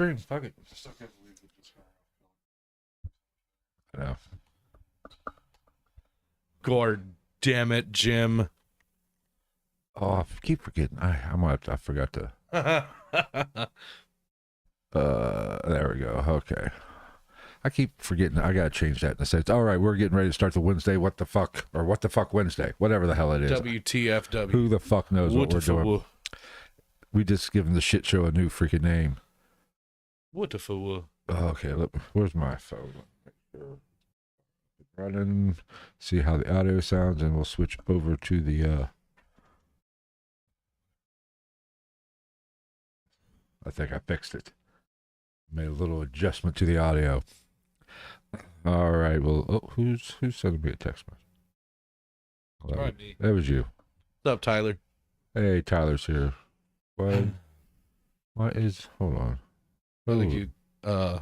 stream. Fuck it. I know. God damn it, Jim. Oh, I keep forgetting. I forgot to. There we go. Okay. I keep forgetting. I gotta change that in a sense. All right, we're getting ready to start the Wednesday. What the fuck Wednesday? Whatever the hell it is. WTFW. Who the fuck knows what we're doing? We just given the shit show a new freaking name. What the fuck? Okay, look. Where's my phone? Make sure. Running. See how the audio sounds, and we'll switch over to the. I think I fixed it. Made a little adjustment to the audio. All right. Well, who's sending me a text message? Probably me. That was you. What's up, Tyler? Hey, Tyler's here. What is? Hold on. I think you oh,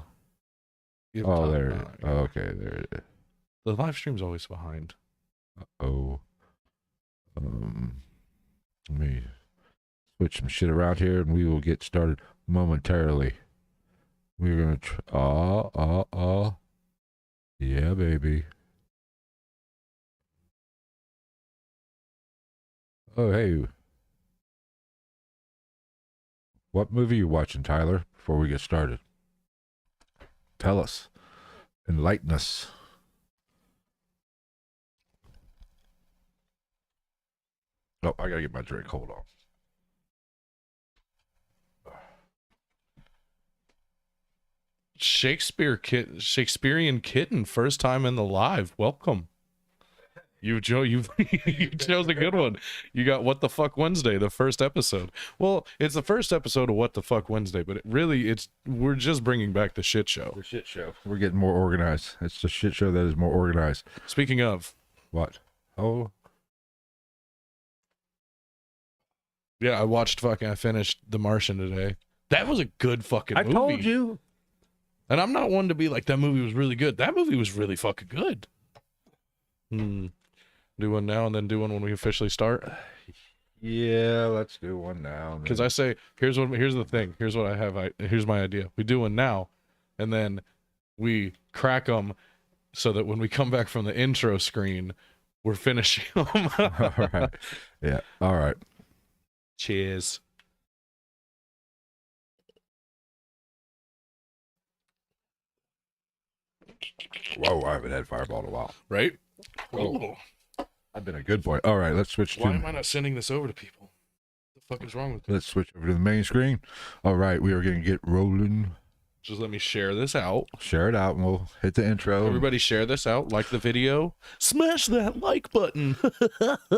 there. It is. Oh, okay, there it is. The live stream's always behind. Oh. Let me switch some shit around here, and we will get started momentarily. We're gonna yeah, baby. Oh, hey. What movie are you watching, Tyler, before we get started? Tell us. Enlighten us. Oh, I gotta get my drink. Hold on. Shakespearean Kitten, first time in the live. Welcome. You chose a good one. You got What the Fuck Wednesday, the first episode. Well, it's the first episode of What the Fuck Wednesday, but we're just bringing back the shit show. The shit show. We're getting more organized. It's the shit show that is more organized. Speaking of. What? Oh. Yeah, I finished The Martian today. That was a good fucking movie. I told you. And I'm not one to be like, that movie was really good. That movie was really fucking good. Do one now and then do one when we officially start. Yeah, let's do one now. Because I say, here's the thing. Here's what I have. Here's my idea. We do one now, and then we crack them so that when we come back from the intro screen, we're finishing them. All right. Yeah. All right. Cheers. Whoa, I haven't had Fireball in a while. Right? Oh. I've been a good boy. All right, let's switch Why am I not sending this over to people? What the fuck is wrong with me? Let's switch over to the main screen. All right, we are going to get rolling. Just let me share this out. Share it out, and we'll hit the intro. Everybody share this out. Like the video. Smash that like button.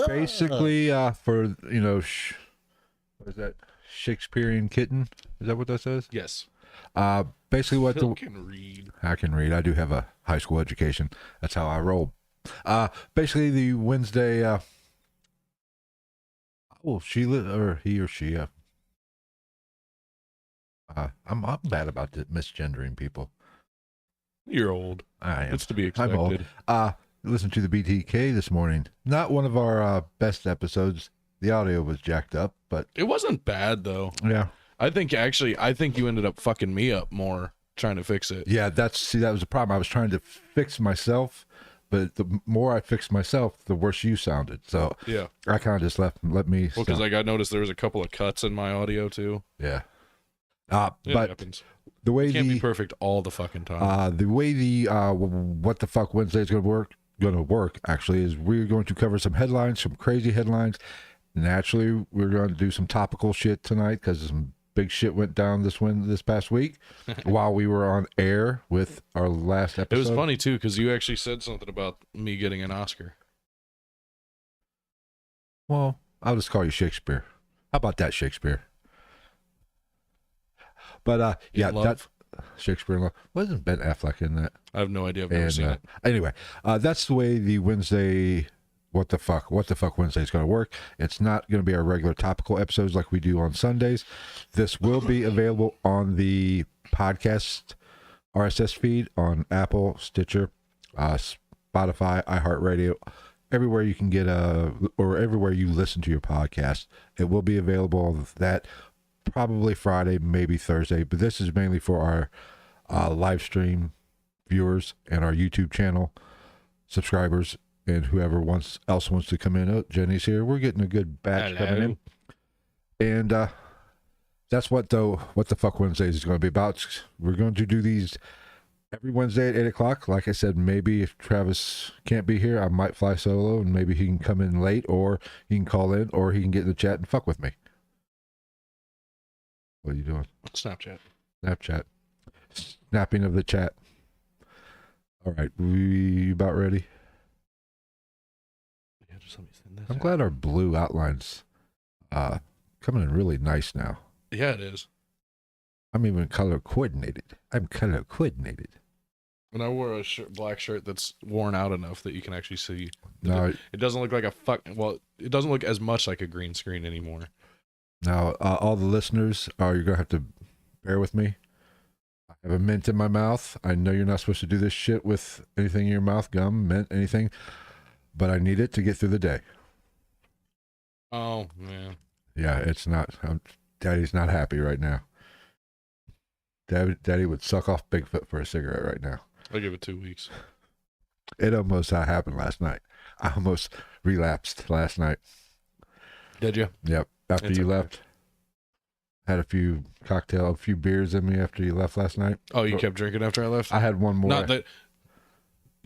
Basically, for, what is that? Shakespearean Kitten? Is that what that says? Yes. Basically what Phil can read. I can read. I do have a high school education. That's how I roll. Basically the Wednesday, he or she, I'm bad about misgendering people. You're old. I am. It's to be expected. I'm old. Listen to the BTK this morning. Not one of our best episodes. The audio was jacked up, but it wasn't bad though. Yeah. I think you ended up fucking me up more trying to fix it. Yeah, that was the problem. I was trying to fix myself, but the more I fixed myself, the worse you sounded. So yeah, I kind of just let me. Well, because I noticed there was a couple of cuts in my audio too. Yeah. It But happens. The way it can't be perfect all the fucking time. The way the What the Fuck Wednesday is going to work actually is we're going to cover some headlines, some crazy headlines. Naturally, we're going to do some topical shit tonight because some big shit went down this past week while we were on air with our last episode. It was funny too because you actually said something about me getting an Oscar. Well, I'll just call you Shakespeare. How about that, Shakespeare? But yeah, that Shakespeare in Love. Wasn't Ben Affleck in that? I have no idea. I've never seen it. Anyway, that's the way the Wednesday. What the fuck Wednesday is going to work. It's not going to be our regular topical episodes like we do on Sundays. This will be available on the podcast RSS feed on Apple, Stitcher, Spotify, iHeartRadio, everywhere you can get or everywhere you listen to your podcast. It will be available of that. probably Friday, maybe Thursday. But this is mainly for our live stream viewers and our YouTube channel subscribers and whoever else wants to come in. Oh, Jenny's here. We're getting a good batch coming in. And that's what the fuck Wednesdays is going to be about. We're going to do these every Wednesday at 8 o'clock. Like I said, maybe if Travis can't be here, I might fly solo and maybe he can come in late, or he can call in, or he can get in the chat and fuck with me. What are you doing? Snapchat. Snapping of the chat. All right, we about ready? Yeah, just let me send this. I'm glad our blue outlines coming in really nice now. Yeah, it is. I'm even color coordinated. I'm color coordinated. And I wore a black shirt that's worn out enough that you can actually see. No, it doesn't look like it doesn't look as much like a green screen anymore. Now, all the listeners, you're going to have to bear with me. I have a mint in my mouth. I know you're not supposed to do this shit with anything in your mouth, gum, mint, anything, but I need it to get through the day. Oh, man. Yeah, it's not. Daddy's not happy right now. Daddy would suck off Bigfoot for a cigarette right now. I'll give it 2 weeks. It almost happened last night. I almost relapsed last night. Did you? Yep. After you left. Had a few beers in me after you left last night. Oh, you kept drinking after I left? I had one more. Not that,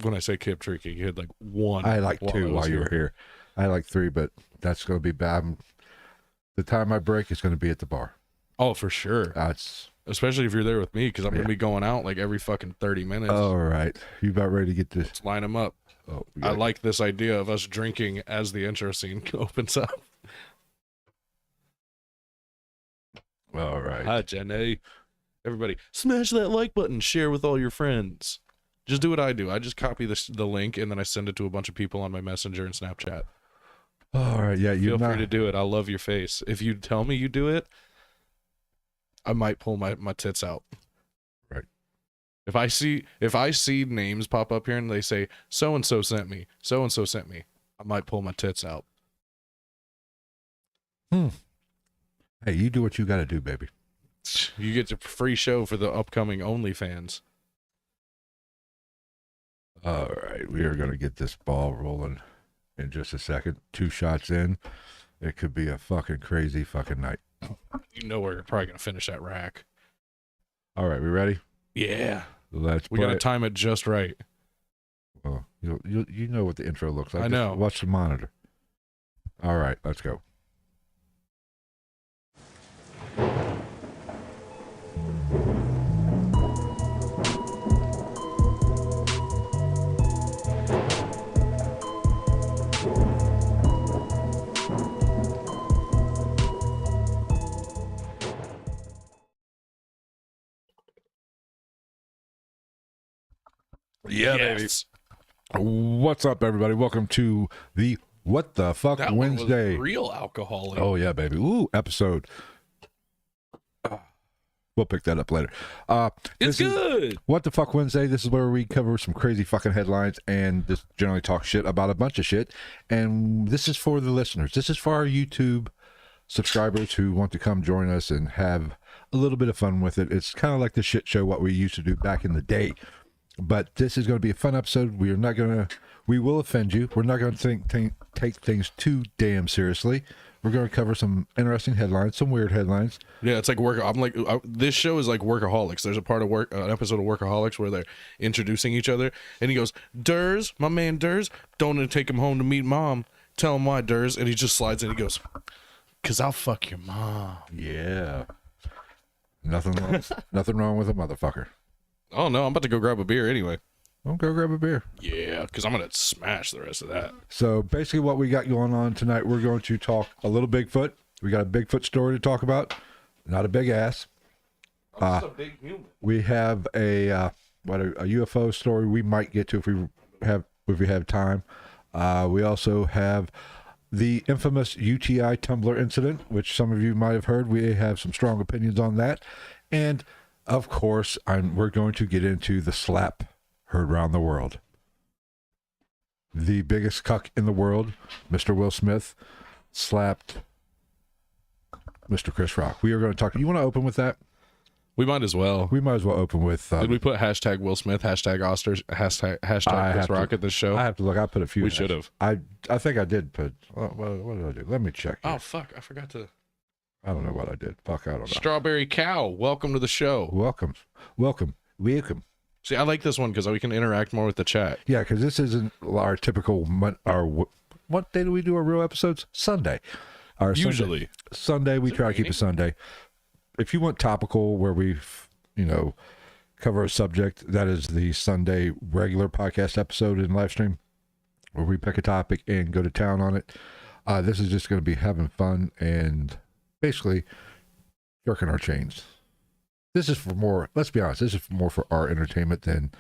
when I say kept drinking, you had like one. I had like two while you were here. I had like three, but that's going to be bad. The time I break is going to be at the bar. Oh, for sure. Especially if you're there with me, because I'm going to be going out like every fucking 30 minutes. All right. You about ready to get this? Let's line them up. Oh, I like this idea of us drinking as the intro scene opens up. All right. Hi, Jenny. Everybody, smash that like button. Share with all your friends. Just do what I do. I just copy the link, and then I send it to a bunch of people on my Messenger and Snapchat. All right. Yeah, Feel free to do it. I love your face. If you tell me you do it, I might pull my tits out. Right. If I see names pop up here and they say so and so sent me, I might pull my tits out. Hey, you do what you got to do, baby. You get a free show for the upcoming OnlyFans. All right, we are going to get this ball rolling in just a second. 2 shots in, it could be a fucking crazy fucking night. You know where you're probably going to finish that rack. All right, we ready? Yeah. We got to time it just right. Well, you know what the intro looks like. I know. Just watch the monitor. All right, let's go. Yeah, yes. baby. What's up, everybody? Welcome to the What the Fuck that Wednesday. One was real alcoholic. Oh yeah, baby. Ooh, episode. We'll pick that up later. It's good. What the Fuck Wednesday. This is where we cover some crazy fucking headlines and just generally talk shit about a bunch of shit. And this is for the listeners. This is for our YouTube subscribers who want to come join us and have a little bit of fun with it. It's kind of like the shit show what we used to do back in the day. But this is going to be a fun episode. We will offend you. We're not going to take things too damn seriously. We're going to cover some interesting headlines, some weird headlines. Yeah, it's like this show is like Workaholics. There's an episode of Workaholics where they're introducing each other, and he goes, "Durs, my man Durs, don't take him home to meet mom. Tell him why, Durs." And he just slides in. He goes, "'Cause I'll fuck your mom." Yeah. Nothing wrong with a motherfucker. Oh no, I'm about to go grab a beer anyway. I'll go grab a beer. Yeah, because I'm going to smash the rest of that. So basically what we got going on tonight, we're going to talk a little Bigfoot. We got a Bigfoot story to talk about. Not a big ass. I'm just a big human. We have a UFO story we might get to if we have time. We also have the infamous UTI tumbler incident, which some of you might have heard. We have some strong opinions on that. And of course, we're going to get into the slap heard around the world. The biggest cuck in the world, Mr. Will Smith, slapped Mr. Chris Rock. We are going to talk. You want to open with that? We might as well. We might as well open with. Did we put hashtag Will Smith, hashtag Osters, hashtag Chris Rock at this show? I have to look. I put a few. We should have. I think I did put. What did I do? Let me check. Here. Oh fuck! I forgot to. I don't know what I did. Fuck, I don't know. Strawberry Cow, welcome to the show. Welcome. See, I like this one because we can interact more with the chat. Yeah, because this isn't our typical. What day do we do our real episodes? Sunday. Usually. Sunday we try to keep it Sunday. If you want topical where we, cover a subject, that is the Sunday regular podcast episode in Livestream, where we pick a topic and go to town on it. This is just going to be having fun and basically jerking our chains. This is for more, let's be honest, this is more for our entertainment than...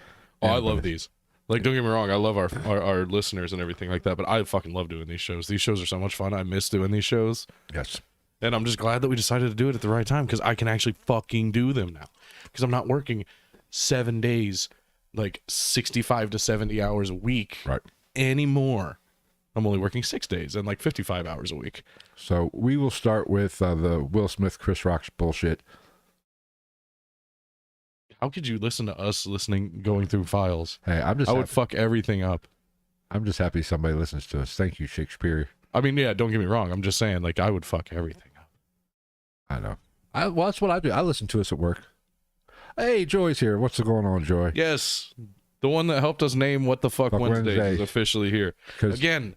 Oh, I love these. Like, don't get me wrong, I love our listeners and everything like that, but I fucking love doing these shows. These shows are so much fun. I miss doing these shows. Yes. And I'm just glad that we decided to do it at the right time because I can actually fucking do them now. Because I'm not working 7 days, like 65 to 70 hours a week anymore. I'm only working 6 days and like 55 hours a week. So we will start with the Will Smith, Chris Rock bullshit. How could you listen to us going through files? Hey, I would fuck everything up. I'm just happy somebody listens to us. Thank you, Shakespeare. I mean, yeah, don't get me wrong. I'm just saying, like, I would fuck everything up. I know. Well, that's what I do. I listen to us at work. Hey, Joy's here. What's going on, Joy? Yes. The one that helped us name What the Fuck Wednesday is officially here. Again,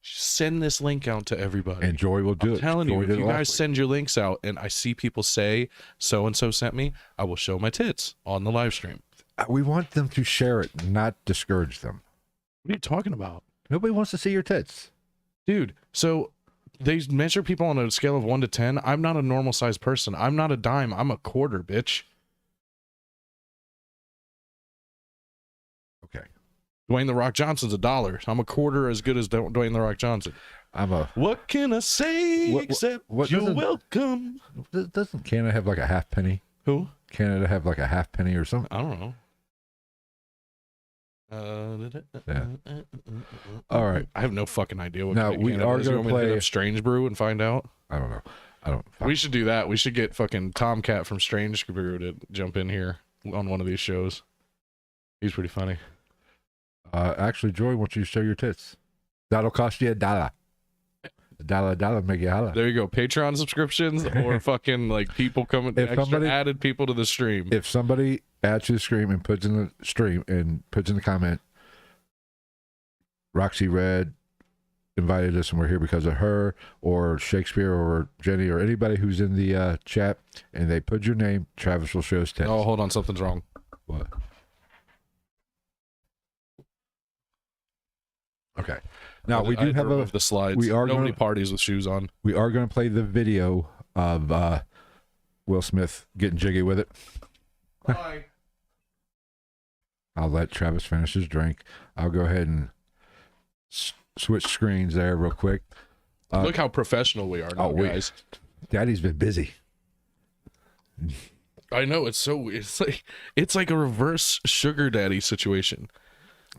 send this link out to everybody. And Joy will do it. I'm telling you, if you guys send your links out and I see people say, so-and-so sent me, I will show my tits on the live stream. We want them to share it, not discourage them. What are you talking about? Nobody wants to see your tits. Dude, so they measure people on a scale of 1 to 10. I'm not a normal sized person. I'm not a dime. I'm a quarter, bitch. Okay. Dwayne The Rock Johnson's $1. I'm a quarter as good as Dwayne The Rock Johnson. What can I say except you're welcome? Doesn't Canada have like a half penny? Who? Canada have like a half penny or something? I don't know. Yeah. All right. I have no fucking idea what. Now we are going to play Strange Brew and find out. I don't know. We should do that. We should get fucking Tomcat from Strange Brew to jump in here on one of these shows. He's pretty funny. Actually, Joy, why don't you show your tits? That'll cost you $1. $1 make you holla. There you go. Patreon subscriptions or fucking like people coming. Added people to the stream. If somebody adds to the stream and puts in the stream and puts in the comment, Roxy Red invited us and we're here because of her, or Shakespeare or Jenny or anybody who's in the chat, and they put your name, Travis will show his tits. Oh, hold on, something's wrong. What? Okay. Now we do have the slides. We are nobody parties with shoes on. We are going to play the video of Will Smith getting jiggy with it. Bye. I'll let Travis finish his drink. I'll go ahead and switch screens there real quick. Look how professional we are now, guys. Daddy's been busy. I know, it's like a reverse sugar daddy situation.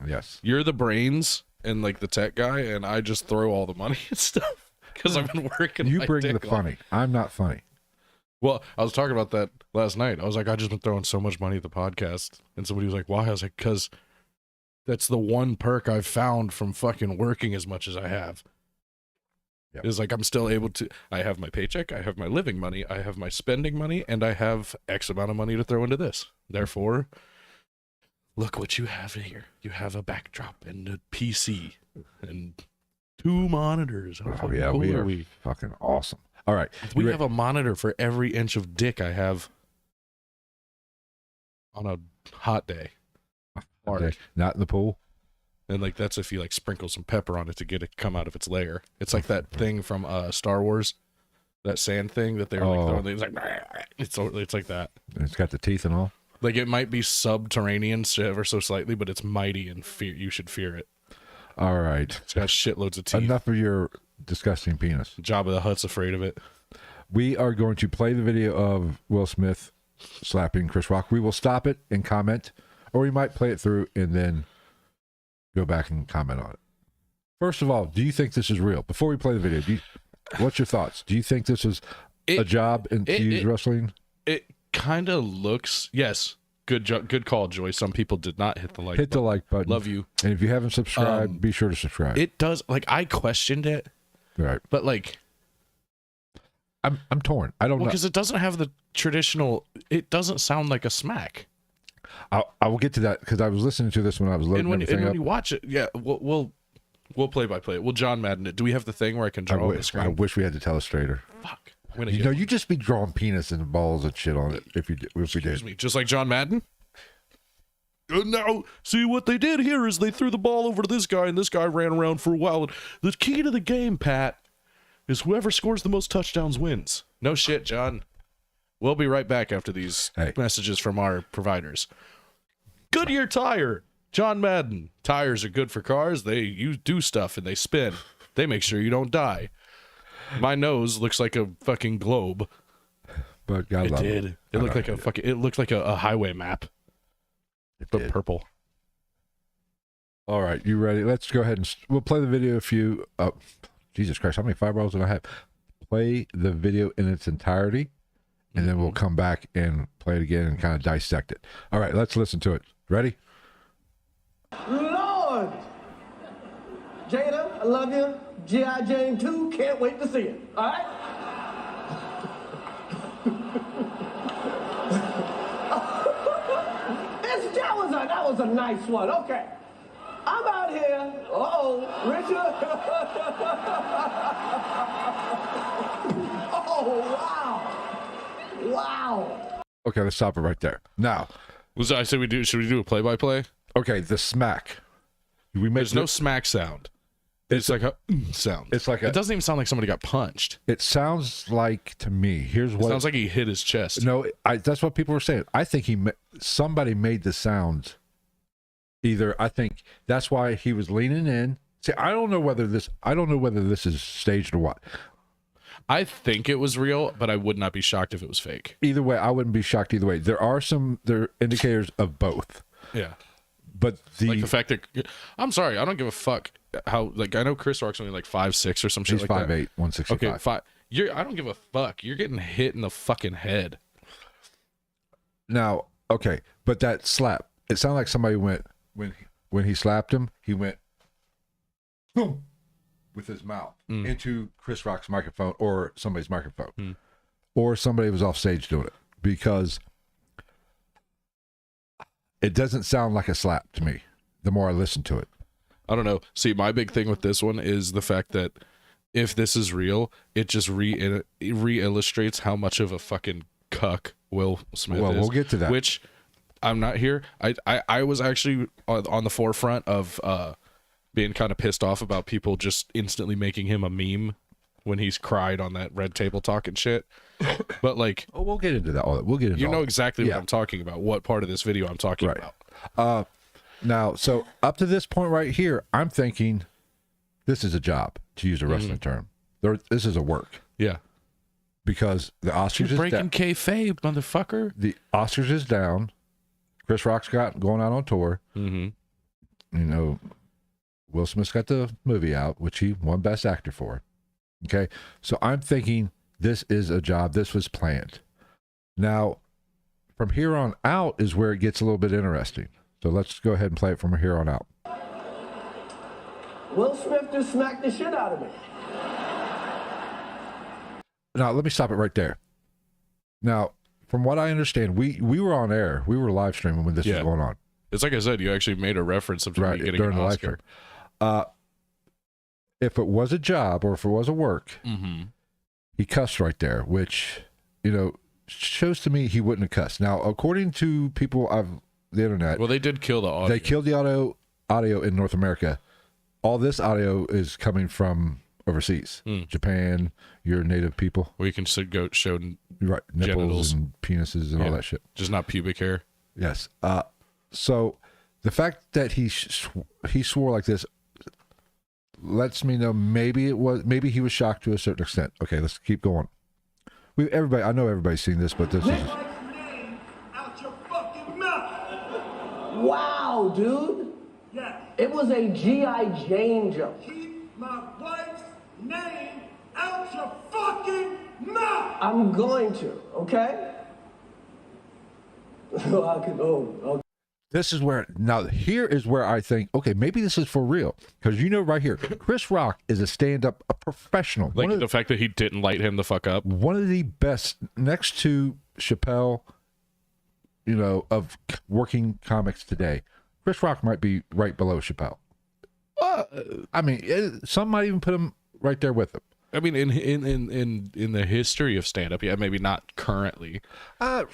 Yes. You're the brains and like the tech guy, and I just throw all the money and stuff because I've been working. You bring the funny. I'm not funny. Well, I was talking about that last night. I was like, I just been throwing so much money at the podcast, and somebody was like, "Why?" I was like, "Because that's the one perk I've found from fucking working as much as I have." Yep. Is like I'm still able to. I have my paycheck, I have my living money, I have my spending money, and I have X amount of money to throw into this. Therefore, look what you have here. You have a backdrop and a PC and 2 monitors. Oh yeah, cool we are fucking awesome. All right. We have a monitor for every inch of dick I have on a hot day. Not in the pool. And like that's if you like sprinkle some pepper on it to get it come out of its lair. It's like that thing from Star Wars, that sand thing that they were like throwing. It's like it's like that. It's got the teeth and all. Like it might be subterranean ever so slightly, but it's mighty and you should fear it. All right. It's got shitloads of teeth. Enough of your disgusting penis. Jabba the Hutt's afraid of it. We are going to play the video of Will Smith slapping Chris Rock. We will stop it and comment, or we might play it through and then go back and comment on it. First of all, do you think this is real? Before we play the video, what's your thoughts? Do you think this is a job and to use wrestling? It kind of looks, yes. Good call, Joy. Some people did not hit the like button. Hit the like button. Love you. And if you haven't subscribed, be sure to subscribe. It does, like, I questioned it. Right. But, like, I'm torn. I don't know. Because it doesn't have the traditional, it doesn't sound like a smack. I will get to that because I was listening to this when I was loading everything up. And when you watch it, yeah, we'll play by play it. We'll John Madden it. Do we have the thing where I can draw on the screen? I wish we had the telestrator. Fuck. You know, you just be drawing penis and balls and shit on it if we did. Excuse me, just like John Madden? Now, see what they did here is they threw the ball over to this guy, and this guy ran around for a while. And the key to the game, Pat, is whoever scores the most touchdowns wins. No shit, John. We'll be right back after these messages from our providers. Goodyear Tire. John Madden. Tires are good for cars. You do stuff and they spin. They make sure you don't die. My nose looks like a fucking globe. But God love it. It looked like a fucking. It looked like a highway map. But purple. All right, you ready? Let's go ahead and we'll play the video. If you, Jesus Christ, how many fireballs do I have? Play the video in its entirety, and then we'll come back and play it again and kind of dissect it. All right, let's listen to it. Ready? Lord, Jada, I love you. G.I. Jane 2, can't wait to see it. All right? That was a nice one. Okay. I'm out here. Richard. Oh, wow. Wow. Okay, let's stop it right there. Now, Should we do a play-by-play? Okay, the smack. There's no smack sound. It's like a sound. It's like it doesn't even sound like somebody got punched. It sounds like, to me, here's what... It sounds like he hit his chest. No, that's what people were saying. I think somebody made the sound. I think that's why he was leaning in. See, I don't know whether this is staged or what. I think it was real, but I would not be shocked if it was fake. Either way, I wouldn't be shocked either way. There are indicators of both. Yeah. But like the fact that I'm sorry, I don't give a fuck how, like, I know Chris Rock's only like 5'6" or some shit like that. He's 5'8", 165. Okay, I don't give a fuck. You're getting hit in the fucking head. Now, okay, but that slap, it sounded like somebody went when he slapped him, he went boom with his mouth into Chris Rock's microphone or somebody's microphone. Or somebody was off stage doing it, because it doesn't sound like a slap to me the more I listen to it. I don't know. See, my big thing with this one is the fact that if this is real, it just re-illustrates how much of a fucking cuck Will Smith is. Well, we'll get to that. Which, I'm not here. I was actually on the forefront of being kind of pissed off about people just instantly making him a meme when he's cried on that red table talking shit. But, like... Oh, we'll get into that. We'll get into You know exactly what I'm talking about, what part of this video I'm talking about. Now, so up to this point right here, I'm thinking this is a job, to use a wrestling term. This is a work. Yeah. Because the Oscars is breaking kayfabe, motherfucker. The Oscars is down. Chris Rock's going out on tour. You know, Will Smith's got the movie out, which he won Best Actor for. Okay, so I'm thinking this is a job. This was planned. Now, from here on out is where it gets a little bit interesting. So let's go ahead and play it from here on out. Will Smith just smacked the shit out of me. Now, let me stop it right there. Now, from what I understand, we were on air. We were live streaming when this was going on. It's like I said, you actually made a reference of me getting an Oscar. If it was a job or if it was a work, he cussed right there, which, you know, shows to me he wouldn't have cussed. Now, according to people on the internet... Well, they did kill the audio. They killed the audio in North America. All this audio is coming from overseas. Japan, your native people. Where you can go show nipples genitals and penises and all that shit. Just not pubic hair. Yes. So the fact that he swore like this lets me know maybe he was shocked to a certain extent. Okay, let's keep going. I know everybody's seen this, but this is... Out your fucking mouth. Wow, dude. Yeah. It was a G.I. Jane joke. Keep my wife's name out your fucking mouth. I'm going to, okay? Okay. This is where, now here is where I think, okay, maybe this is for real. Because right here, Chris Rock is a stand-up, a professional. Like the fact that he didn't light him the fuck up. One of the best, next to Chappelle, of working comics today. Chris Rock might be right below Chappelle. I mean, some might even put him right there with him. I mean, in the history of stand-up, yeah, maybe not currently.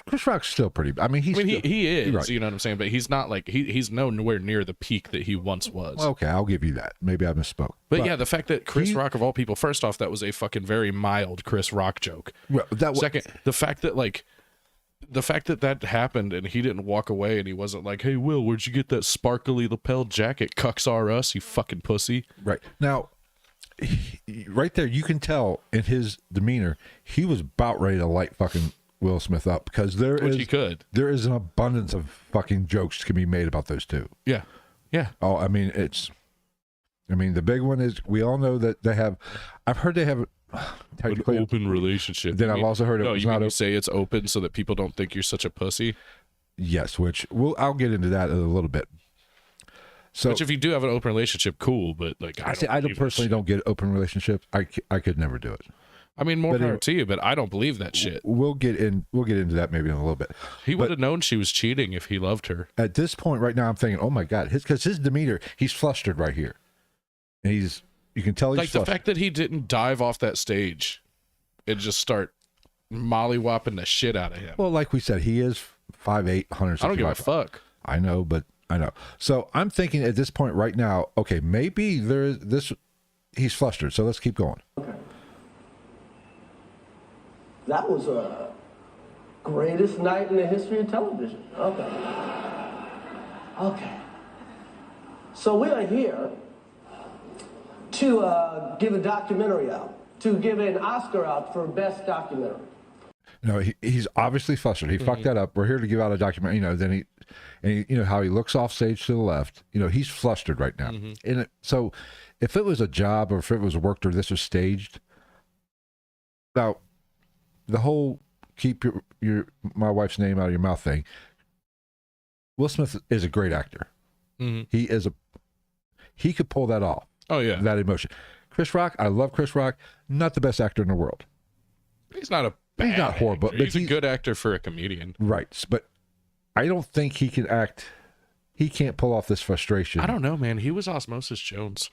Chris Rock's still pretty. I mean, he is. Right. You know what I'm saying? But he's not like he's nowhere near the peak that he once was. Okay, I'll give you that. Maybe I misspoke. But yeah, the fact that Chris Rock of all people, first off, that was a fucking very mild Chris Rock joke. Well, Second, the fact that happened and he didn't walk away and he wasn't like, "Hey, Will, where'd you get that sparkly lapel jacket? Cucks are us, you fucking pussy." Right now. Right there, you can tell in his demeanor, he was about ready to light fucking Will Smith up because there is an abundance of fucking jokes can be made about those two. Yeah, yeah. Oh, I mean, the big one is we all know that they have. I've heard they have technically an open relationship. Then I've also heard it was not. You say it's open so that people don't think you're such a pussy. Yes, which I'll get into that in a little bit. So, which if you do have an open relationship, cool. But like, I don't personally don't get open relationships. I could never do it. I mean, more power to you, but I don't believe that shit. We'll get into that maybe in a little bit. He would have known she was cheating if he loved her. At this point right now, I'm thinking, oh my God, because his demeanor, he's flustered right here, and you can tell he's like flustered. The fact that he didn't dive off that stage and just start mollywopping the shit out of him. Well, like we said, he is 5'8", 165. I don't give a fuck. I know, but I know. So I'm thinking at this point right now, okay, maybe there is this. He's flustered, so let's keep going. Okay. That was a greatest night in the history of television. Okay. So we are here to give a documentary out, to give an Oscar out for best documentary. No, he's obviously flustered. He fucked that up. We're here to give out a documentary. Then he how he looks off stage to the left. He's flustered right now. And so, if it was a job or if it was worked or this was staged, now the whole keep my wife's name out of your mouth thing. Will Smith is a great actor. He could pull that off. Oh yeah, that emotion. Chris Rock, I love Chris Rock. Not the best actor in the world. He's not a. He's not horrible, but he's a good actor for a comedian. Right, but I don't think he can act. He can't pull off this frustration. I don't know, man. He was Osmosis Jones.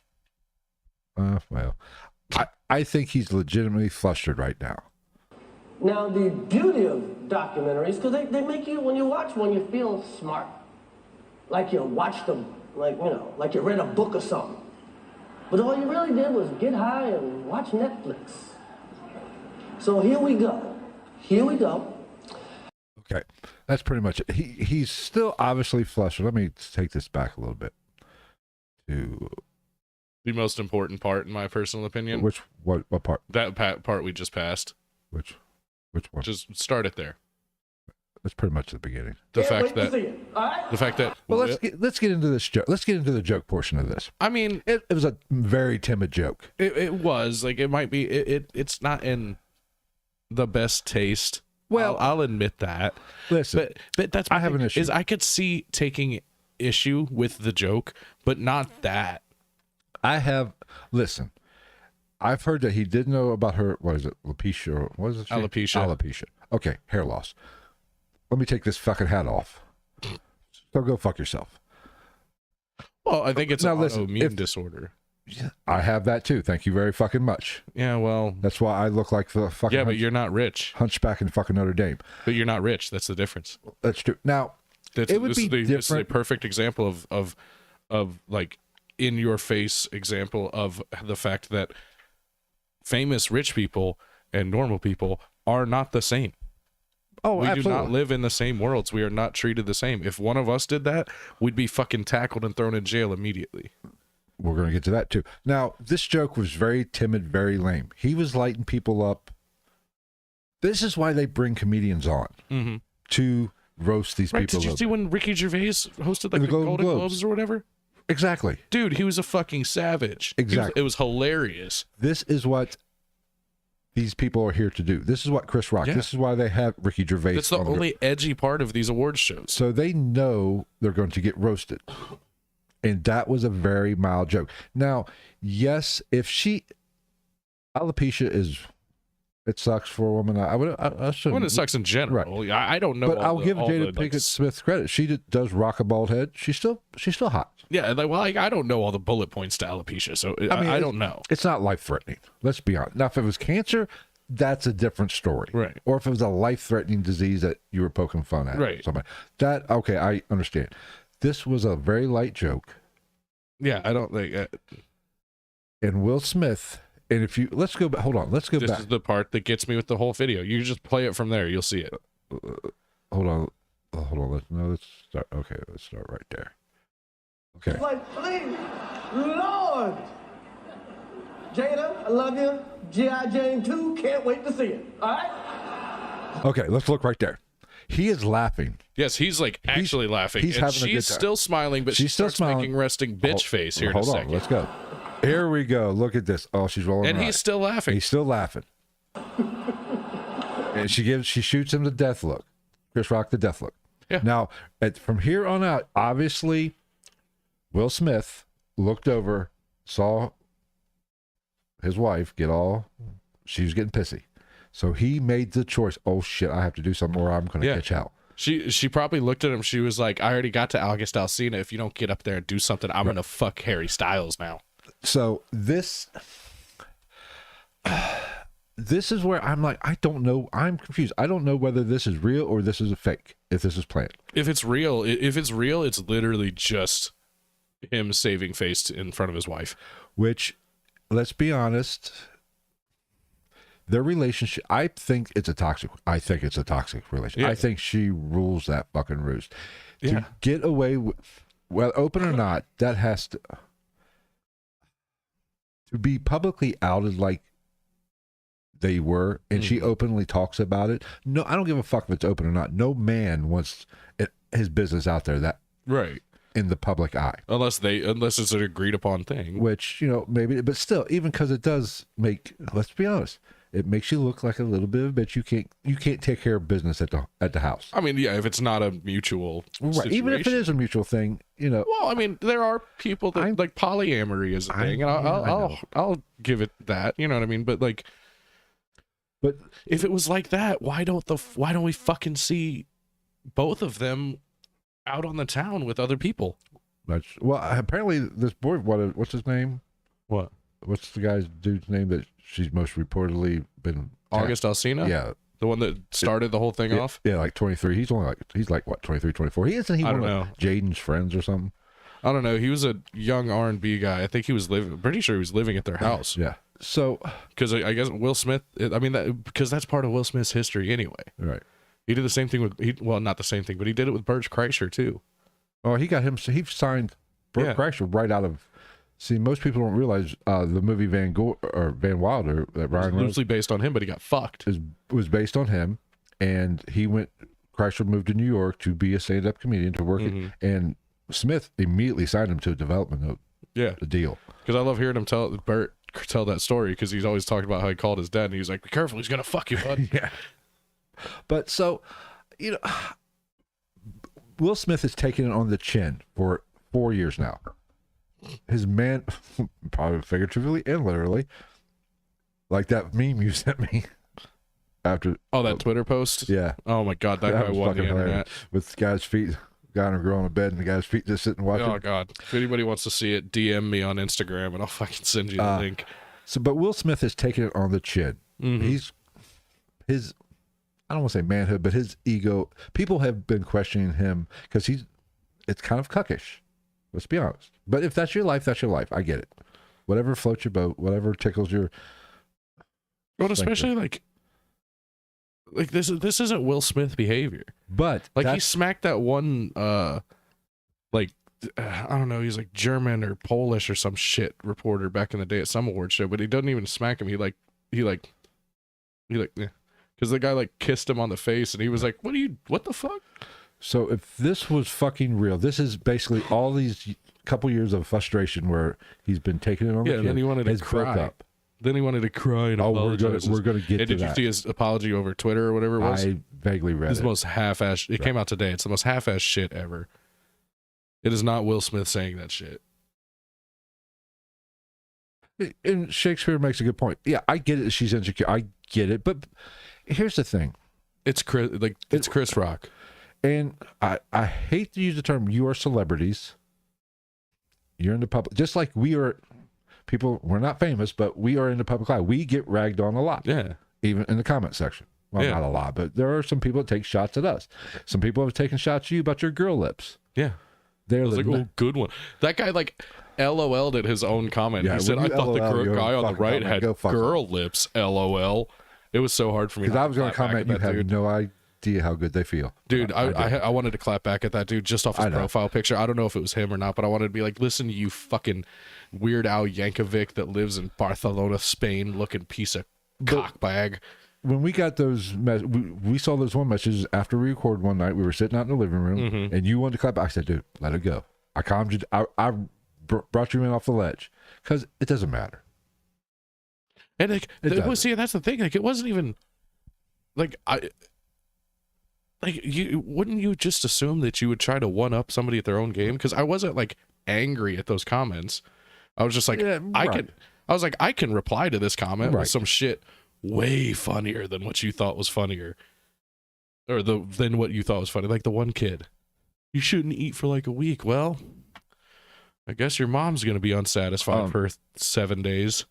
Well, I think he's legitimately flustered right now. Now, the beauty of documentaries, because they make you, when you watch one, you feel smart. Like you watched them, like you read a book or something. But all you really did was get high and watch Netflix. So here we go. Okay, that's pretty much it. He's still obviously flustered. Let me take this back a little bit. To the most important part, in my personal opinion. What part? That part we just passed. Which one? Just start it there. That's pretty much the beginning. The fact that. Well, let's get into this joke. Let's get into the joke portion of this. I mean, it was a very timid joke. It was like it might be. It's not in the best taste. Well, I'll admit that. Listen, but that's I have an issue. Is I could see taking issue with the joke, but not that. Listen, I've heard that he did know about her. What is it? Alopecia? Or what is it? Alopecia. Okay, hair loss. Let me take this fucking hat off. So go fuck yourself. Well, I think it's an autoimmune disorder. I have that too. Thank you very fucking much. Yeah, well, that's why I look like the fucking. Yeah, but you're not rich. Hunchback in fucking Notre Dame. But you're not rich. That's the difference. That's true. Now, it would be different. This is a perfect example of like in your face example of the fact that famous rich people and normal people are not the same. Oh, we absolutely. do not live in the same worlds. We are not treated the same. If one of us did that, we'd be fucking tackled and thrown in jail immediately. We're going to get to that too. Now, this joke was very timid, very lame. He was lighting people up. This is why they bring comedians on to roast these people. Did you see when Ricky Gervais hosted like the Golden Globes or whatever? Exactly. Dude, he was a fucking savage. Exactly. It was hilarious. This is what these people are here to do. This is what Chris Rock. Yeah. This is why they have Ricky Gervais. That's the on only edgy part of these awards shows. So they know they're going to get roasted. And that was a very mild joke. Now, yes, if alopecia is, it sucks for a woman. I shouldn't. When it sucks in general, right. I don't know. But I'll give Jada Pinkett Smith credit. She does rock a bald head. She's still hot. Yeah, I don't know all the bullet points to alopecia, so I don't know. It's not life threatening. Let's be honest. Now, if it was cancer, that's a different story. Right. Or if it was a life threatening disease that you were poking fun at. Right. Somebody. That, okay, I understand. This was a very light joke. Yeah, I don't think. And Will Smith, and if you, let's go back. Hold on. Let's go back. This is the part that gets me with the whole video. You just play it from there. You'll see it. Hold on. Let's start. Okay, let's start right there. Okay. It's like, please, Lord. Jada, I love you. G.I. Jane 2, can't wait to see it. All right? Okay, let's look right there. He is laughing. Yes, he's like actually laughing. He's and having a good she's time. still smiling, but She's she still starts smiling. making resting bitch face here in a Hold on, second. let's go. Here we go. Look at this. Oh, she's rolling. And her he's eyes. still laughing. He's still laughing. And she shoots him the death look. Chris Rock the death look. Yeah. Now, from here on out, obviously, Will Smith looked over, saw his wife she was getting pissy. So he made the choice. Oh shit, I have to do something or I'm going to catch out. She probably looked at him. She was like, I already got to August Alsina. If you don't get up there and do something, I'm going to fuck Harry Styles now. So this is where I'm like, I don't know. I'm confused. I don't know whether this is real or this is a fake, if this is planned. If it's real, it's literally just him saving face in front of his wife. Which, let's be honest, their relationship, I think it's a toxic relationship. Yeah. I think she rules that fucking roost. Yeah. To get away with, well, open or not, that has to be publicly outed like they were, and she openly talks about it. No, I don't give a fuck if it's open or not. No man wants his business out there that Right. in the public eye. Unless it's an agreed upon thing. Which, maybe, but still, even because it does make, let's be honest, it makes you look like a little bit of a bitch. You can't take care of business at the house. I mean, yeah, if it's not a mutual situation. Even if it is a mutual thing, Well, I mean, there are people that like polyamory is a thing, and I'll give it that. You know what I mean? But if it was like that, why don't we fucking see both of them out on the town with other people? Apparently this boy, what's his name? What? What's the dude's name that she's most reportedly been? August Alsina? Yeah. The one that started the whole thing off? Yeah, like 23. He's like what, 23, 24? He isn't he I one don't of Jaden's friends or something? I don't know. He was a young R&B guy. I think he was pretty sure he was living at their house. Yeah. So, because I guess Will Smith, because that's part of Will Smith's history anyway. Right. He did the same thing not the same thing, but he did it with Bert Kreischer too. Oh, he signed Bert Kreischer right out of. See, most people don't realize the movie Van Wilder that Ryan was loosely based on him, but he got fucked. Was based on him, and Kreischer moved to New York to be a stand-up comedian to work it, and Smith immediately signed him to a development note. Yeah, a deal. Because I love hearing him tell that story, because he's always talking about how he called his dad and he was like, "Be careful, he's gonna fuck you, bud." Yeah. But so, Will Smith has taken it on the chin for 4 years now. His man, probably figuratively and literally, like that meme you sent me after. Oh, that Twitter post? Yeah. Oh my God, that guy won the internet. Hilarious. With the guy's feet, guy on a girl on a bed, and the guy's feet just sitting watching. Oh God! If anybody wants to see it, DM me on Instagram, and I'll fucking send you the link. But Will Smith has taken it on the chin. He's his. I don't want to say manhood, but his ego. People have been questioning him because it's kind of cuckish. Let's be honest. But if that's your life, that's your life. I get it. Whatever floats your boat, whatever tickles your. Well, especially like this isn't Will Smith behavior. But like he smacked that one, I don't know, he's like German or Polish or some shit reporter back in the day at some award show, but he doesn't even smack him. He because the guy like kissed him on the face, and he was like, what the fuck? So if this was fucking real, this is basically all these couple years of frustration where he's been taking it on the chin. And then he wanted to cry. Broke up. Then he wanted to cry and apologize. We're gonna get to did you that. see his apology over Twitter or whatever it was? I vaguely read It's it. the most half-ass. It came out today. It's the most half-ass shit ever. It is not Will Smith saying that shit. And Shakespeare makes a good point. Yeah, I get it. She's insecure. I get it. But here's the thing. It's Chris Rock. And I hate to use the term, you are celebrities. You're in the public. Just like we are people, we're not famous, but we are in the public eye. We get ragged on a lot. Yeah. Even in the comment section. Well, Yeah. not a lot, but there are some people that take shots at us. Some people have taken shots at you about your girl lips. Yeah. They're I was like, oh, good one. That guy, like, LOL'd at his own comment. Yeah, He said, when I you thought the LOL, you're guy on the fucking right comment. had Go fuck girl lips, LOL. It was so hard for me. Because not I was going to clap back comment, at you that have dude. no idea how good they feel. Dude, I wanted to clap back at that dude just off his I know. profile picture. I don't know if it was him or not, but I wanted to be like, listen, you fucking Weird Al Yankovic that lives in Barcelona, Spain, looking piece of cockbag. When we got those, we saw those one messages after we recorded one night. We were sitting out in the living room, Mm-hmm. and you wanted to clap. I said, dude, let it go. I calmed you. I brought you in off the ledge because it doesn't matter. And like, It doesn't. see, that's the thing. Like, it wasn't even like you wouldn't you just assume that you would try to one up somebody at their own game? Because I wasn't like angry at those comments. I was just like, Yeah, right. I can reply to this comment Right. with some shit way funnier than what you thought was funnier, or than what you thought was funny. Like the one kid, you shouldn't eat for like a week. Well, I guess your mom's gonna be unsatisfied for 7 days.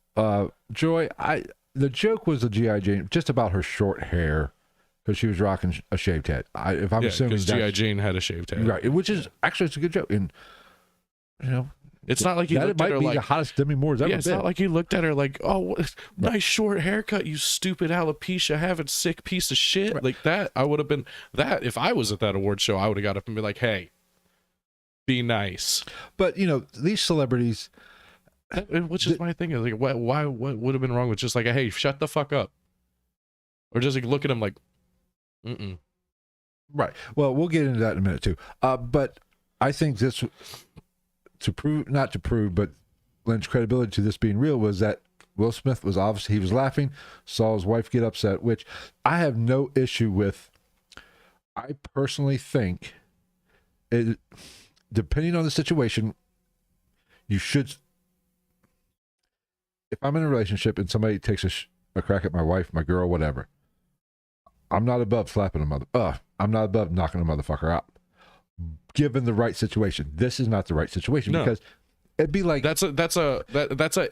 Joy, the joke was the G.I. Jane, just about her short hair, because she was rocking a shaved head. If I'm Yeah, assuming because that's G.I. Jane had a shaved head. right, which is actually it's a good joke, and you know It's not like you that looked at might her be like, the hottest Demi Moore's ever yeah, it's been. not like you looked at her like, oh, nice short haircut, you stupid alopecia having sick piece of shit. Right. Like that, I would have been that if I was at that award show, I would have got up and be like, hey, be nice. But you know these celebrities. Which is my thing. Is like, what would have been wrong with just like, hey, shut the fuck up, or just like look at him like, Right. Well, we'll get into that in a minute too. But I think this, not to prove, but lends credibility to this being real, was that Will Smith was obviously, he was laughing, saw his wife get upset, which I have no issue with. I personally think, depending on the situation, you should. If I'm in a relationship and somebody takes a crack at my wife, my girl, whatever, I'm not above slapping a mother. I'm not above knocking a motherfucker out. Given the right situation, this is not the right situation because it'd be like that's a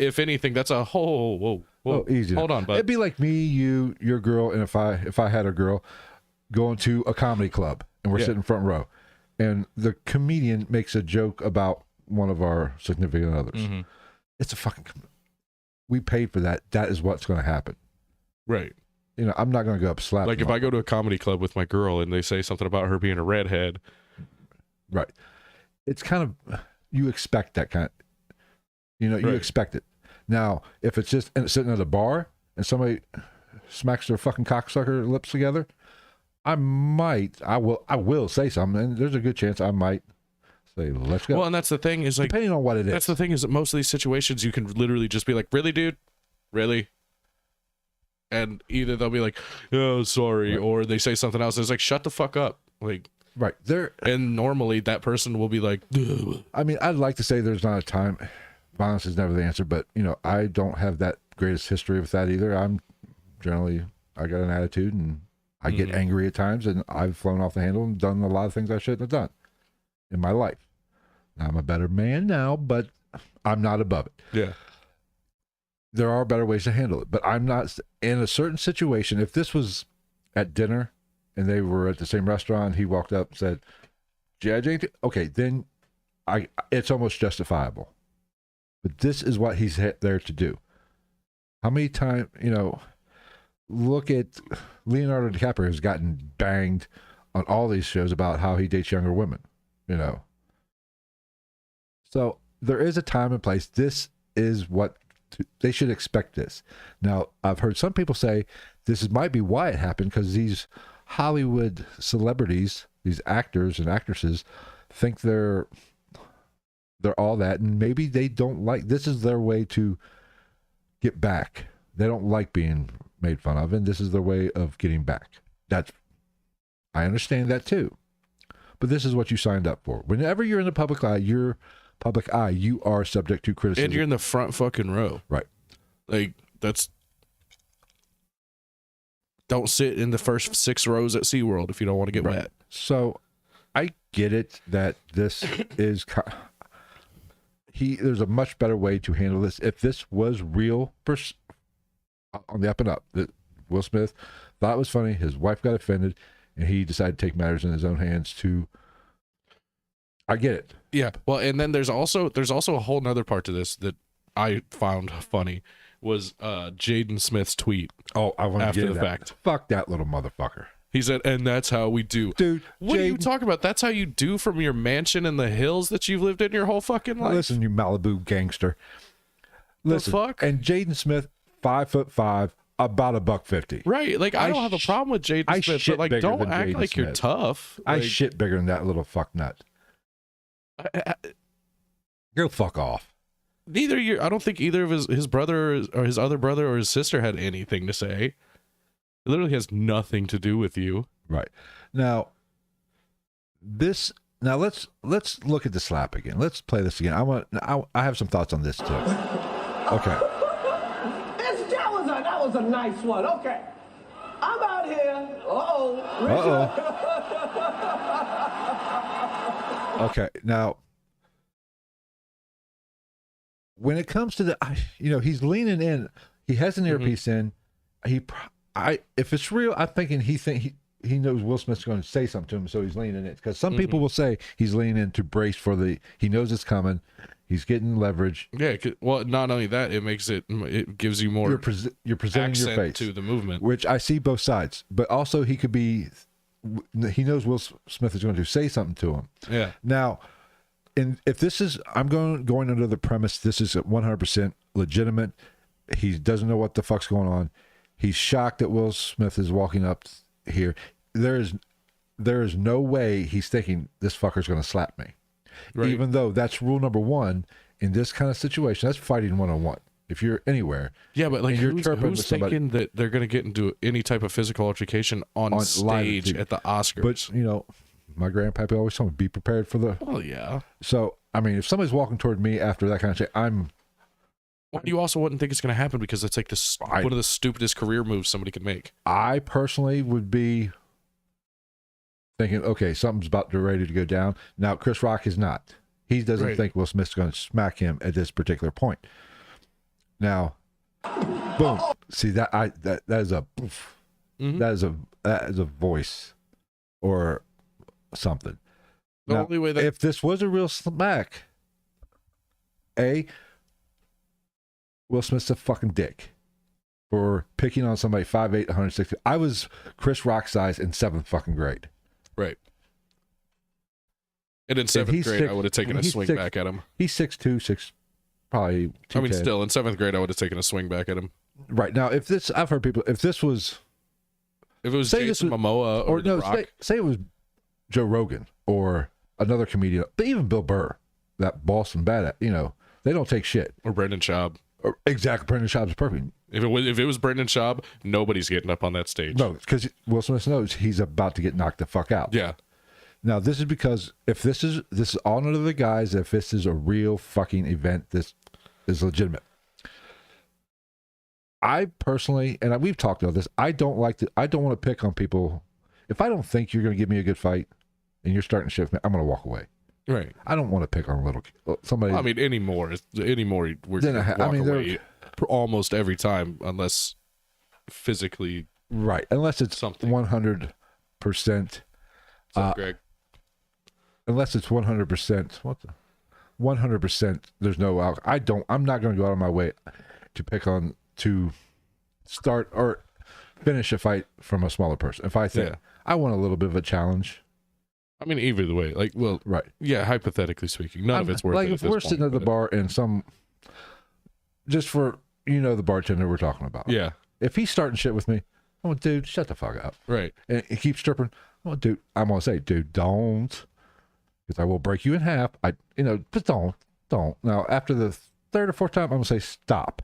if anything, that's a whoa. Easy. Hold on, bud. It'd be like me, you, your girl, and if I had a girl going to a comedy club and we're sitting front row, and the comedian makes a joke about one of our significant others. Mm-hmm. It's a fucking. We paid for that. That is what's going to happen. Right. You know, I'm not going to go up slap. Like if I go to a comedy club with my girl and they say something about her being a redhead. Right. It's kind of, you expect that kind of, you know, you expect it. Now, if it's just sitting at a bar and somebody smacks their fucking cocksucker lips together, I will say something, and there's a good chance I might say, let's go. Well, and that's the thing is like, depending on what it is. that's the thing is that most of these situations you can literally just be like, really, dude? Really? And either they'll be like, oh, sorry, or they say something else. It's like, shut the fuck up. Like, right. There. and normally that person will be like, ugh. I mean, I'd like to say there's not a time. Violence is never the answer, but you know, I don't have that greatest history with that either. I'm generally, I got an attitude and I get angry at times, and I've flown off the handle and done a lot of things I shouldn't have done in my life. Now, I'm a better man now, but I'm not above it. Yeah. There are better ways to handle it, but I'm not in a certain situation. If this was at dinner and they were at the same restaurant, he walked up and said, "G.I. Jane," okay, then it's almost justifiable. But this is what he's there to do. How many times, you know, look at Leonardo DiCaprio has gotten banged on all these shows about how he dates younger women, you know. So there is a time and place. This is what they should expect this. Now, I've heard some people say might be why it happened, because these Hollywood celebrities, these actors and actresses, think they're all that, and maybe they don't like, this is their way to get back. They don't like being made fun of, and this is their way of getting back. I understand that too. But this is what you signed up for. Whenever you're in the public eye, you are subject to criticism. And you're in the front fucking row. Right. Like, don't sit in the first 6 rows at SeaWorld if you don't want to get wet. So I get it that this is there's a much better way to handle this. If this was real on the up and up, that Will Smith thought it was funny, his wife got offended, and he decided to take matters in his own hands I get it. Yeah. Well, and then there's also a whole nother part to this that I found funny was Jaden Smith's tweet. Oh, I want to after get the that. fact. Fuck that little motherfucker. He said, and that's how we do. Dude, what are you talking about? That's how you do from your mansion in the hills that you've lived in your whole fucking life? Listen, you Malibu gangster. Listen, fuck? And Jaden Smith, 5'5", about $150. Right. Like, I don't have a problem with Jaden Smith, but like, don't act like you're tough. I Like, shit bigger than that little fuck nut. Go fuck off. I don't think either of his brother or his other brother or his sister had anything to say. It literally has nothing to do with you. Right. Now let's look at the slap again. Let's play this again. I have some thoughts on this too. Okay. That was a nice one. Okay. I'm out here. Okay. Now, when it comes to he's leaning in. He has an earpiece in. If it's real, I'm thinking he knows Will Smith's going to say something to him, so he's leaning in. Because some people will say he's leaning in to brace for he knows it's coming. He's getting leverage. Yeah. Well, not only that, it gives you more. You're presenting your face to the movement, which I see both sides. But also, he knows Will Smith is going to say something to him. Yeah. Now, if this is, I'm going under the premise this is 100% legitimate. He doesn't know what the fuck's going on. He's shocked that Will Smith is walking up here. There is no way he's thinking this fucker's going to slap me. Right. Even though that's rule number 1 in this kind of situation. That's fighting 101. If you're anywhere. Yeah, but like who's thinking that they're going to get into any type of physical altercation on stage at the Oscars? But, my grandpappy always told me, be prepared for the... Well, yeah. So, I mean, if somebody's walking toward me after that kind of shit, Well, you also wouldn't think it's going to happen because it's like one of the stupidest career moves somebody could make. I personally would be thinking, okay, something's ready to go down. Now, Chris Rock is not. He doesn't think Will Smith's going to smack him at this particular point. Now, boom. See that is a that is a voice or something. The only way that if this was a real smack, Will Smith's a fucking dick for picking on somebody 5'8", 160. I was Chris Rock size in 7th fucking grade. Right. And in 7th grade, I would have taken a swing back at him. He's 6'2", probably 210. I mean, still, in 7th grade, I would have taken a swing back at him. Right. Now, I've heard people, if it was Jason Momoa or The Rock. Say it was Joe Rogan or another comedian, but even Bill Burr, that Boston bad, they don't take shit. Or Brendan Schaub. Exactly. Brendan Schaub's perfect. If it was Brendan Schaub, nobody's getting up on that stage. No, because Will Smith knows he's about to get knocked the fuck out. Yeah. Now, this is because if this is all under the guise, if this is a real fucking event, this is legitimate. I personally, and we've talked about this, I don't want to pick on people. If I don't think you're going to give me a good fight and you're starting to shift me, I'm going to walk away. Right. I don't want to pick on somebody. I mean, anymore we're going to walk away almost every time, unless physically. Right. Unless it's something 100%. Greg? Unless it's 100%. 100%. There's no alcohol. I'm not going to go out of my way to start or finish a fight from a smaller person. If I think I want a little bit of a challenge. I mean, either way, right. Yeah, hypothetically speaking, none of it's worth it. Like, if we're sitting at the bar and just for, the bartender we're talking about. Yeah. If he's starting shit with me, I'm like, dude, shut the fuck up. Right. And he keeps chirping. Well, dude, I'm going to say, dude, don't. Because I will break you in half. Just don't. Now, after the 3rd or 4th time, I'm going to say, stop.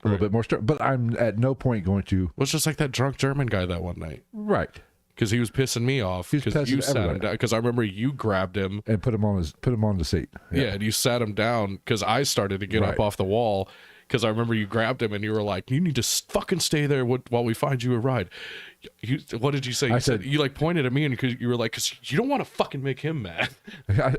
a little bit more stern. But I'm at no point going to. Well, it's just like that drunk German guy that one night. Right. Because he was pissing me off. Because you sat him down. Because I remember you grabbed him and put him on the seat. Yeah, and you sat him down because I started to get up off the wall. Because I remember you grabbed him and you were like, "You need to fucking stay there while we find you a ride." What did you say? You said you like pointed at me and you were like, "Because you don't want to fucking make him mad."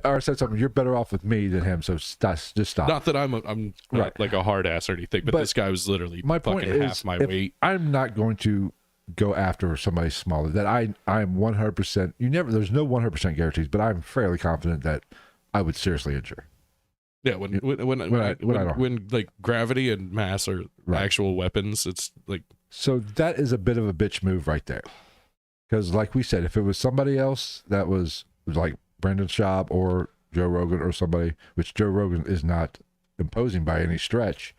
I said something. You're better off with me than him, so just stop. Not that I'm not like a hard ass or anything, but this guy was literally fucking half my weight. I'm not going to go after somebody smaller. That I'm 100%. There's no 100% guarantees, but I'm fairly confident that I would seriously injure. Yeah, when like gravity and mass are actual weapons, it's like. So that is a bit of a bitch move right there. Because like we said, if it was somebody else that was like Brendan Schaub or Joe Rogan or somebody, which Joe Rogan is not imposing by any stretch,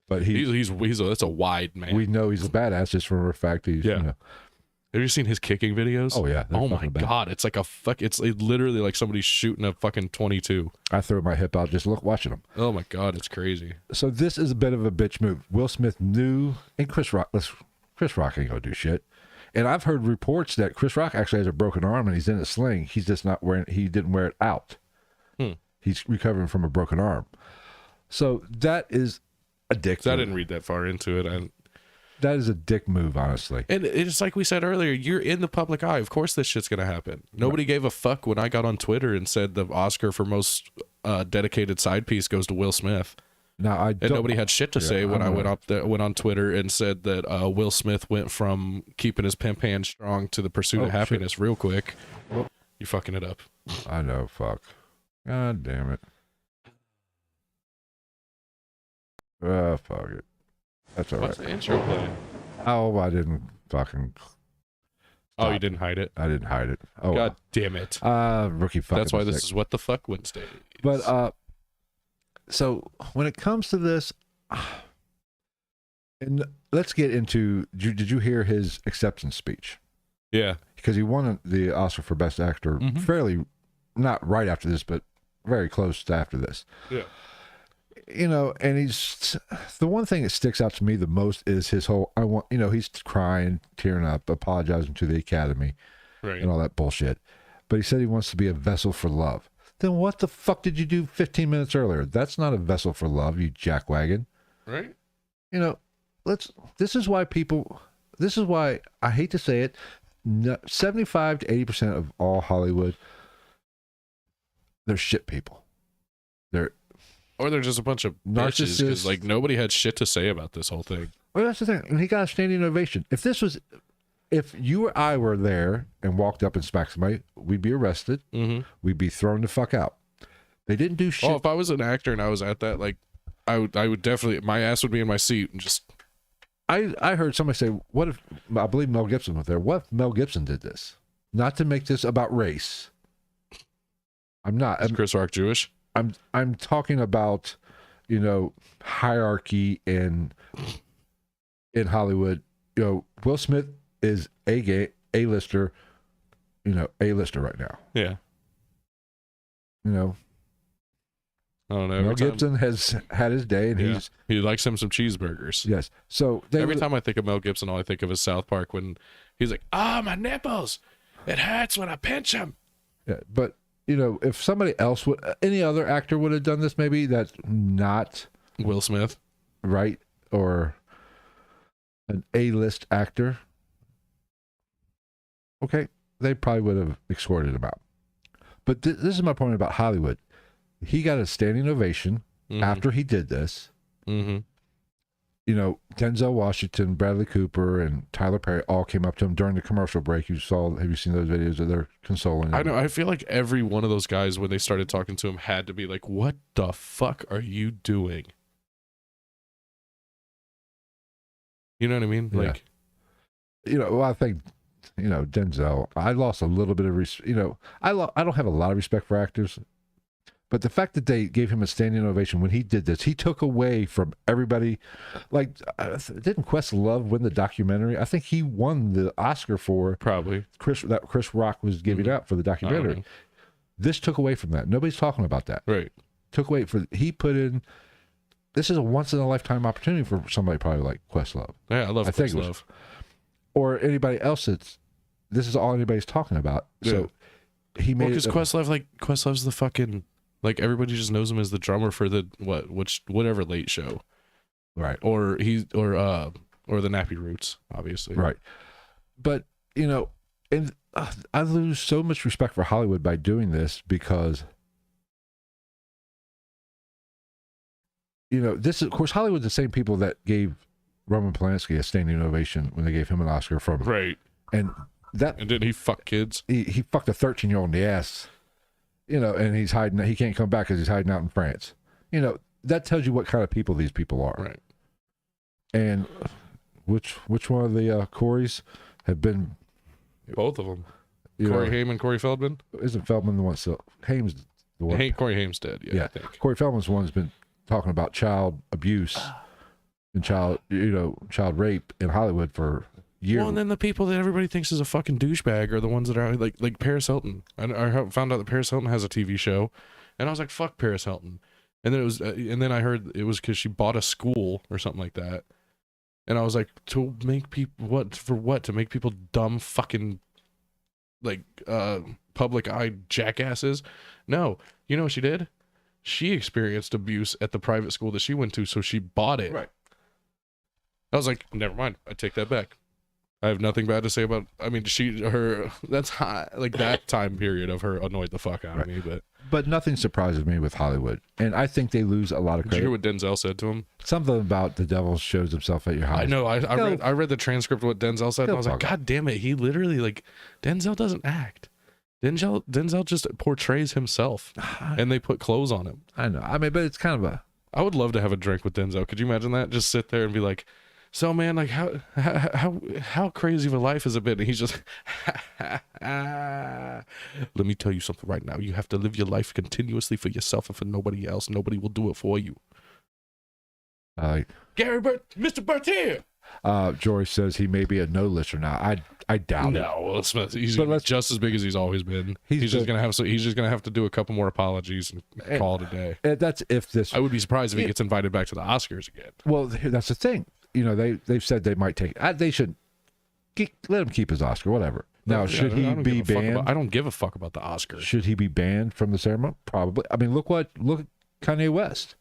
but that's a wide man. We know he's a badass just from the fact he's Have you seen his kicking videos? Oh yeah. Oh my god, it's like it's literally like somebody shooting a fucking 22. I throw my hip out just watching him. Oh my god, it's crazy. So this is a bit of a bitch move. Will Smith knew, and Chris Rock ain't gonna do shit. And I've heard reports that Chris Rock actually has a broken arm and he's in a sling. He's just not he didn't wear it out. He's recovering from a broken arm. So that is a dick move. I didn't read that far into it. That is a dick move, honestly. And it's like we said earlier, you're in the public eye. Of course this shit's going to happen. Nobody gave a fuck when I got on Twitter and said the Oscar for most dedicated side piece goes to Will Smith. Now, and nobody had shit to say when I went on Twitter and said that Will Smith went from keeping his pimp hand strong to the pursuit of happiness real quick. You're fucking it up. I know, fuck. God damn it. Fuck it. That's all right. What's the intro play? Oh, I didn't fucking. Oh, you didn't hide it? I didn't hide it. Oh, God damn it. Rookie fucking. That's why this is What the Fuck Wednesday. But, so when it comes to this, and let's get into, did you hear his acceptance speech? Yeah. Because he won the Oscar for Best Actor fairly, not right after this, but very close to after this. Yeah. You know, and he's the one thing that sticks out to me the most is his whole he's crying, tearing up, apologizing to the Academy, and all that bullshit. But he said he wants to be a vessel for love. Then what the fuck did you do 15 minutes earlier? That's not a vessel for love, you jackwagon. Right? You know, this is why I hate to say it, 75 to 80% of all Hollywood, they're shit people. Or they're just a bunch of narcissists, because like nobody had shit to say about this whole thing. Well, that's the thing. And he got a standing ovation. If you or I were there and walked up and smacked somebody, we'd be arrested. We'd be thrown the fuck out. They didn't do shit. Oh, if I was an actor and I was at that, like, I would definitely, my ass would be in my seat and just. I heard somebody say, "What if?" I believe Mel Gibson was there. What if Mel Gibson did this? Not to make this about race. I'm not. Is Chris Rock Jewish? I'm talking about, hierarchy in Hollywood. Will Smith is A-lister, A-lister right now. Yeah. I don't know. Mel Gibson has had his day, and he likes him some cheeseburgers. Yes. So every time I think of Mel Gibson, all I think of is South Park when he's like, my nipples, it hurts when I pinch them. Yeah, but if somebody else any other actor would have done this, maybe that's not Will Smith, right? Or an A-list actor. Okay, they probably would have escorted him out. But this is my point about Hollywood. He got a standing ovation after he did this. Denzel Washington, Bradley Cooper, and Tyler Perry all came up to him during the commercial break. Have you seen those videos of their consoling him? I know. I feel like every one of those guys, when they started talking to him, had to be like, "What the fuck are you doing?" You know what I mean? Yeah. Like, I think, Denzel. I lost a little bit of I don't have a lot of respect for actors. But the fact that they gave him a standing ovation when he did this, he took away from everybody. Like, didn't Questlove win the documentary? I think he won the Oscar for probably Chris Rock was giving out for the documentary. This took away from that. Nobody's talking about that. Right. Took away he put in this is a once in a lifetime opportunity for somebody probably like Questlove. Yeah, I love Questlove. Or anybody else this is all anybody's talking about. Yeah. So he made because Questlove's the fucking, like, everybody just knows him as the drummer for the whatever Late Show. Right. Or the Nappy Roots, obviously. Right. But, you know, and I lose so much respect for Hollywood by doing this because, you know, this is, of course, Hollywood's the same people that gave Roman Polanski a standing ovation when they gave him an Oscar from. Right. And didn't he fuck kids? He fucked a 13-year-old in the ass, you know, and he's hiding. He can't come back because he's hiding out in France. You know, that tells you what kind of people these people are. Right. And which one of the Coreys have been? Both of them. Corey Haim and Corey Feldman? Isn't Feldman the one still? Haim's the one. Corey Haim's dead, yeah, I think. Corey Feldman's the one who's been talking about child abuse and child rape in Hollywood for years. Well, and then the people that everybody thinks is a fucking douchebag are the ones that are like Paris Hilton. I found out that Paris Hilton has a TV show, and I was like, fuck Paris Hilton. And then and then I heard it was because she bought a school or something like that. And I was like, to make people to make people dumb fucking like public eye jackasses? No. You know what she did? She experienced abuse at the private school that she went to, so she bought it. Right. I was like, never mind. I take that back. I have nothing bad to say about. I mean, that's high, like that time period of her annoyed the fuck out of me. But nothing surprises me with Hollywood, and I think they lose a lot of credit. Did you hear what Denzel said to him? Something about the devil shows himself at your house. I know. I read the transcript of what Denzel said, and I was like, God damn it! He literally, like, Denzel doesn't act. Denzel just portrays himself, and they put clothes on him. I know. I mean, but it's kind of I would love to have a drink with Denzel. Could you imagine that? Just sit there and be like, so man, like how crazy of a life has it been? And he's just, let me tell you something right now. You have to live your life continuously for yourself and for nobody else. Nobody will do it for you. Mr. Bertier. Jory says he may be a no lister now. I doubt it. No, he's just as big as he's always been. He's just gonna have to do a couple more apologies and call it a day. That's if this. I would be surprised if he gets invited back to the Oscars again. Well, that's the thing. You know, they've said they might take. They should let him keep his Oscar, whatever. Now, should he be banned? I don't give a fuck about the Oscars. Should he be banned from the ceremony? Probably. I mean, look at Kanye West.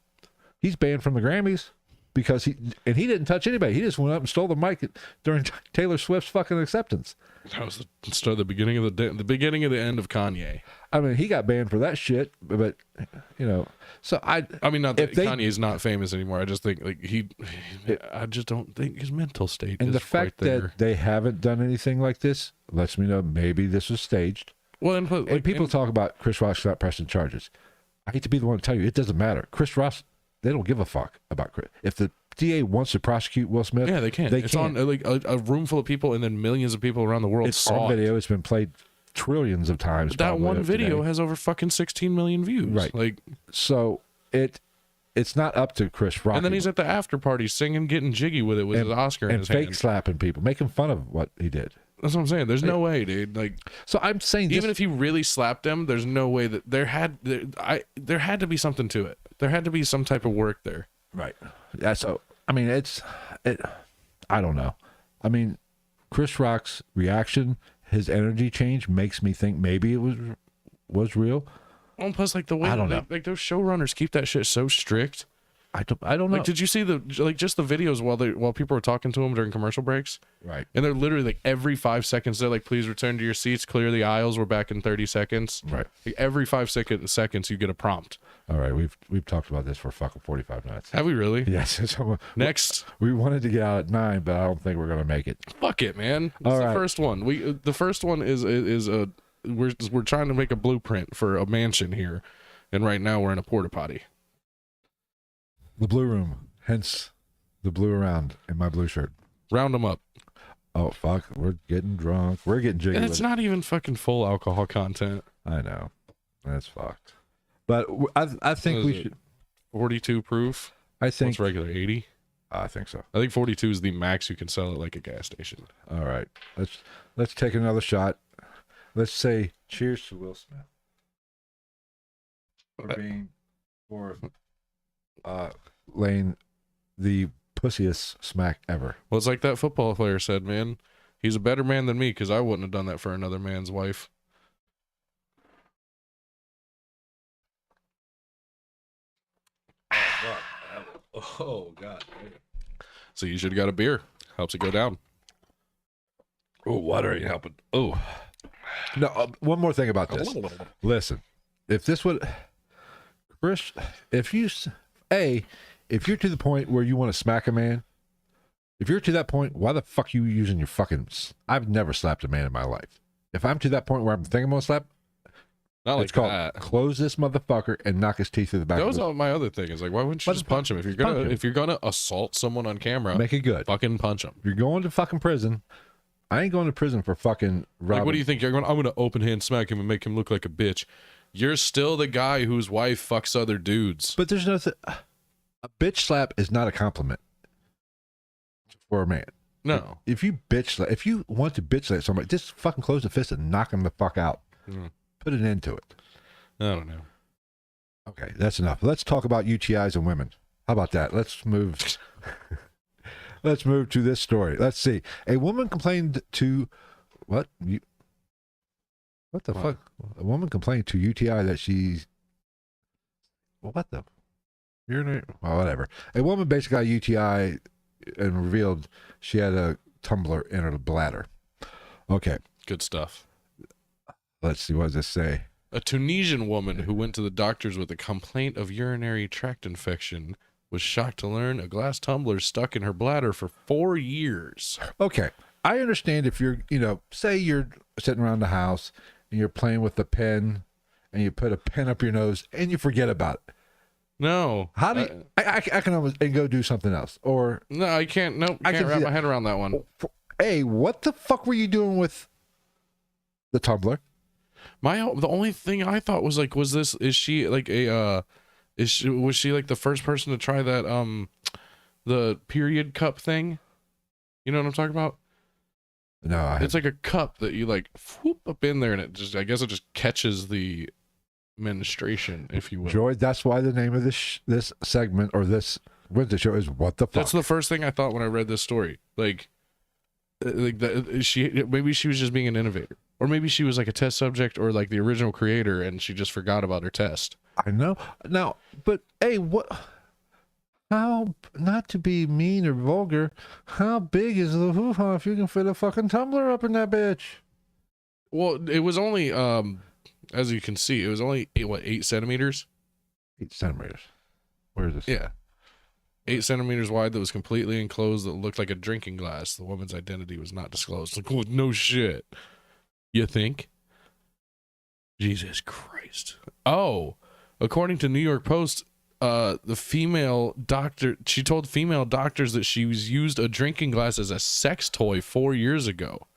He's banned from the Grammys because he didn't touch anybody. He just went up and stole the mic during Taylor Swift's fucking acceptance. That was the beginning of the beginning of the end of Kanye. I mean, he got banned for that shit, but you know. So I mean, not that Kanye's not famous anymore. I just think like I just don't think his mental state. And is the fact that they haven't done anything like this lets me know maybe this was staged. Well, and people talk about Chris Rock not pressing charges. I hate to be the one to tell you, it doesn't matter. Chris Rock, they don't give a fuck about Chris. If the DA wants to prosecute Will Smith, yeah, they can't. It's on like a room full of people, and then millions of people around the world saw it. Video. It's been played trillions of times. That one video has over fucking 16 million views. Right. Like, so it's not up to Chris Rock. And then he's at the after party singing, getting jiggy with it with his Oscar in his hand. And fake slapping people, making fun of what he did. That's what I'm saying. There's no way, dude. Like, so I'm saying, even if he really slapped him, there's no way that there had to be something to it. There had to be some type of work there. Right. Yeah. So I mean, I don't know. I mean, Chris Rock's reaction, his energy change makes me think maybe it was real. Well, plus, like the way like those showrunners keep that shit so strict. I don't know. Like, did you see just the videos while people were talking to him during commercial breaks? Right. And they're literally like every 5 seconds they're like, please return to your seats, clear the aisles, we're back in 30 seconds. Right. Like every 5 seconds you get a prompt. All right, we've talked about this for fucking 45 minutes. Have we really? Yes. So next, we wanted to get out at 9, but I don't think we're gonna make it. Fuck it, man. It's the first one. The first one is we're trying to make a blueprint for a mansion here, and right now we're in a porta potty. The blue room, hence the blue around in my blue shirt. Round them up. Oh fuck, we're getting drunk. We're getting jiggy. And it's not even fucking full alcohol content. I know, that's fucked. But I think we should 42 proof. I think what's regular 80. I think so. I think 42 is the max you can sell at like a gas station. All right, let's take another shot. Let's say cheers to Will Smith laying the pussiest smack ever. Well, it's like that football player said, man. He's a better man than me because I wouldn't have done that for another man's wife. Oh, God. So you should have got a beer. Helps it go down. Oh, water ain't helping. Oh. No, one more thing about this. Listen, if this would... Chris, if you're to the point where you want to smack a man, if you're to that point, why the fuck are you using your fucking... I've never slapped a man in my life. If I'm to that point where I'm thinking I'm going to slap, Not like it's called that. close this motherfucker and knock his teeth through the back That of was his... my other thing. Is like, why wouldn't you just punch him? If you're gonna assault someone on camera, Make it good. fucking punch him. If you're going to fucking prison, I ain't going to prison for fucking robbing. Like, what do you think? You're going? I'm gonna open hand smack him and make him look like a bitch. You're still the guy whose wife fucks other dudes. But there's nothing... A bitch slap is not a compliment for a man. No. If you want to bitch slap somebody, just fucking close the fist and knock them the fuck out. Put an end to it. I don't know. Okay, that's enough. Let's talk about UTIs and women. How about that? Let's move. Let's move to this story. Let's see. A woman complained to what? What the fuck? A woman complained to UTI that she's what the? Well, whatever. A woman basically got UTI and revealed she had a tumbler in her bladder. Okay. Good stuff. Let's see. What does this say? A Tunisian woman who went to the doctors with a complaint of urinary tract infection was shocked to learn a glass tumbler stuck in her bladder for 4 years. Okay. I understand if you're, say you're sitting around the house and you're playing with the pen and you put a pen up your nose and you forget about it. No. How do you, I can almost and go do something else, or No, I can't. Nope. I Can't can wrap see my head around that one. Hey, what the fuck were you doing with the tumbler? The only thing I thought was like, is she like was she like the first person to try that the period cup thing? You know what I'm talking about? No, It's like a cup that you like whoop up in there, and I guess it just catches the menstruation, if you will. Joy, that's why the name of this segment or this Wednesday show is What the Fuck. That's the first thing I thought when I read this story. Like that maybe she was just being an innovator, or maybe she was like a test subject or like the original creator, and she just forgot about her test. I know. Now, but hey, how, not to be mean or vulgar, how big is the hoo-ha if you can fit a fucking tumbler up in that bitch? Well, it was only as you can see, it was only 8 centimeters? 8 centimeters. Where is this? Yeah. 8 centimeters wide that was completely enclosed that looked like a drinking glass. The woman's identity was not disclosed. Like, oh, no shit. You think? Jesus Christ. Oh, according to New York Post, the female doctor, she told female doctors that she used a drinking glass as a sex toy 4 years ago.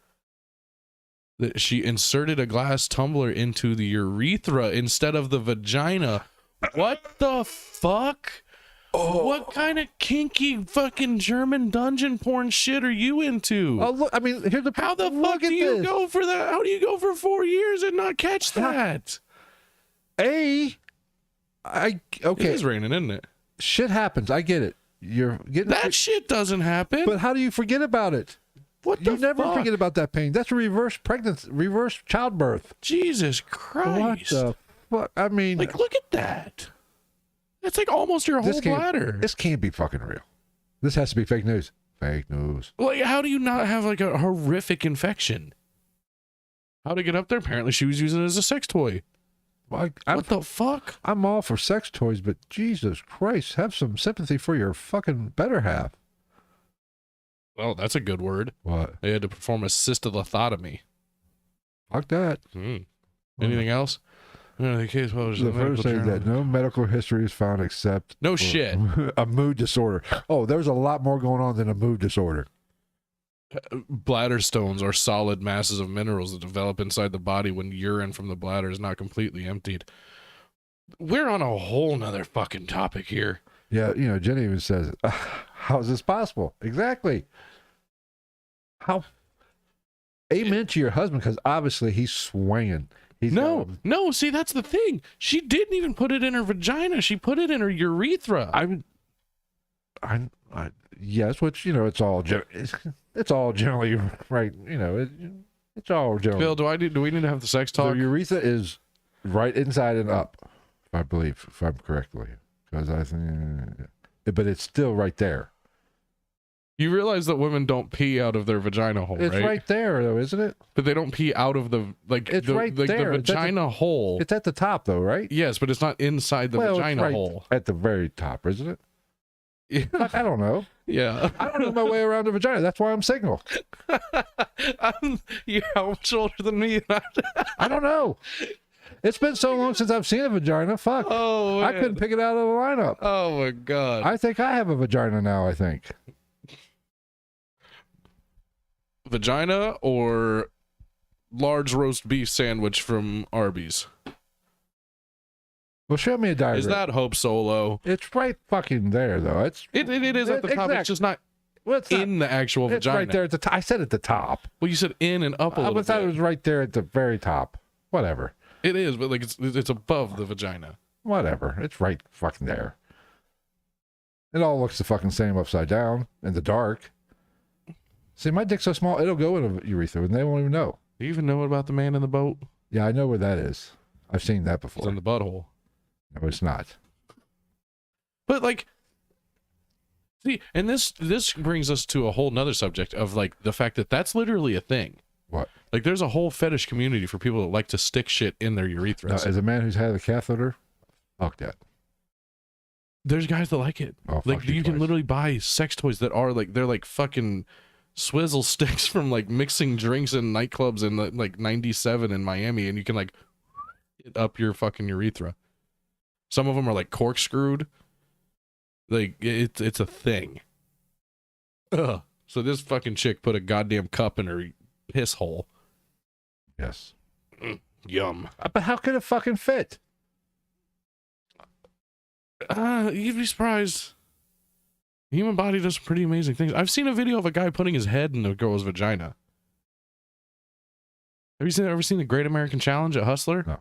That she inserted a glass tumbler into the urethra instead of the vagina. What the fuck? Oh. What kind of kinky fucking German dungeon porn shit are you into? Oh, look, I mean, here's the... How the fuck do you go for that? How do you go for 4 years and not catch that? Okay. It is raining, isn't it? Shit happens. I get it. You're getting... That shit doesn't happen. But how do you forget about it? You never forget about that pain. That's a reverse pregnancy, reverse childbirth. Jesus Christ. What the fuck? I mean... Like, look at that. That's like almost your whole bladder. This can't be fucking real. This has to be fake news. Fake news. Like, how do you not have like a horrific infection? How to get up there? Apparently she was using it as a sex toy. Well, what the fuck? I'm all for sex toys, but Jesus Christ, have some sympathy for your fucking better half. Well, that's a good word. What? They had to perform a cystolithotomy. Fuck that. Anything else? The case was the first thing that no medical history is found except no shit a mood disorder. Oh, there's a lot more going on than a mood disorder. Bladder stones are solid masses of minerals that develop inside the body when urine from the bladder is not completely emptied. We're on a whole nother fucking topic here. Yeah, Jenny even says, how is this possible? Exactly. How? Amen to your husband, because obviously he's swinging. No, see, that's the thing. She didn't even put it in her vagina. She put it in her urethra. Yes, which it's all it's all generally right. It's all generally. Bill, do we need to have the sex The talk? urethra is right inside and up, I believe, if I'm correctly, because I think, but it's still right there. You realize that women don't pee out of their vagina hole, It's right? right there, though, isn't it? But they don't pee out of the It's right the there. It's at the- vagina hole. It's at the top, though, right? Yes, but it's not inside the Well, it's vagina right hole. at the very top, isn't it? Yeah. I don't know. Yeah. I don't know my way around the vagina. That's why I'm single. You're how much older than me? I don't know. It's been so long since I've seen a vagina. Fuck. Oh, I man. couldn't pick it out of the lineup. Oh my god. I think I have a vagina now, I think. Vagina or large roast beef sandwich from Arby's? Well, show me a diagram. Is that Hope Solo? It's right fucking there, though. It is at the top. Exactly. It's just not Well, it's not- in the actual it's vagina. right there at the top. I said at the top. Well, you said in and up a I little thought it bit. was right there at the very top. Whatever. It is, but like it's above the vagina. Whatever. It's right fucking there. It all looks the fucking same upside down in the dark. See, my dick's so small, it'll go in a urethra and they won't even know. Do you even know about the man in the boat? Yeah, I know where that is. I've seen that It's before. in the butthole. No, it's not. But like, see, and this brings us to a whole nother subject of like the fact that that's literally a thing. What? Like, there's a whole fetish community for people that like to stick shit in their urethra. Now, as a man who's had a catheter, fuck that. There's guys that like it. Oh, Like, fuck you you can twice. literally buy sex toys that are like they're like fucking swizzle sticks from like mixing drinks in nightclubs in like '97 in Miami, and you can like it up your fucking urethra. Some of them are like corkscrewed. Like it's a thing. Ugh. So this fucking chick put a goddamn cup in her piss hole. Yes. Yum. But how could it fucking fit? You'd be surprised. The human body does some pretty amazing things. I've seen a video of a guy putting his head in a girl's vagina. Have you ever seen the Great American Challenge at Hustler? No.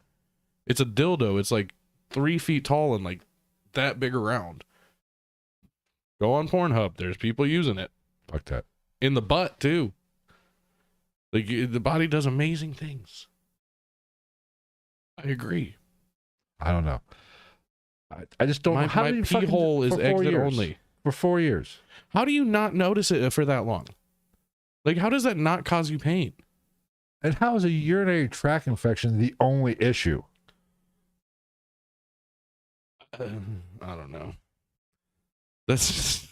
It's a dildo. It's like 3 feet tall and like that big around. Go on Pornhub. There's people using it. Fuck that. In the butt, too. Like, the body does amazing things. I agree. I don't know. I just don't know. How My do you pee fucking hole is for 4 exit years? only. For 4 years. How do you not notice it for that long? Like, how does that not cause you pain? And how is a urinary tract infection the only issue? I don't know. That's just...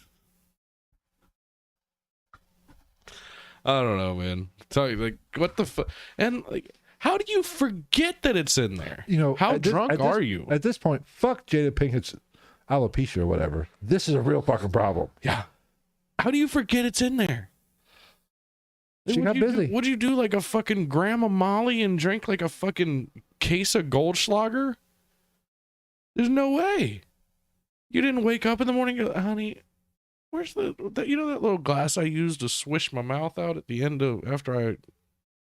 I don't know, man. Tell you, like, what the fuck? And, like, how do you forget that it's in there? You know, How at this- drunk at this- are you? At this point, fuck Jada Pinkett's alopecia or whatever. This is a real fucking problem. Yeah. How do you forget it's in there? She got busy. Would you do like a fucking Grandma Molly and drink like a fucking case of Goldschlager? There's no way. You didn't wake up in the morning and go, honey, where's the you know that little glass I used to swish my mouth out at the end of after I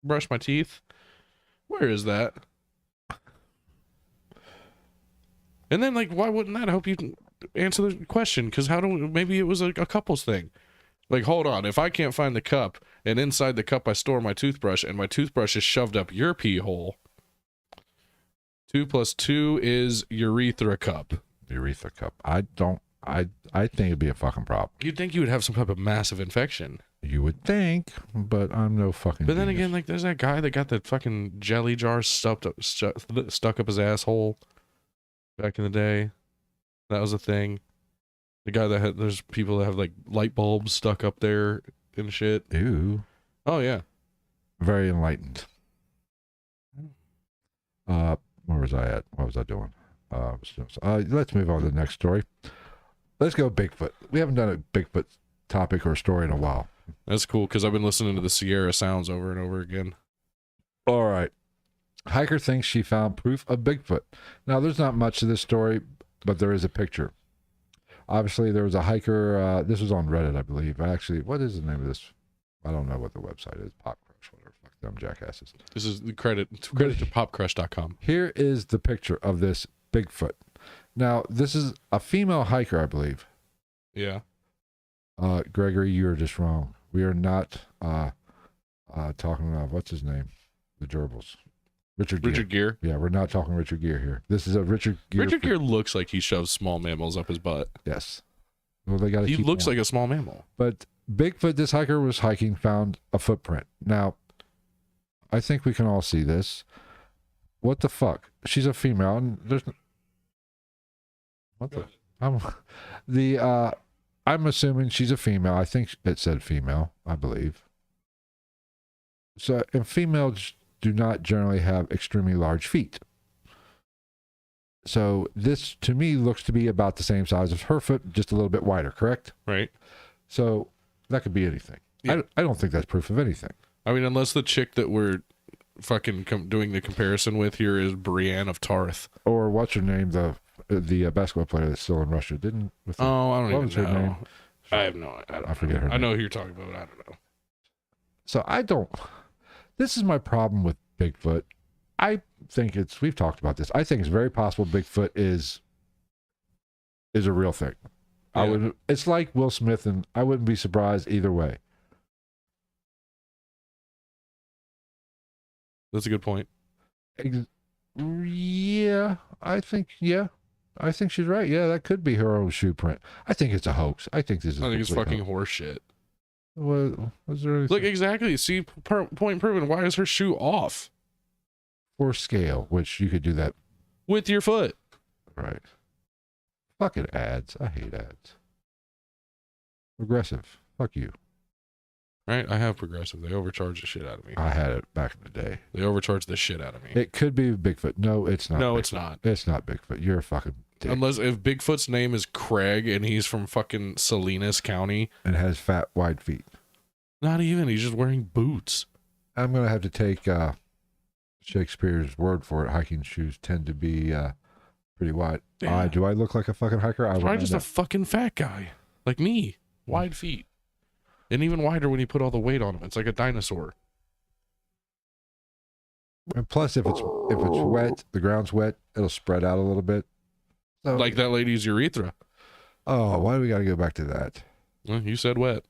brush my teeth? Where is that? And then, like, why wouldn't that? I hope you can answer the question, because maybe it was a couple's thing. Like, hold on, if I can't find the cup, and inside the cup I store my toothbrush, and my toothbrush is shoved up your pee hole, 2 + 2 is urethra cup. Urethra cup. I think it'd be a fucking problem. You'd think you would have some type of massive infection. You would think, but I'm no fucking But then genius. again, like, there's that guy that got the fucking jelly jar stuck up his asshole back in the day. That was a thing. The guy that had, there's people that have like light bulbs stuck up there and shit. Ew. Oh yeah. Very enlightened. Where was I at? What was I doing? Let's move on to the next story. Let's go Bigfoot. We haven't done a Bigfoot topic or story in a while. That's cool, because I've been listening to the Sierra Sounds over and over again. All right. Hiker thinks she found proof of Bigfoot. Now, there's not much to this story, but there is a picture. Obviously, there was a hiker. This was on Reddit, I believe. Actually, what is the name of this? I don't know what the website is. Pop Crush, whatever. Fuck them jackasses. This is the credit to popcrush.com. Here is the picture of this Bigfoot. Now, this is a female hiker, I believe. Yeah. Gregory, you're just wrong. We are not talking about, what's his name? The gerbils. Richard Gere. Yeah, we're not talking Richard Gere here. This is a Richard Gere. Richard Gere looks like he shoves small mammals up his butt. Yes. Well, they got to. He looks like a small mammal. But Bigfoot, this hiker was hiking, found a footprint. Now, I think we can all see this. What the fuck? She's a female, and there's. What the? I'm assuming she's a female. I think it said female. I believe. So, and females do not generally have extremely large feet. So this, to me, looks to be about the same size as her foot, just a little bit wider, correct? Right. So that could be anything. Yeah. I don't think that's proof of anything. I mean, unless the chick that we're fucking doing the comparison with here is Brienne of Tarth. Or what's her name, the basketball player that's still in Russia, didn't? With the, I don't what was even her know. name? I have no idea. I forget her name. I know who you're talking about. I don't know. So I don't. This is my problem with Bigfoot. I think we've talked about this. I think it's very possible Bigfoot is a real thing. Yeah. It's like Will Smith, and I wouldn't be surprised either way. That's a good point. Yeah, I think she's right. Yeah, that could be her own shoe print. I think it's a hoax. I think this is. I think it's complete fucking hoax. horseshit. Was there anything? Look, exactly. See, point proven. Why is her shoe off? Or scale, which you could do that. With your foot. Right. Fucking ads. I hate ads. Progressive. Fuck you. Right? I have Progressive. They overcharge the shit out of me. I had it back in the day. They overcharge the shit out of me. It could be Bigfoot. No, it's not. No, Bigfoot. it's not. It's not Bigfoot. You're a fucking dick. Unless if Bigfoot's name is Craig and he's from fucking Salinas County. And has fat, wide feet. Not even. He's just wearing boots. I'm going to have to take Shakespeare's word for it. Hiking shoes tend to be pretty wide. Yeah. Do I look like a fucking hiker? I'm just a fucking fat guy. Like me. Wide feet. And even wider when you put all the weight on them. It's like a dinosaur. And plus, if it's wet, the ground's wet, it'll spread out a little bit. So, Like that lady's urethra. Oh, why do we got to go back to that? Well, you said wet.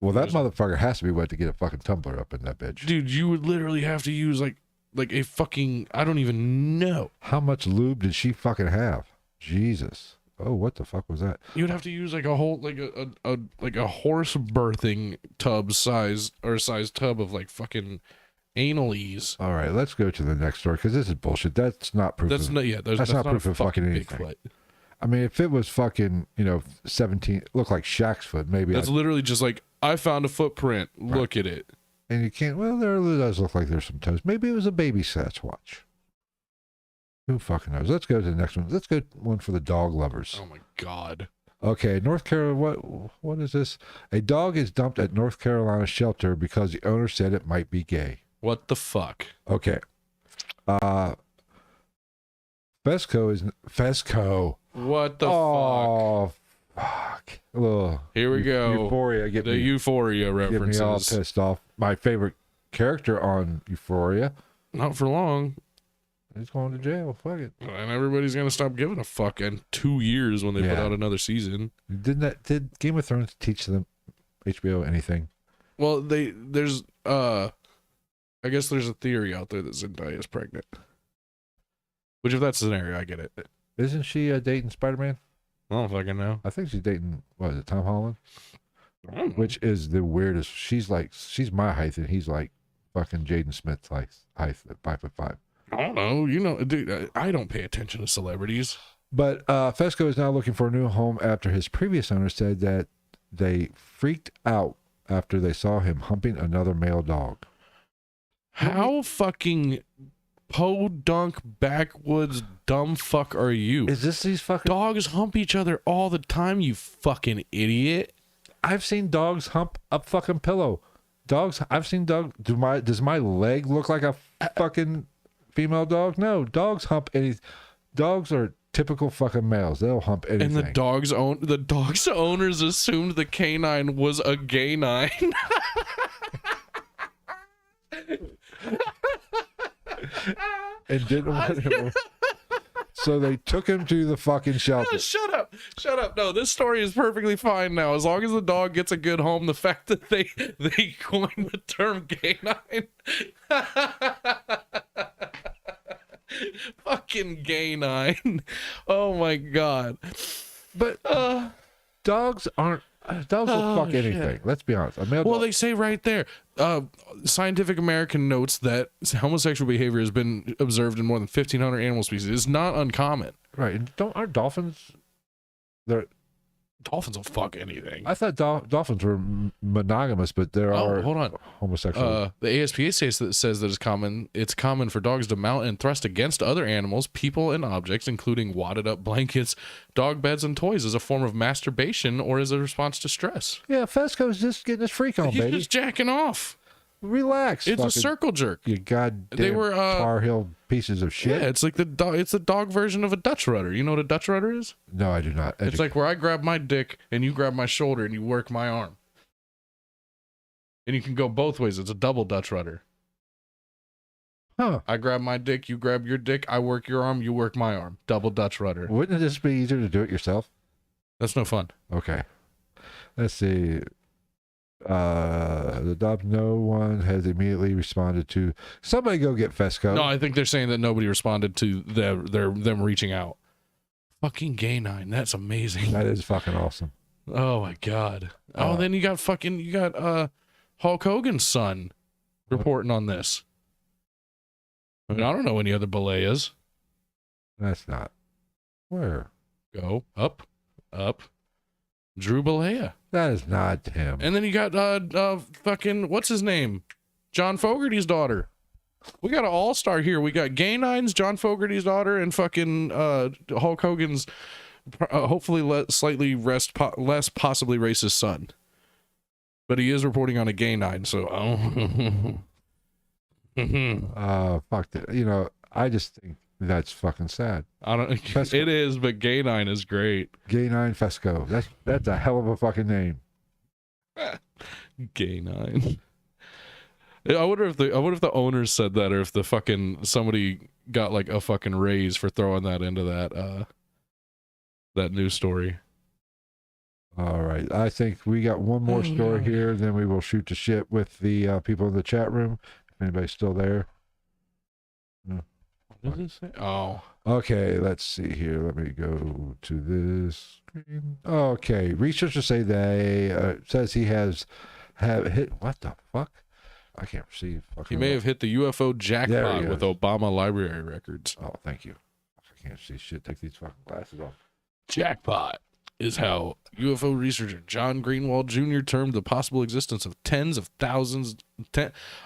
Well, that motherfucker has to be wet to get a fucking tumbler up in that bitch. Dude, you would literally have to use like a fucking, I don't even know. How much lube did she fucking have? Jesus. Oh, what the fuck was that? You'd have to use like a whole, like a horse birthing tub size tub of like fucking anal-ese. All right, let's go to the next story because this is bullshit. That's not proof. That's not proof of fucking anything. Bigfoot. I mean, if it was fucking, 17, look like Shaq's foot, maybe. That's literally just like, I found a footprint. Right. Look at it. And you can't, well, there does look like there's some toes. Maybe it was a baby Sasquatch. Who fucking knows? Let's go to the next one. Let's go one for the dog lovers. Oh my God. Okay, North Carolina, what is this? A dog is dumped at North Carolina shelter because the owner said it might be gay. What the fuck? Okay. Fesco. What the fuck? Oh, fuck. Ugh. Here we go. Euphoria. The Euphoria Get me all references. pissed off. My favorite character on Euphoria. Not for long. He's going to jail. Fuck it. And everybody's going to stop giving a fuck in 2 years when they put Yeah. out another season. Did Game of Thrones teach them HBO anything? Well, there's I guess there's a theory out there that Zendaya is pregnant. Which, if that's the scenario, I get it. Isn't she dating Spider-Man? I don't fucking know. I think she's dating, what is it, Tom Holland? I don't know. Which is the weirdest. She's my height, and he's like fucking Jaden Smith's height at 5'5". I don't know. Dude, I don't pay attention to celebrities. But Fesco is now looking for a new home after his previous owner said that they freaked out after they saw him humping another male dog. How fucking podunk backwoods dumb fuck are you? Is this these fucking Dogs hump each other all the time, you fucking idiot. I've seen dogs hump a fucking pillow. I've seen dogs. Does my leg look like a fucking female dog? No, dogs hump any. Dogs are typical fucking males. They'll hump anything. And the dog's owners assumed the canine was a gay nine. And didn't want him. So they took him to the fucking shelter. Shut up. Shut up. No, this story is perfectly fine now. As long as the dog gets a good home, the fact that they coined the term canine. Fucking canine. Oh my god. But dogs aren't. Dogs will fuck anything. shit. Let's be honest. A male Well, dog- they say right there, Scientific American notes that homosexual behavior has been observed in more than 1,500 animal species. It's not uncommon. right? And aren't dolphins? They're. Dolphins will fuck anything. I thought dolphins were monogamous, but there are hold on. homosexual. The ASPCA says that it's common for dogs to mount and thrust against other animals, people, and objects, including wadded up blankets, dog beds, and toys, as a form of masturbation or as a response to stress. Yeah, Fesco's just getting his freak on, He's baby. just jacking off. Relax. It's a fucking- circle jerk. You goddamn They were, Tar Heel pieces of shit. Yeah, it's like it's the dog version of a Dutch rudder. You know what a Dutch rudder is? No, I do not. It's like where I grab my dick and you grab my shoulder and you work my arm. And you can go both ways. It's a double Dutch rudder. Huh. I grab my dick, you grab your dick, I work your arm, you work my arm. Double Dutch rudder. Wouldn't it just be easier to do it yourself? That's no fun. Okay. Let's see. The dog, no one has immediately responded to. Somebody go get Fesco. No, I think they're saying that nobody responded to them reaching out. Fucking canine. That's amazing. That is fucking awesome. Oh my god. Oh, then you got Hulk Hogan's son reporting on this. I mean, I don't know any other Balayas. That's not. Where? Go up. Drew Balea. That is not him. And then you got fucking what's his name? John Fogerty's daughter. We got an all-star here. We got Gay9's John Fogerty's daughter and fucking Hulk Hogan's hopefully slightly less possibly racist son. But he is reporting on a Gay9, so Fuck that. You know, I just think that's fucking sad. I don't. Fesco. It is, but Gay9 is great. Gay9 Fesco. That's a hell of a fucking name. Gay9. I wonder if the owners said that, or if the fucking somebody got like a fucking raise for throwing that into that news story. All right. I think we got one more story here, then we will shoot the shit with the people in the chat room. If anybody's still there. What does it say? Oh. Okay, let's see here. Let me go to this screen. Okay, researchers say they says he have hit. What the fuck? I can't see. He may have hit the UFO jackpot with Obama library records. Oh, thank you. I can't see shit. Take these fucking glasses off. Jackpot is how UFO researcher John Greenwald Jr. termed the possible existence of tens of thousands.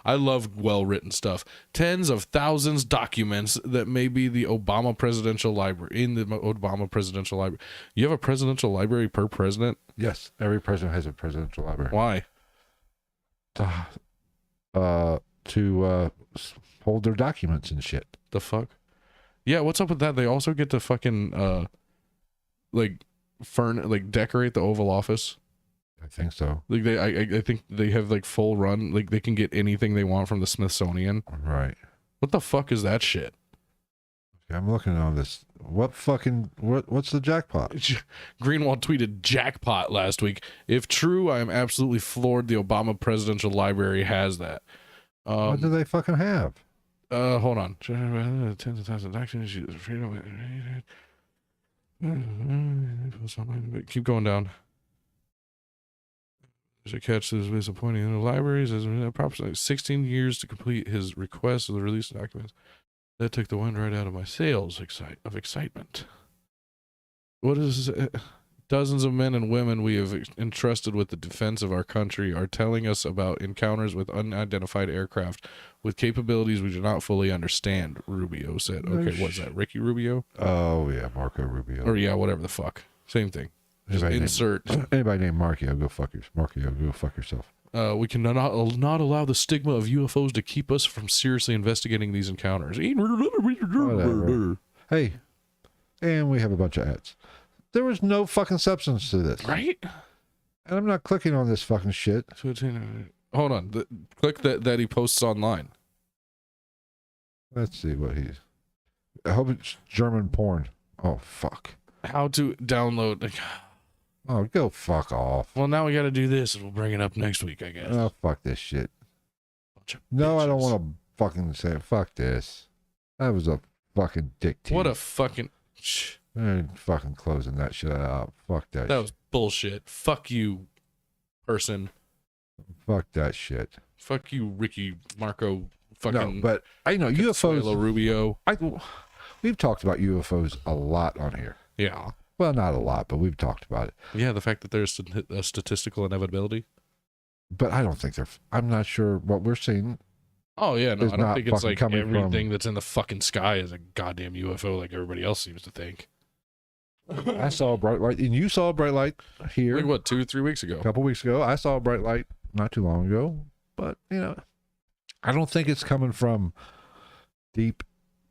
I love well-written stuff. Tens of thousands documents that may be the Obama presidential library. In the Obama presidential library, you have a presidential library per president. Yes, every president has a presidential library. Why? To hold their documents and shit. The fuck? Yeah, what's up with that? They also get to fucking decorate the Oval Office. I think so. Like I think they have like full run. Like they can get anything they want from the Smithsonian. Right. What the fuck is that shit? I'm looking on this. What's the jackpot? Greenwald tweeted jackpot last week. If true, I am absolutely floored the Obama presidential library has that. What do they fucking have? Hold on. Tens of thousands of documents. Keep going down. There's a catch that is disappointing in the libraries. There's approximately 16 years to complete his request of the release of documents. That took the wind right out of my sails of excitement. What is dozens of men and women we have entrusted with the defense of our country are telling us about encounters with unidentified aircraft with capabilities we do not fully understand, Rubio said. Okay, what's that, Ricky Rubio? Oh, yeah, Marco Rubio. Or yeah, whatever the fuck. Same thing. Just insert. Anybody named Markio, go fuck yourself. We can not allow the stigma of UFOs to keep us from seriously investigating these encounters. Whatever. Hey, and we have a bunch of ads. There was no fucking substance to this. Right? And I'm not clicking on this fucking shit. Hold on. Click that he posts online. Let's see what he's... I hope it's German porn. Oh, fuck. how to download. Oh, go fuck off. Well, now we got to do this, and we'll bring it up next week, I guess. Oh, fuck this shit. Bunch of No, I don't bitches. want to fucking say it. Fuck this. That was a fucking dick tease. What a fucking. Shh. I ain't fucking closing that shit out. Fuck that. That shit. was bullshit. Fuck you, person. Fuck that shit. Fuck you, Ricky Marco. Fucking. No, but I know UFOs. Consuelo Rubio. We've talked about UFOs a lot on here. Yeah. Well, not a lot, but we've talked about it. Yeah, the fact that there's a statistical inevitability. But I don't think they're. I'm not sure what we're seeing. Oh yeah, no, Is I don't not think it's fucking like coming everything from- that's in the fucking sky is a goddamn UFO like everybody else seems to think. I saw a bright light, and you saw a bright light here Like what, 2-3 weeks ago? a couple weeks ago. I saw a bright light not too long ago, but I don't think it's coming from deep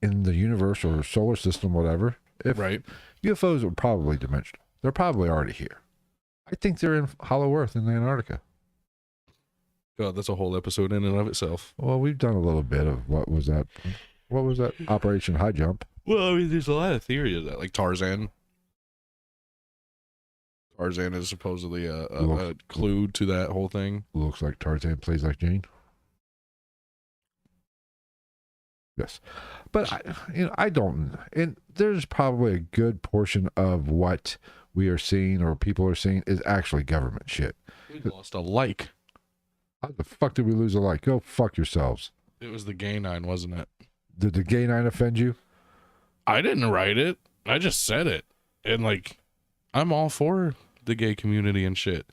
in the universe or solar system, whatever. If Right. UFOs are probably dimensional, they're probably already here. I think they're in Hollow Earth in Antarctica. God, that's a whole episode in and of itself. Well, we've done a little bit of what was that Operation High Jump? Well, I mean, there's a lot of theories of that, like Tarzan. Tarzan is supposedly a clue to that whole thing. Looks like Tarzan plays like Jane. Yes, but I don't. And there's probably a good portion of what we are seeing or people are seeing is actually government shit. We lost a like. How the fuck did we lose a like? Go fuck yourselves. It was the gay 9, wasn't it? Did the gay 9 offend you? I didn't write it. I just said it. And like, I'm all for the gay community and shit.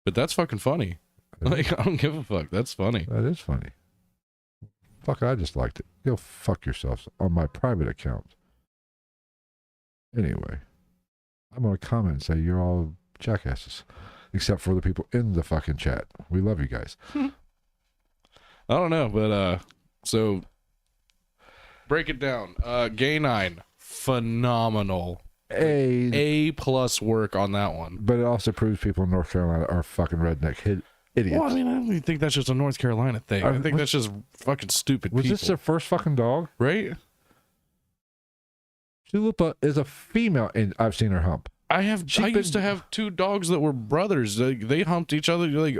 But that's fucking funny. Like, I don't give a fuck. That's funny. That is funny. Fuck, I just liked it. Go fuck yourselves on my private account. Anyway, I'm going to comment and say you're all jackasses. Except for the people in the fucking chat. We love you guys. I don't know, but so break it down. Gay 9, phenomenal. A+ work on that one. But it also proves people in North Carolina are fucking redneck idiots. Well, I mean, I don't even think that's just a North Carolina thing. I think that's just fucking stupid Was people. this their first fucking dog? Right? Chalupa is a female, and I've seen her hump. I used to have 2 dogs that were brothers. They humped each other. Like,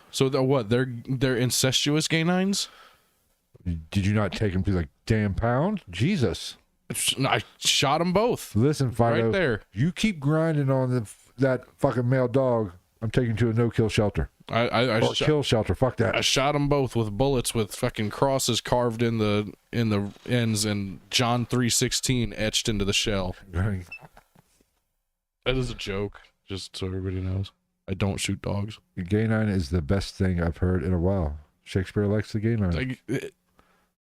so they're what? They're incestuous gay 9s? Did you not take him to like damn pound? Jesus. I shot them both. Listen, Fido. Right there. You keep grinding on that fucking male dog. I'm taking you to a no-kill shelter. Kill shelter. Fuck that. I shot them both with bullets with fucking crosses carved in the ends and John 3:16 etched into the shell. That is a joke, just so everybody knows. I don't shoot dogs. The gay 9 is the best thing I've heard in a while. Shakespeare likes the gay 9.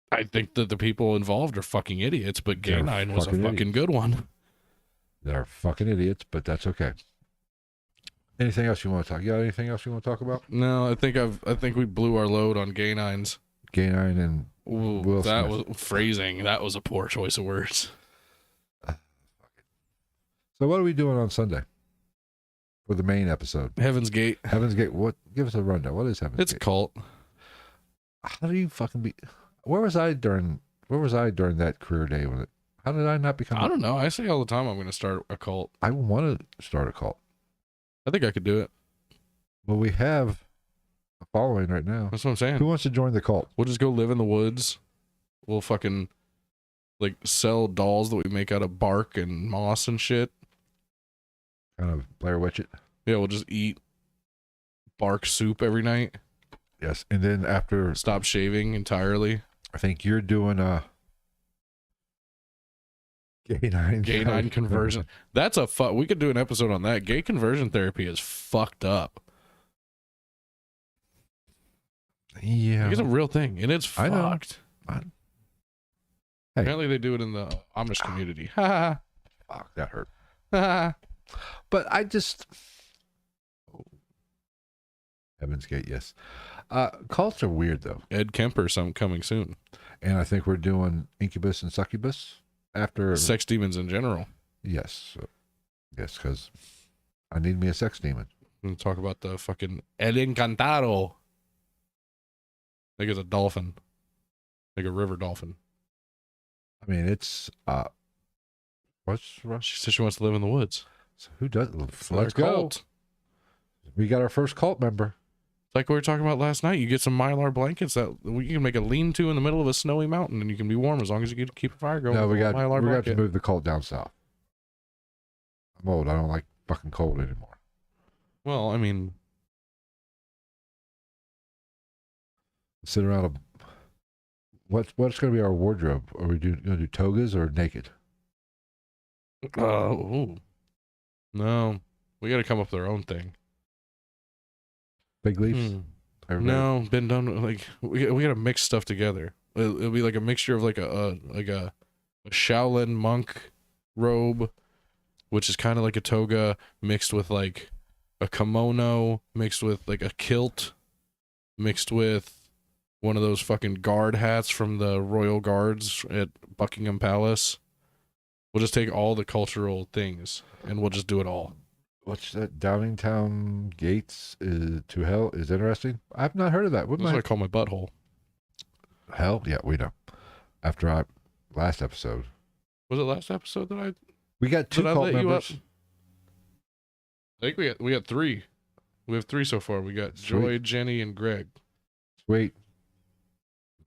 I think that the people involved are fucking idiots, but gay They're 9 was a fucking fucking good one. They're fucking idiots, but that's okay. Anything else you want to talk? You got anything else you want to talk about? No, I think we blew our load on gay 9s. Gay 9 and Ooh, Will that Smith. was phrasing. That was a poor choice of words. So what are we doing on Sunday for the main episode? Heaven's Gate. Heaven's Gate. What? Give us a rundown. What is Heaven's It's a Gate? cult. How do you fucking be? Where was I during that career day? How did I not become? I don't know. I say all the time I'm going to start a cult. I want to start a cult. I think I could do it. Well, we have a following right now. That's what I'm saying. Who wants to join the cult? We'll just go live in the woods. We'll fucking like sell dolls that we make out of bark and moss and shit. Kind of Blair Witch it. Yeah, we'll just eat bark soup every night. Yes, and then after, Stop shaving entirely. I think you're doing a gay 9. Gay 9 conversion. That's a we could do an episode on that. Gay conversion therapy is fucked up. Yeah, It's a real thing, and it's I know. fucked. Hey. Apparently, they do it in the Amish community. Ha fuck, that hurt. ha. But I just Heaven's Gate, yes. Cults are weird though, Ed Kemper, coming soon. and I think we're doing Incubus and Succubus after. Sex demons in general. Yes, yes, because I need me a sex demon. We'll talk about the fucking El Encantado. I think it's a dolphin, like a river dolphin. I mean, it's What's wrong? She said she wants to live in the woods. So who does? For Let's their go. cult. We got our first cult member. Like we were talking about last night, you get some Mylar blankets that you can make a lean-to in the middle of a snowy mountain, and you can be warm as long as you can keep a fire going. No, with we a got Mylar to blanket. move the cult down south. I'm old. I don't like fucking cold anymore. Well, I mean, Sit around a. What's going to be our wardrobe? Are we going to do togas or naked? ooh. No, we got to come up with our own thing. Big leaves? Everybody? No, been done. Like we got to mix stuff together. It'll be like a mixture of like a Shaolin monk robe, which is kind of like a toga mixed with like a kimono, mixed with like a kilt, mixed with one of those fucking guard hats from the Royal Guards at Buckingham Palace. We'll just take all the cultural things and we'll just do it all. What's that? Downingtown Gates to Hell is interesting. I've not heard of that. What That's what I call my butthole. Hell? Yeah, we know. After last episode. Was it last episode that We got two Did I cult let you members. I think we got 3. We have 3 so far. We got Sweet. Joy, Jenny, and Greg. Sweet.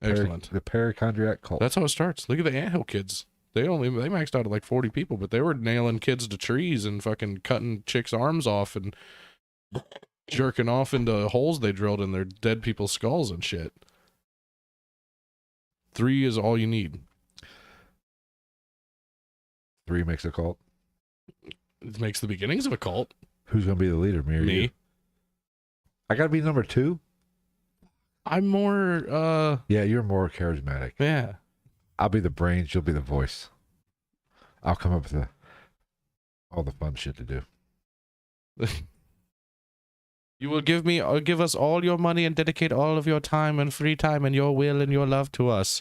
Excellent. The Perichondriac cult. That's how it starts. Look at the Anthill kids. They maxed out at like 40 people, but they were nailing kids to trees and fucking cutting chicks' arms off and jerking off into holes they drilled in their dead people's skulls and shit. 3 is all you need. 3 makes a cult. It makes the beginnings of a cult. Who's going to be the leader? Me or Me. you? I got to be number 2? I'm more, Yeah, you're more charismatic. yeah. I'll be the brains. You'll be the voice. I'll come up with all the fun shit to do. You will give us all your money and dedicate all of your time and free time and your will and your love to us.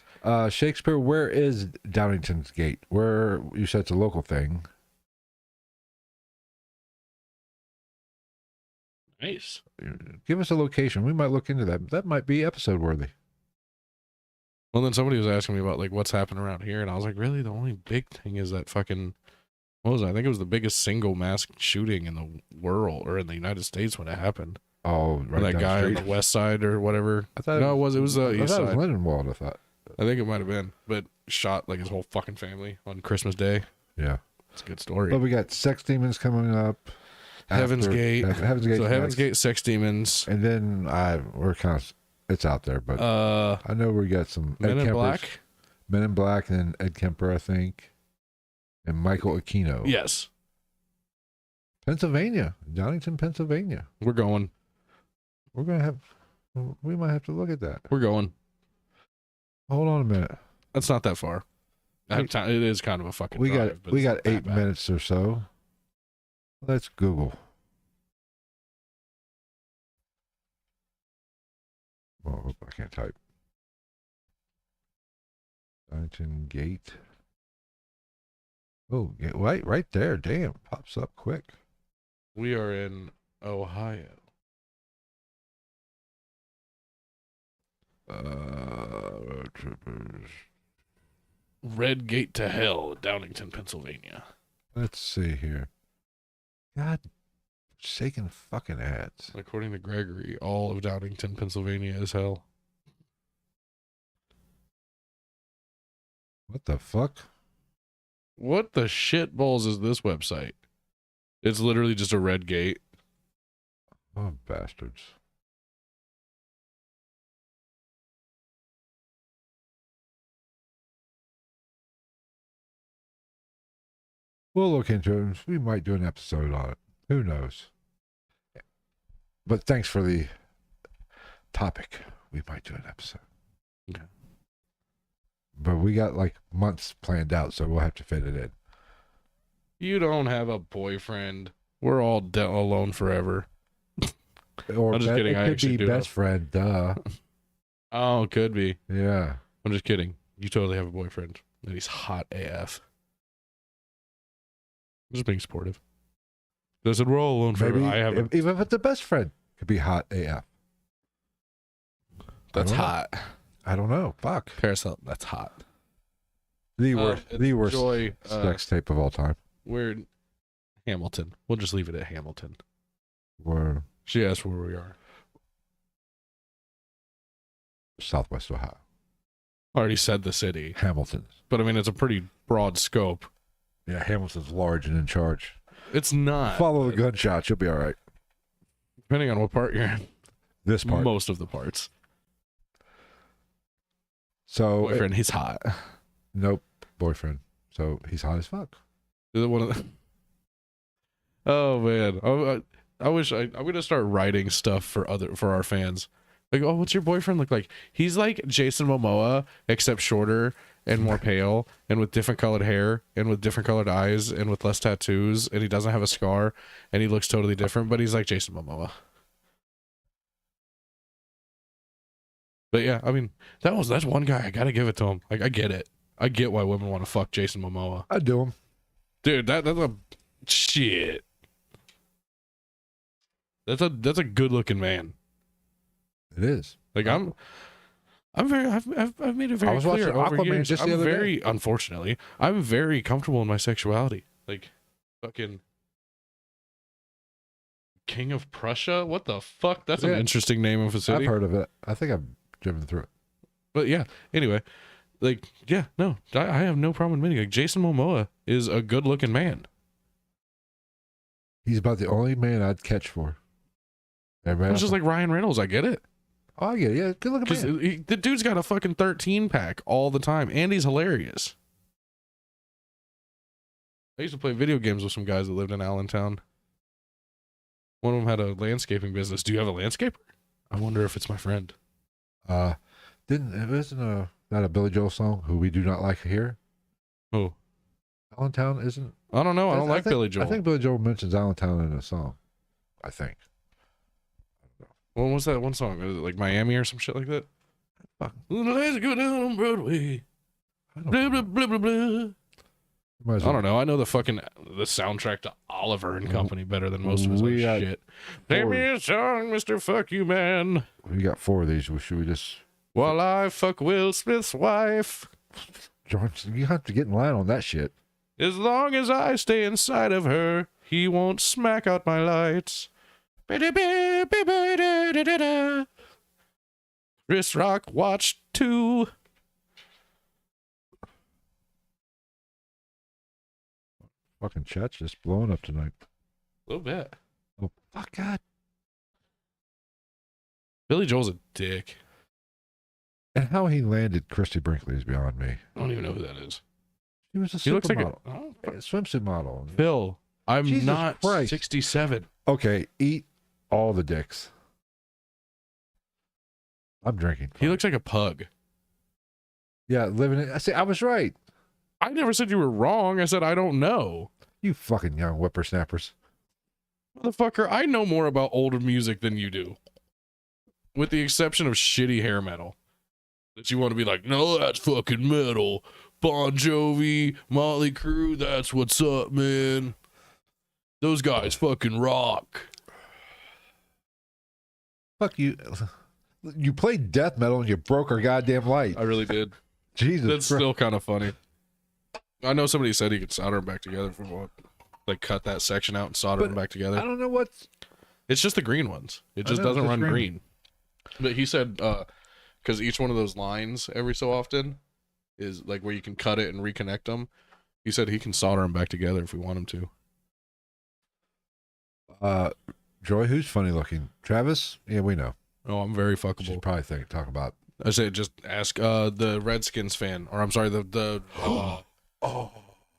Shakespeare, where is Downington's Gate? Where you said it's a local thing. Nice. Give us a location. We might look into that. That might be episode worthy. Well, then somebody was asking me about like what's happening around here, and I was like, really, the only big thing is that fucking, what was it? I think it was the biggest single mass shooting in the world or in the United States when it happened. Oh, right. That down guy the on street. the west side or whatever. I thought No, it was the I east thought it was side. Lindenwald, I thought. I think it might have been, but shot like his whole fucking family on Christmas Day. Yeah. It's a good story. But we got Sex Demons coming up. Heaven's after- Gate. Heaven's Gate. So Heaven's Gate, Sex Demons. And then we're kind of, it's out there, but I know we got some Men in Kempers. Black. Men in Black, and then Ed Kemper, I think, and Michael Aquino. Yes, Pennsylvania, Downington, Pennsylvania. we're going. We might have to look at that. We're going. Hold on a minute. That's not that far. It is kind of a fucking. We drive, but got it's not that 8 bad. minutes or so. Let's Google. Oh, I can't type. Downington Gate. Oh, right there. Damn, pops up quick. We are in Ohio. Red Gate to Hell, Downington, Pennsylvania. Let's see here. God, shaking fucking ads. According to Gregory, all of Downington, Pennsylvania is hell. What the fuck? What the shit balls is this website? It's literally just a red gate. Oh, bastards. We'll look into it. We might do an episode on it. Who knows? But thanks for the topic. We might do an episode. Okay. But we got like months planned out, so we'll have to fit it in. You don't have a boyfriend. We're all alone forever. Or I'm just kidding. It I could actually be do best friend. Duh. Oh, it could be. Yeah. I'm just kidding. You totally have a boyfriend, and he's hot AF. I'm just being supportive. They said we're all alone forever. Maybe I have. even if it's the best friend, could be hot AF. That's I don't know. hot. I don't know. Fuck. Paris Hilton. That's hot. The worst Joy, sex tape of all time. we're Hamilton. We'll just leave it at Hamilton. Or She asked where we are. Southwest Ohio. I already said the city, Hamilton. but I mean, it's a pretty broad scope. Yeah, Hamilton's large and in charge. It's not. Follow the gunshots. You'll be all right. Depending on what part you're in. This part. Most of the parts. So Boyfriend, he's hot. nope, boyfriend. So he's hot as fuck. Is it one of the... Oh man, I wish I'm gonna start writing stuff for our fans. Like, oh, what's your boyfriend look like? He's like Jason Momoa, except shorter and more pale, and with different colored hair, and with different colored eyes, and with less tattoos, and he doesn't have a scar, and he looks totally different, but he's like Jason Momoa. But yeah, I mean, that's one guy. I gotta give it to him. Like, I get it. I get why women want to fuck Jason Momoa. I do him. Dude, that's a shit. That's a good looking man. It is. Like I've made it very I was clear watching over Aquaman years. just the I'm other day. very, unfortunately, I'm very comfortable in my sexuality. Like, fucking King of Prussia. What the fuck? That's an Yeah. interesting name of a city. I've heard of it. I think I've driven through it. But yeah, anyway, like, yeah, no, I have no problem admitting, like, Jason Momoa is a good looking man. He's about the only man I'd catch for. Everybody It's else- just like Ryan Reynolds. I get it. oh, I get it. Yeah, good looking Just, man. the dude's got a fucking 13 pack all the time, and he's hilarious. I used to play video games with some guys that lived in Allentown. One of them had a landscaping business. Do you have a landscaper? I wonder if it's my friend. Isn't that a Billy Joel song? Who we do not like here. Oh, Allentown isn't. I don't know. I don't like think, Billy Joel. I think Billy Joel mentions Allentown in a song. I think. What was that one song? Was it like Miami or some shit like that? Fuck. Let's go down on Broadway. I don't, Blah, know. blah, blah, blah, blah. Might as I well- don't know. I know the soundtrack to Oliver and Company better than most of his We other got shit. Play four. me a song, Mr. Fuck You Man. We got 4 of these. Should we just? While I fuck Will Smith's wife. George, you have to get in line on that shit. As long as I stay inside of her, he won't smack out my lights. Chris Rock watched 2. Fucking chat's just blowing up tonight. A little bit. Oh, fuck God. Billy Joel's a dick. And how he landed Christy Brinkley is beyond me. I don't even know who that is. He was a He looks like supermodel. a Swimsuit model. Phil. I'm Jesus not Christ. 67. Okay, eat all the dicks. I'm drinking. He looks like a pug. Yeah, living it. I say I was right. I never said you were wrong. I said I don't know. You fucking young whippersnappers. Motherfucker, I know more about older music than you do. With the exception of shitty hair metal. That you want to be like, no, that's fucking metal. Bon Jovi, Motley Crue, that's what's up, man. Those guys fucking rock. Fuck you. You played death metal and you broke our goddamn light. I really did. Jesus That's Christ. still kind of funny. I know somebody said he could solder them back together for what? Like cut that section out and solder But them back I together. don't know what's. It's just the green ones. It I just know, doesn't it's run just green. But he said, because each one of those lines every so often is like where you can cut it and reconnect them. He said he can solder them back together if we want him to. Joy, who's funny looking? Travis? Yeah, we know. Oh, I'm very Should fuckable. probably talk about. I said just ask the Redskins fan, or I'm sorry, the Oh,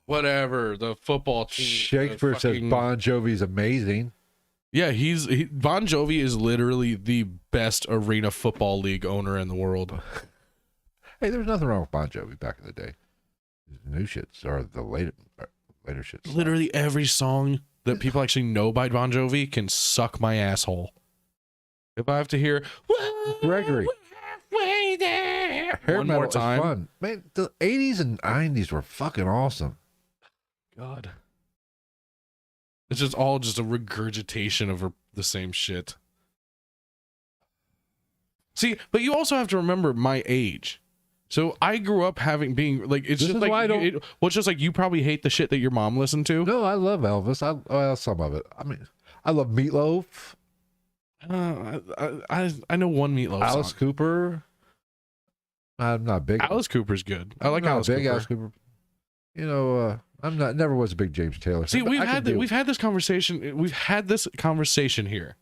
whatever, the football team. Shakespeare the says fucking- Bon Jovi's amazing. Yeah, Bon Jovi is literally the best arena football league owner in the world. Hey, there was nothing wrong with Bon Jovi back in the day. The new shits or the later shits. Literally every song that people actually know by Bon Jovi can suck my asshole. If I have to hear Gregory. "We're halfway there" Hair one metal more is time, fun. Man, the 80s and 90s were fucking awesome. God, it's just all just a regurgitation of the same shit. See, but you also have to remember my age. So I grew up being like, it's This just is like, why I don't- well, it's just like you probably hate the shit that your mom listened to. No, I love Elvis. Well, some of it. I mean, I love Meatloaf, I know one Meatloaf Alice song. Cooper. I'm not big. Alice Cooper's good. I like I'm not Alice big Cooper. Alice Cooper. You know, never was a big James Taylor. See, fan, but we've I can had deal- we've had this conversation. We've had this conversation here,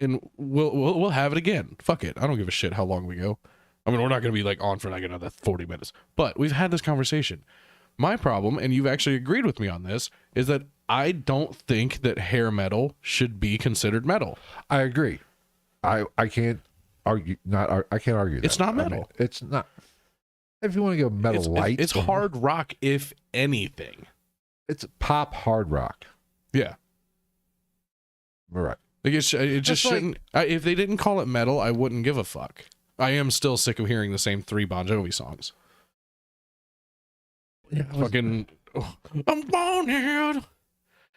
and we'll have it again. Fuck it. I don't give a shit how long we go. I mean, we're not going to be like on for like another 40 minutes, but we've had this conversation. My problem, and you've actually agreed with me on this, is that I don't think that hair metal should be considered metal. I agree. I can't argue. I can't argue. It's that. not I mean, metal. it's not. If you want to go metal light, It's hard rock, if anything. It's pop hard rock. Yeah. Right. Like it just That's like- shouldn't. If they didn't call it metal, I wouldn't give a fuck. I am still sick of hearing the same 3 Bon Jovi songs. Yeah, Fucking, I'm bonehead.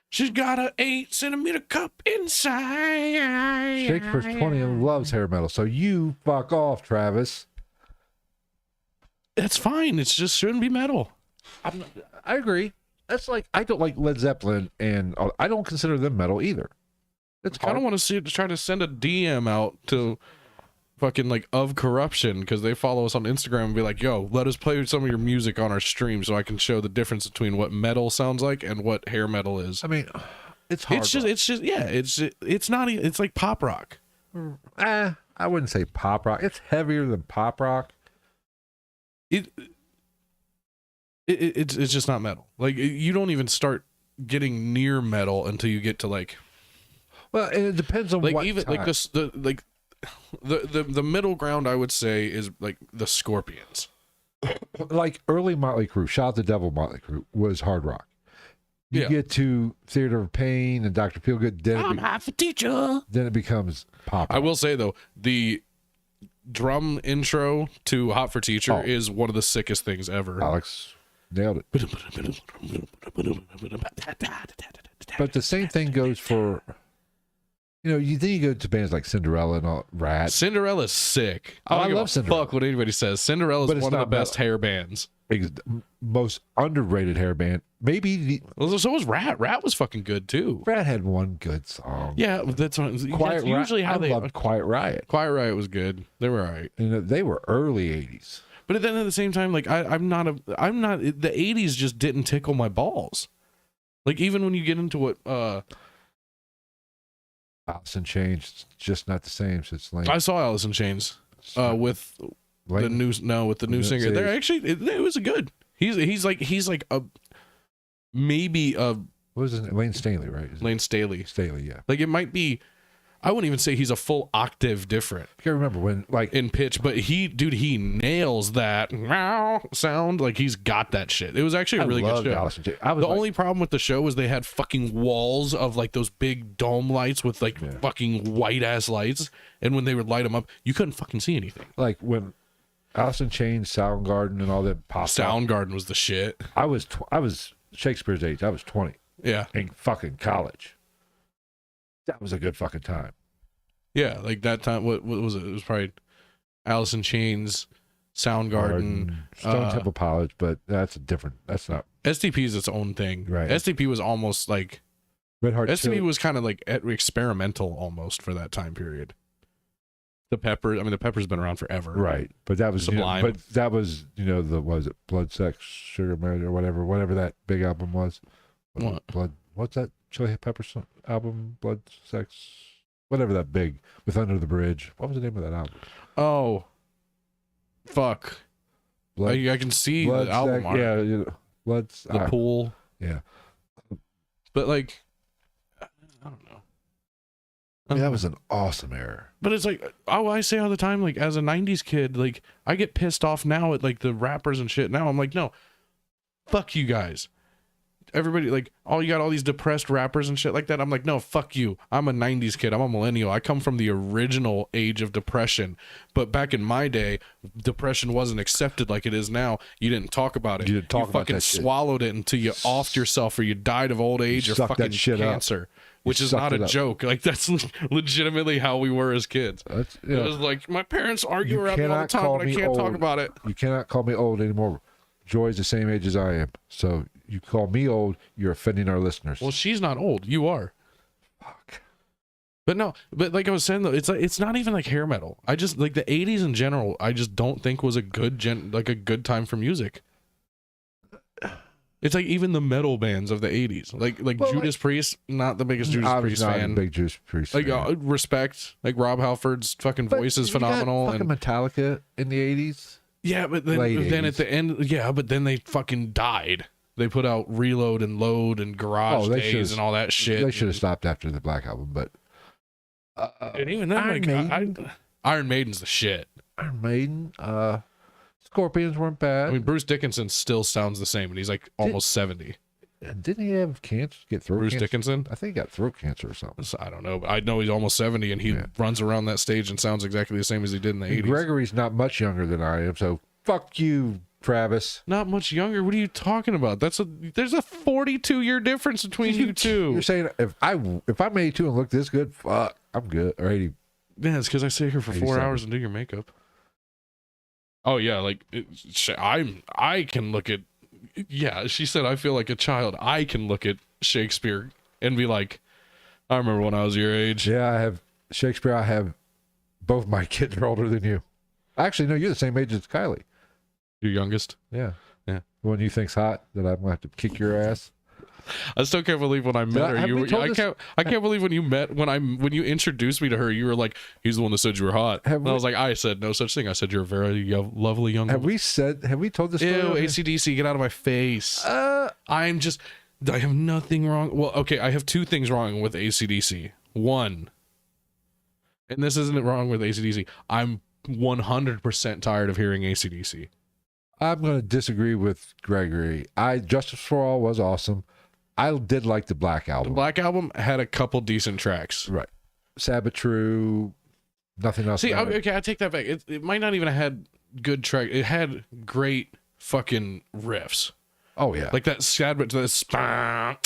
She's got a 8-centimeter cup inside. Shakespeare's 20 and loves hair metal. So you fuck off, Travis. That's fine. It just shouldn't be metal. I agree. That's like I don't like Led Zeppelin, and I don't consider them metal either. It's I don't want to try to send a DM out to fucking like of corruption because they follow us on Instagram and be like, yo, let us play some of your music on our stream so I can show the difference between what metal sounds like and what hair metal is. I mean, it's hard. It's not even, it's like pop rock. I wouldn't say pop rock. It's heavier than pop rock. It's just not metal. Like you don't even start getting near metal until you get to like, well, and it depends on like what even time. like this the middle ground I would say is like the Scorpions. Like early Motley Crue, Shout at the Devil Motley Crue was hard rock. You Yeah. get to Theater of Pain and Dr. Feelgood, I'm half a teacher. then it becomes pop I rock. will say though, the drum intro to Hot for Teacher is one of the sickest things ever. Alex nailed it. But the same thing goes for, you then you go to bands like Cinderella and all, Rat. Cinderella's sick. Oh, I don't give love a Cinderella. fuck what anybody says. Cinderella's But it's one of the not best metal. hair bands. Most underrated hair band. Maybe Well, so was Rat. Rat was fucking good too. Rat had one good song. Yeah, that's Quiet usually Riot. how I they. loved Quiet Riot. Quiet Riot was good. They were alright. And they were early 80s. But then at the same time, like I'm not. The '80s just didn't tickle my balls. Like even when you get into what Alice in Chains, it's just not the same since Lane. I saw Alice in Chains with the new singer. They're actually it was good. He's like a maybe a What was his name? Lane Staley, right? Is it Lane Staley. Staley, yeah. Like it might be. I wouldn't even say he's a full octave different I can't remember when, like, in pitch, but he nails that meow sound. Like he's got that shit. It was actually a really good loved show. Alice in Chains. I was The like, only problem with the show was they had fucking walls of like those big dome lights with like fucking white ass lights, and when they would light them up, you couldn't fucking see anything. like when Alice in Chains, Soundgarden, and all that popped up, Soundgarden was the shit. I was Shakespeare's age. I was 20 Yeah, in fucking college. That was a good fucking time. yeah. Like that time, what was it? It was probably Alice in Chains, Soundgarden, Stone Temple Pilots, but that's not STP is its own thing. Right. STP was almost like Red Hot STP Chili. was kind of like experimental almost for that time period. The Pepper's been around forever. Right, but that was Sublime. but that was was it Blood, Sex, Sugar, Murder, or whatever that big album was. What? What's that Chili Peppers album? Blood, Sex, whatever that big with Under the Bridge. What was the name of that album? Oh, fuck. Blood, I can see Blood, the album Sex, art. yeah, Blood, The pool. yeah. But like, I don't know. I mean, that was an awesome era. But it's like, I say all the time, like as a 90s kid, like I get pissed off now at like the rappers and shit. Now I'm like, no, fuck you guys. everybody like, oh, you got all these depressed rappers and shit like that. I'm like, no, fuck you. I'm a 90s kid. I'm a millennial. I come from the original age of depression. But back in my day, depression wasn't accepted like it is now. You didn't talk about it. You didn't talk about fucking that shit. swallowed it until you offed yourself or you died of old age or sucked fucking that shit up. cancer. Which is sucked not a it up. joke. Like, that's legitimately how we were as kids. That's, It was like, my parents argue you around me all the cannot time, call but I me can't talk old. about it. You cannot call me old anymore. Joy's the same age as I am. So you call me old, you're offending our listeners. Well, she's not old. You are. Fuck. But no, but like I was saying though, it's not even like hair metal. I just like the 80s in general, I just don't think was a good a good time for music. It's like even the metal bands of the 80s. Like Well, Judas Priest, not the biggest Judas I was Priest not fan. a big Judas Priest Like fan. respect, like Rob Halford's fucking But voice is you got phenomenal fucking and Metallica in the 80s. yeah, but then late at 80s. the end, yeah, but then they fucking died. They put out Reload and Load and Garage they Days should've- and all that shit. They should have stopped after the Black Album, but And even then, Iron like, Maiden. Iron Maiden's the shit. Iron Maiden, Scorpions weren't bad. I mean, Bruce Dickinson still sounds the same, and he's like almost 70. Didn't he have cancer? Get throat Bruce cancer? Dickinson? I think he got throat cancer or something. So I don't know, but I know he's almost 70, and he Yeah. runs around that stage and sounds exactly the same as he did in the 80s. Gregory's not much younger than I am, so fuck you, Travis. Not much younger. What are you talking about? There's a 42-year difference between you two. You're saying if I'm 82 and look this good, fuck, I'm good. Or 80. Yeah, it's because I sit here for 4 87. hours and do your makeup. Oh yeah, like I can look at. Yeah, she said I feel like a child. I can look at Shakespeare and be like, I remember when I was your age. Yeah, I have Shakespeare. I have both my kids are older than you. Actually, no, you're the same age as Kylie. Your youngest. Yeah. Yeah. The one you think's hot that I'm gonna have to kick your ass. I still can't believe when I met her. have You we were, told I this- can't believe when you met when you introduced me to her. You were like, he's the one that said you were hot. Have And I we- was like, I said no such thing. I said you're a very lovely young. Have woman. we told this story? Ew, on here? AC/DC, get out of my face. Uh, I have nothing wrong. Well, okay, I have two things wrong with AC/DC. One, and this isn't wrong with AC/DC. I'm 100% tired of hearing AC/DC. I'm going to disagree with Gregory. Justice for All was awesome. I did like the Black The Album. Black Album had a couple decent tracks. Right. Sabbath True. Nothing else. See, mattered. okay, I take that back. It might not even have had good track. It had great fucking riffs. Oh yeah. Like that sad but this like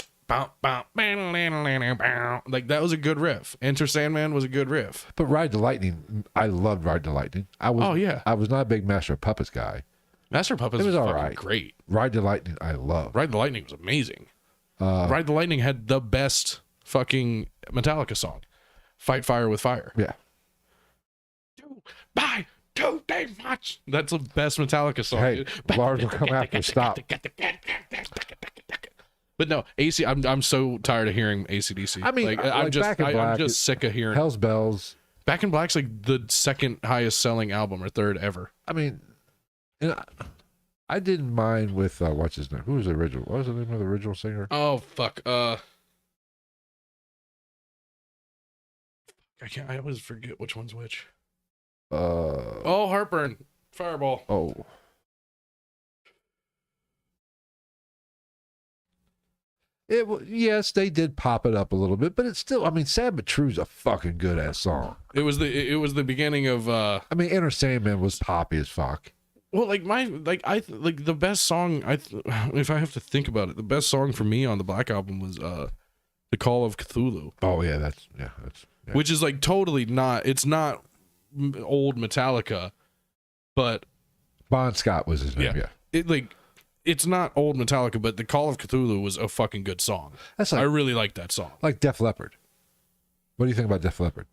that was a good riff. Enter Sandman was a good riff. But Ride the Lightning, I loved Ride the Lightning. Oh, yeah. I was not a big Master of Puppets guy. Master of Puppets It was was all fucking right. great. Ride the Lightning, I love. Ride the Lightning was amazing. Ride the Lightning had the best fucking Metallica song. Fight Fire with Fire. Yeah. Bye. Too damn much. That's the best Metallica song. Hey, Lars will come after. Stop. But no, AC. I'm so tired of hearing AC/DC. I mean, I'm just Back in I'm Black, just sick of hearing. Hell's Bells. Back in Black's like the second highest selling album or third ever. I mean, and I didn't mind with what's his name? Who was the original? What was the name of the original singer? Oh fuck. I always forget which one's which. Oh, Heartburn. Fireball. Oh. Yes, they did pop it up a little bit, but it's still. I mean, Sad But True's a fucking good ass song. It was the beginning of I mean, Enter Sandman was poppy as fuck. well, like the best song if I have to think about it, the best song for me on the Black Album was The Call of Cthulhu, Oh yeah, that's yeah. which is like totally not. It's not old Metallica, but Bon Scott was his name. Yeah, it's not old Metallica, but The Call of Cthulhu was a fucking good song. that's I like really like that song. Def Leppard. What do you think about Def Leppard?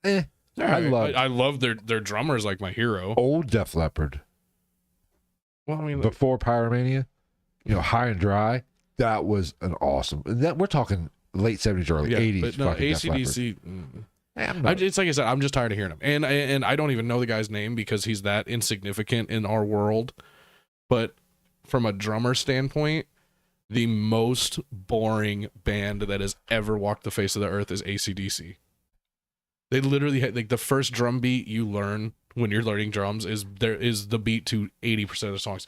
I love their drummer is like my hero. Old Def Leppard Well, I mean, before Pyromania. High and Dry. That was an awesome. And that we're talking late 70s, early 80s. but no, fucking Def Leppard. AC/DC. I'm not- It's like I said, I'm just tired of hearing him, and I don't even know the guy's name because he's that insignificant in our world. But from a drummer standpoint, the most boring band that has ever walked the face of the earth is AC/DC. They literally had like the first drum beat you learn when you're learning drums is the beat to 80% of the songs.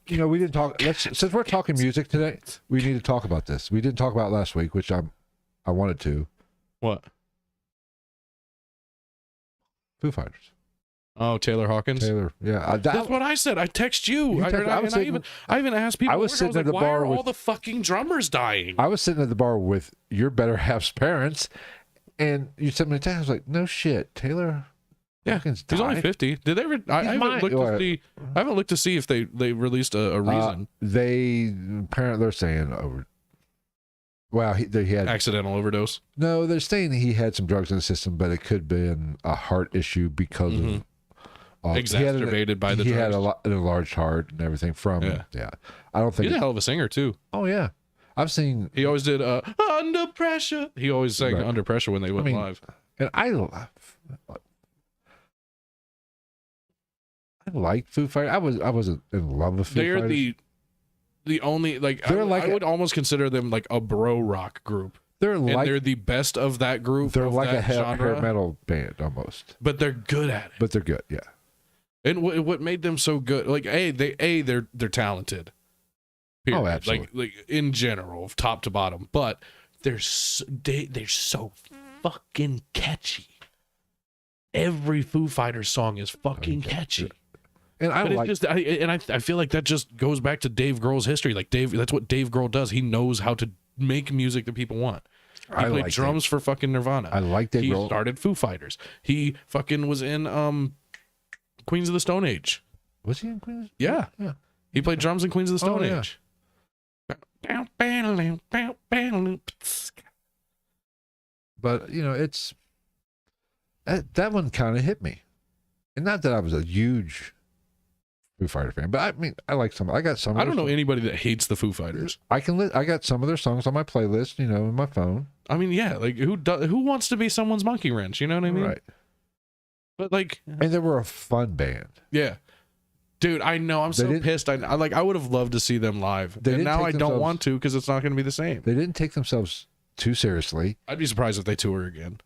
you know, we didn't talk. Since we're talking music today, we need to talk about this. We didn't talk about it last week, which I wanted to. What? Foo Fighters. Oh, Taylor Hawkins. Taylor, yeah. That's what I said. I text you. I even asked people. I was sitting at the why bar are with all the fucking drummers dying? I was sitting at the bar with your better half's parents, and you sent me a text. I was like, "No shit, Taylor." Yeah, Hawkins he's only died? 50. Did they? I haven't looked to see if they released a reason. Apparently they're saying over. Well, he had Accidental overdose. no. They're saying he had some drugs in the system, but it could have been a heart issue because of. Exacerbated by the he drugs. had an enlarged heart and everything from yeah. I don't think He's a hell of a singer too. Oh yeah, I've seen. He always did Under Pressure. He always sang Right. Under Pressure when they went live. And I liked Foo Fighters. I wasn't in love with Foo They're Fighters. the only like They're I would almost consider them like a bro rock group. They're And like they're the best of that group. they're of like that a hair genre, metal band almost, but they're good at it. but they're good. Yeah, And what made them so good? Like they're talented. Period. Oh, absolutely. Like in general, top to bottom. But they're so fucking catchy. Every Foo Fighters song is fucking catchy. and I But like. it's just I feel like that just goes back to Dave Grohl's history. Like that's what Dave Grohl does. He knows how to make music that people want. He I played like drums for fucking Nirvana. I like Dave He Grohl. started Foo Fighters. He fucking was in Queens of the Stone Age. Was he in Queens? Yeah. Yeah. He played drums in Queens of the Stone yeah. Age. But you know, it's that one kind of hit me, and not that I was a huge Foo Fighter fan, but I mean, I like some. I got some. I don't know anybody that hates the Foo Fighters. I got some of their songs on my playlist, you know, in my phone. I mean, yeah, like who wants to be someone's monkey wrench? You know what I mean? Right. But like, And they were a fun band. yeah, dude, I know. I'm so pissed. I would have loved to see them live, and didn't now take I don't themselves- want to because it's not going to be the same. They didn't take themselves too seriously. I'd be surprised if they tour again.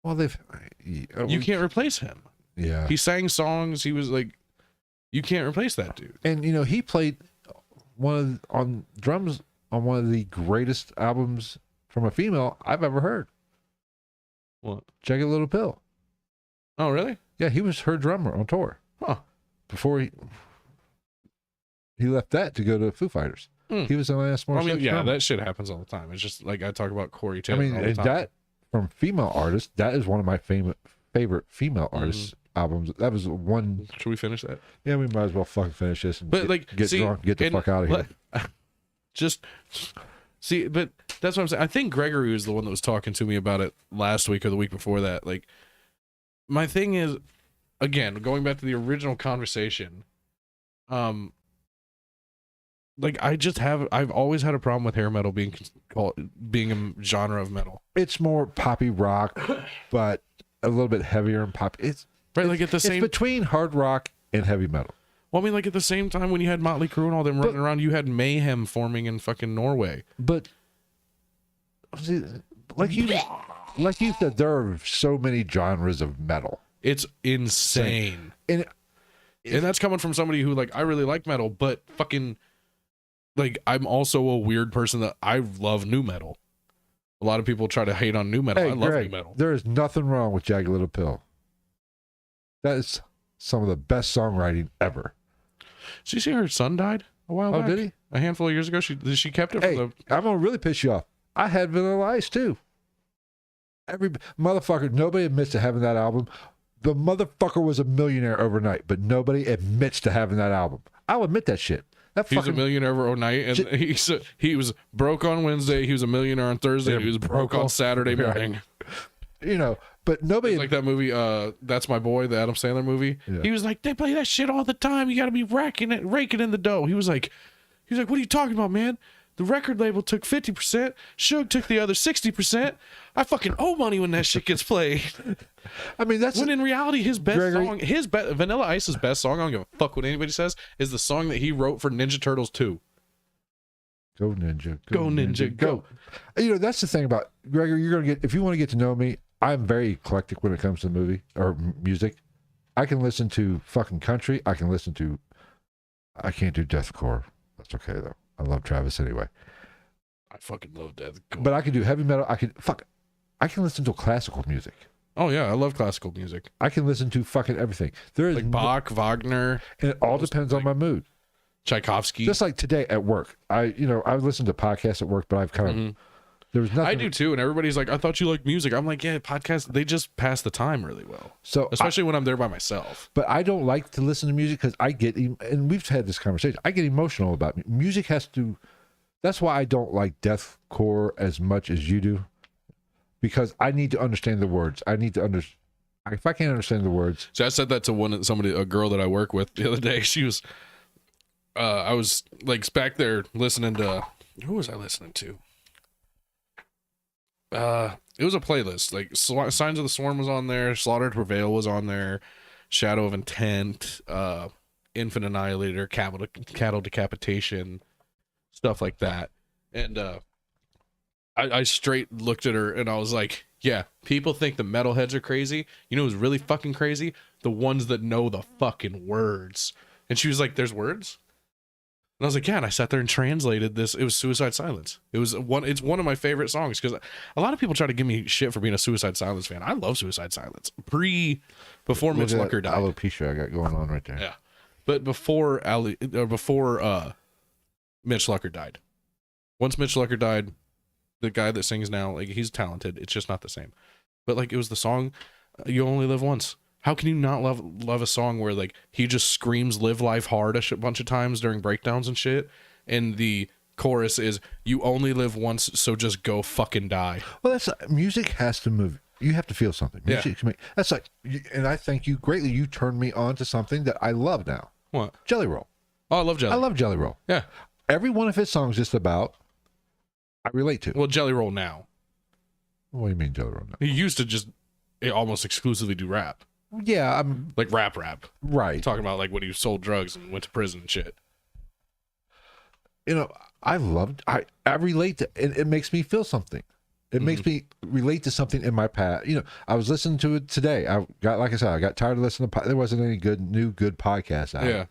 Well, they've. You can't replace him. Yeah. He sang songs. He was like, you can't replace that dude. And you know, he played on drums on one of the greatest albums from a female I've ever heard. What? Jagged Little Pill. Oh, really? Yeah, he was her drummer on tour. Huh. Before he left that to go to Foo Fighters. He was the last more. I mean, yeah, that shit happens all the time. It's just like I talk about Corey Taylor. I mean, all the time. that from female artists, that is one of my favorite female artists albums. That was one. Should we finish that? Yeah, we might as well fucking finish this and But like, get see, drunk, get the fuck out of here. Just see, but that's what I'm saying. I think Gregory was the one that was talking to me about it last week or the week before that. Like, my thing is, again, going back to the original conversation, like I've always had a problem with hair metal being a genre of metal. It's more poppy rock, but a little bit heavier and pop. It's right, like at the same. It's between hard rock and heavy metal. Well, I mean, like at the same time when you had Motley Crue and all them running around, you had Mayhem forming in fucking Norway. But see, like you said, there are so many genres of metal. It's insane. And that's coming from somebody who, like, I really like metal, but fucking, like, I'm also a weird person that I love new metal. A lot of people try to hate on new metal. Hey, I love Greg, new metal. there is nothing wrong with Jagged Little Pill. That is some of the best songwriting ever. Did you see her son died a while back? Oh, did he? A handful of years ago. She kept it Hey, from I'm gonna really piss you off. I had Vanilla Ice too. Every motherfucker, nobody admits to having that album. The motherfucker was a millionaire overnight, but nobody admits to having that album. I'll admit that shit. That He's a millionaire overnight, and he was broke on Wednesday. He was a millionaire on Thursday. Yeah, He was broke on Saturday morning. You know, but nobody It's like that movie, That's My Boy, the Adam Sandler movie. Yeah. He was like, they play that shit all the time. You got to be raking in the dough. He was like, what are you talking about, man? The record label took 50%. Suge took the other 60%. I fucking owe money when that shit gets played. I mean, that's When in reality, his best Gregory- song, Vanilla Ice's best song, I don't give a fuck what anybody says, is the song that he wrote for Ninja Turtles 2. Go Ninja. Go Ninja, go. You know, that's the thing about Gregory. You're gonna get, if you want to get to know me, I'm very eclectic when it comes to movie or music. I can listen to fucking country. I can listen to I can't do deathcore. That's okay though. I love Travis anyway. I fucking love death. But I can do heavy metal. I can listen to classical music. Oh yeah, I love classical music. I can listen to fucking everything. There is Like Bach, Wagner, and it all depends on my mood. Tchaikovsky. Just like today at work, I listen to podcasts at work, but I've kind of there was nothing. I do too, and everybody's like, "I thought you liked music." I'm like, "Yeah, podcasts. They just pass the time really well." So especially when I'm there by myself. But I don't like to listen to music because I get, and we've had this conversation. I get emotional about music. Has to. That's why I don't like deathcore as much as you do, because I need to understand the words. I need to understand. If I can't understand the words, So I said that to a girl that I work with the other day. She was, I was like back there listening to, who was I listening to? It was a playlist. Like Signs of the Swarm was on there, Slaughter to Prevail was on there, Shadow of Intent, Infant Annihilator, Cattle Decapitation, stuff like that. And I straight looked at her and I was like, yeah, people think the metalheads are crazy. You know who's really fucking crazy? The ones that know the fucking words. And she was like, there's words? And I was like, yeah, and I sat there and translated this. It was Suicide Silence. It's one of my favorite songs, because a lot of people try to give me shit for being a Suicide Silence fan. I love Suicide Silence. Before Mitch Lucker died. alopecia I got going on right there. Yeah. But before Mitch Lucker died. Once Mitch Lucker died, the guy that sings now, like, he's talented. It's just not the same. But like, it was the song You Only Live Once. How can you not love a song where like he just screams "Live Life Hard" a bunch of times during breakdowns and shit, and the chorus is "You only live once, so just go fucking die." Well, that's music has to move. You have to feel something. Music can make, that's like, and I thank you greatly. You turned me on to something that I love now. What? Jelly Roll. Oh, I love Jelly. I love Jelly Roll. Yeah. Every one of his songs just about I relate to. Well, Jelly Roll now. What do you mean Jelly Roll now? He used to just almost exclusively do rap. Yeah, I'm Like rap. right. Talking about like when he sold drugs and went to prison and shit. You know, I relate to, and it makes me feel something. It makes me relate to something in my past. You know, I was listening to it today. I got tired of listening to, there wasn't any new good podcasts out. Yeah.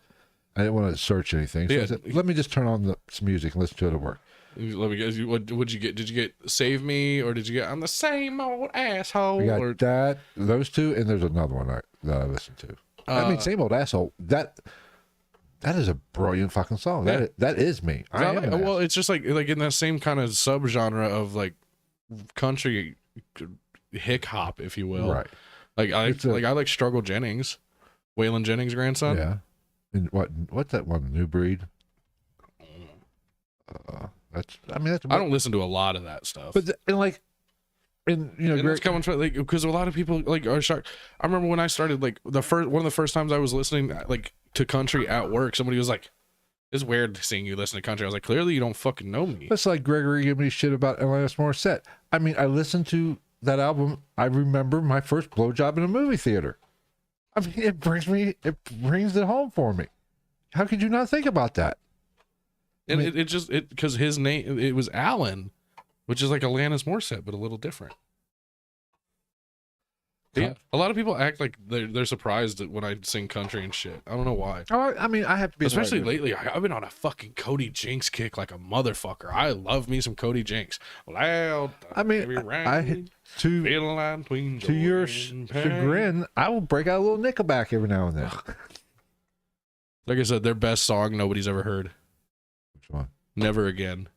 I didn't want to search anything. So Yeah. I said, let me just turn on some music and listen to it at work. Let me guess. What'd you get? Did you get Save Me, or did you get I'm the Same Old Asshole? I got or that, those two, and there's another one that I listen to. I mean, Same Old Asshole. That is a brilliant fucking song. Yeah. That is me. I am an well, it's just like in that same kind of subgenre of like country hick hop, if you will. right. Like I like Struggle Jennings, Waylon Jennings' grandson. Yeah. And what's that one? New Breed. That's. I don't listen to a lot of that stuff. But and you know, And it's coming from like, because a lot of people like are shocked. I remember when I started, like one of the first times I was listening like to country at work, somebody was like, "It's weird seeing you listen to country." I was like, "Clearly you don't fucking know me." That's like Gregory giving me shit about Alanis Morissette. I mean, I listened to that album. I remember my first blowjob in a movie theater. I mean, it brings it home for me. How could you not think about that? And it just because his name, it was Alan, which is like Alanis Morissette, but a little different. Yeah, a lot of people act like they're surprised when I sing country and shit. I don't know why. Oh, I mean, I have to be, Especially lately, I've been on a fucking Cody Jinks kick like a motherfucker. I love me some Cody Jinks. Loud. I mean, to your chagrin, I will break out a little Nickelback every now and then. Like I said, their best song nobody's ever heard. Which one? Never Again.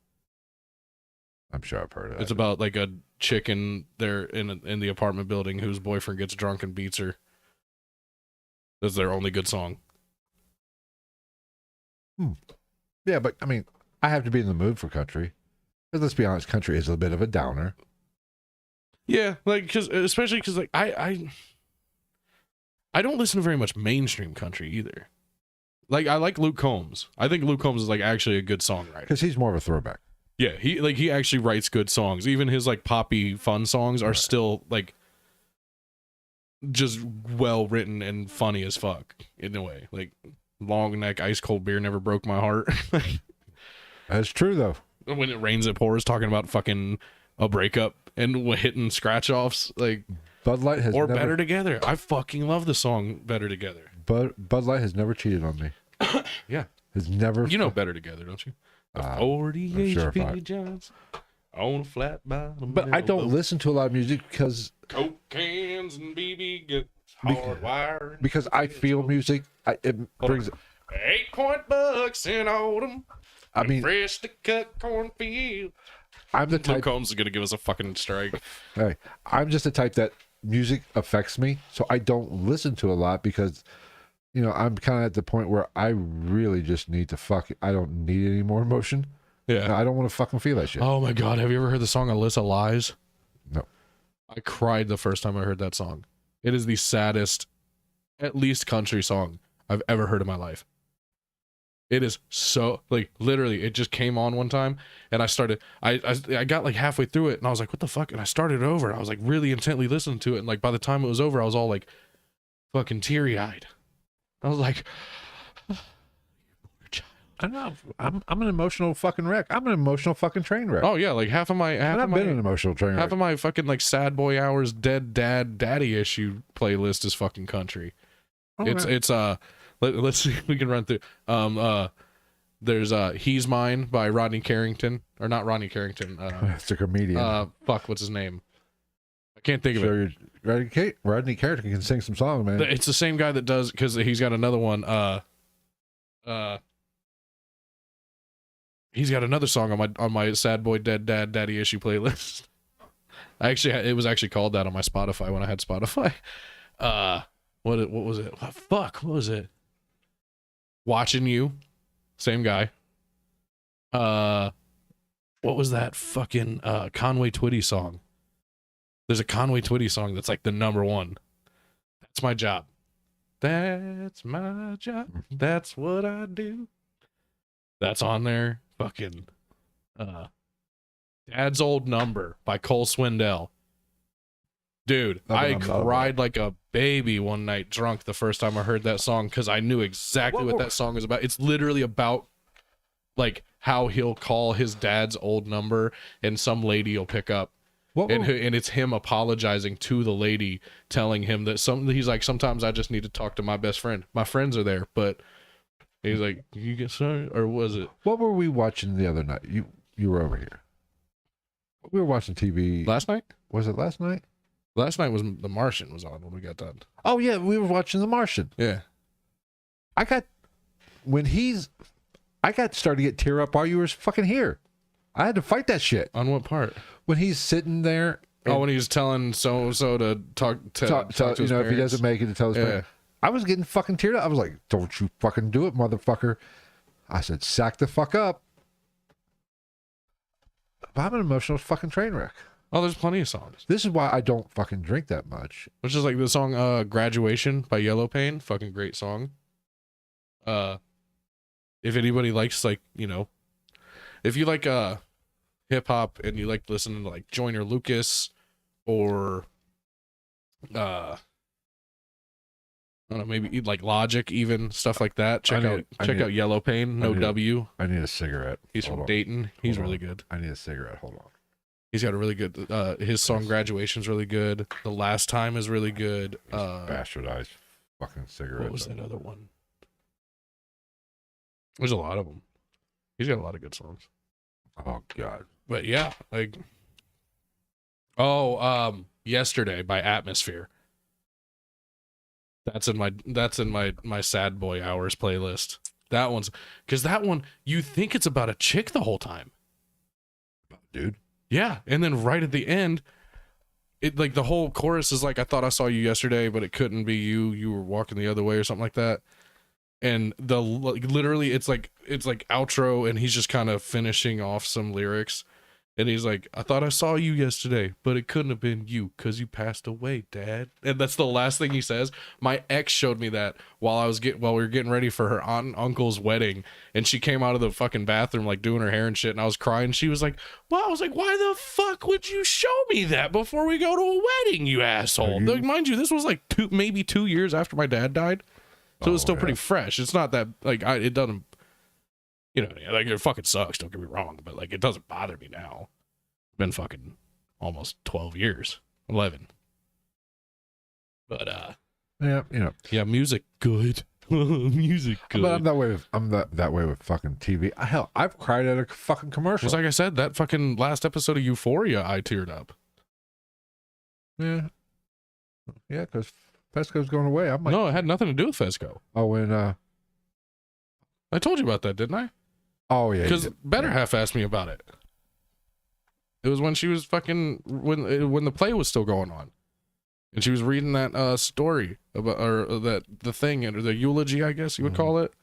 I'm sure I've heard of it. It's about like a chick in the apartment building whose boyfriend gets drunk and beats her. That's their only good song. Yeah, but I mean, I have to be in the mood for country. Because let's be honest, country is a bit of a downer. Yeah, like especially because like I don't listen to very much mainstream country either. Like I like Luke Combs. I think Luke Combs is like actually a good songwriter. Because he's more of a throwback. Yeah, he actually writes good songs. Even his like poppy fun songs are still like just well written and funny as fuck in a way. Like Long Neck Ice Cold Beer Never Broke My Heart. That's true though. When It Rains It Pours, talking about fucking a breakup and hitting scratch offs, like Bud Light has never, Better Together. I fucking love the song Better Together. Bud Light has never cheated on me. Yeah. has never. You know better together, don't you? I'm 40 sure if HP I- Johns on a flat bottom. But I don't elbow. listen to a lot of music because Coke cans and BB guns, hard wire. I feel music. It brings. 8-point bucks in autumn. I mean, Fresh to cut cornfield. I'm the Luke type. Combs is gonna give us a fucking strike. Hey, I'm just the type that music affects me, so I don't listen to a lot because, I'm kind of at the point where I really just need to fuck. I don't need any more emotion. Yeah. I don't want to fucking feel that shit. Oh my god, have you ever heard the song Alyssa Lies? No. I cried the first time I heard that song. It is the saddest, at least country song I've ever heard in my life. It is so, like, literally, it just came on one time, and I got like halfway through it, and I was like, what the fuck? And I started it over, and I was like really intently listening to it, and like by the time it was over, I was all like fucking teary-eyed. I was like, I know. I'm an emotional fucking wreck. I'm an emotional fucking train wreck. oh yeah, like half of my and I've been an emotional train wreck. half of my fucking like sad boy hours dead dad daddy issue playlist is fucking country. It's let's see if we can run through. There's He's Mine by Rodney Carrington, or not Rodney Carrington. It's a comedian. Fuck, what's his name? I can't think of it. Rodney Carrington can sing some songs, man. It's the same guy that does, because he's got another one. He's got another song on my sad boy dead dad daddy issue playlist. It was actually called that on my Spotify when I had Spotify. What was it? What was it? Watching You, same guy. What was that fucking Conway Twitty song? There's a Conway Twitty song that's like the #1. That's my job. That's my job. That's what I do. That's on there. Fucking Dad's Old Number by Cole Swindell. Dude, I cried like a baby one night drunk the first time I heard that song, because I knew exactly what that song was about. It's literally about like how he'll call his dad's old number and some lady will pick up. And it's him apologizing to the lady, telling him that he's like, sometimes I just need to talk to my best friend. My friends are there, but he's like, you get sorry, or was it? What were we watching the other night? You were over here. We were watching TV Last night? Was it last night? Last night was The Martian was on when we got done. Oh yeah, we were watching The Martian. Yeah. I got started to get tear up while you were fucking here. I had to fight that shit. On what part? When he's sitting there. When he's telling so-and-so to talk to his if he parents. doesn't make it, to tell his parents. I was getting fucking teared up. I was like, don't you fucking do it, motherfucker. I said, sack the fuck up. But I'm an emotional fucking train wreck. Oh, there's plenty of songs. This is why I don't fucking drink that much. Which is like the song Graduation by Yellow Pain. Fucking great song. If anybody likes, like, if you like hip hop and you like listening to like Joyner Lucas or I don't know, maybe like Logic, even stuff like that, check out Yellow Pain. W. I need a cigarette. He's from Dayton. He's really good. I need a cigarette. Hold on. He's got a really good his song Graduation's really good. The Last Time is really good. Bastardized fucking cigarette. What was that other one? There's a lot of them. He's got a lot of good songs. Oh god. But yeah, like Yesterday by Atmosphere. That's in my sad boy hours playlist. That one's, because that one, you think it's about a chick the whole time. Dude. Yeah, and then right at the end, it like the whole chorus is like, I thought I saw you yesterday, but it couldn't be you. You were walking the other way or something like that. And literally it's like outro, and he's just kind of finishing off some lyrics. And he's like, I thought I saw you yesterday, but it couldn't have been you because you passed away, Dad. And that's the last thing he says. My ex showed me that while we were getting ready for her aunt and uncle's wedding, and she came out of the fucking bathroom like doing her hair and shit, and I was crying. She was like, well, I was like, why the fuck would you show me that before we go to a wedding, you asshole? Like, mind you, this was like maybe 2 years after my dad died. So it's still pretty fresh. It's not that, like, it doesn't, like, it fucking sucks, don't get me wrong, but, like, it doesn't bother me now. Been fucking almost 12 years. 11. But, yeah, yeah, music, good. Music good. But I'm that way with that way with fucking TV. Hell, I've cried at a fucking commercial. Just like I said, that fucking last episode of Euphoria, I teared up. Yeah, because Fesco's going away. I'm like, No, it had nothing to do with Fesco. oh, and I told you about that, didn't I? oh yeah, Because Better Half asked me about it. It was when she was fucking when the play was still going on, and she was reading that story about or that the thing or the eulogy, I guess you would call it.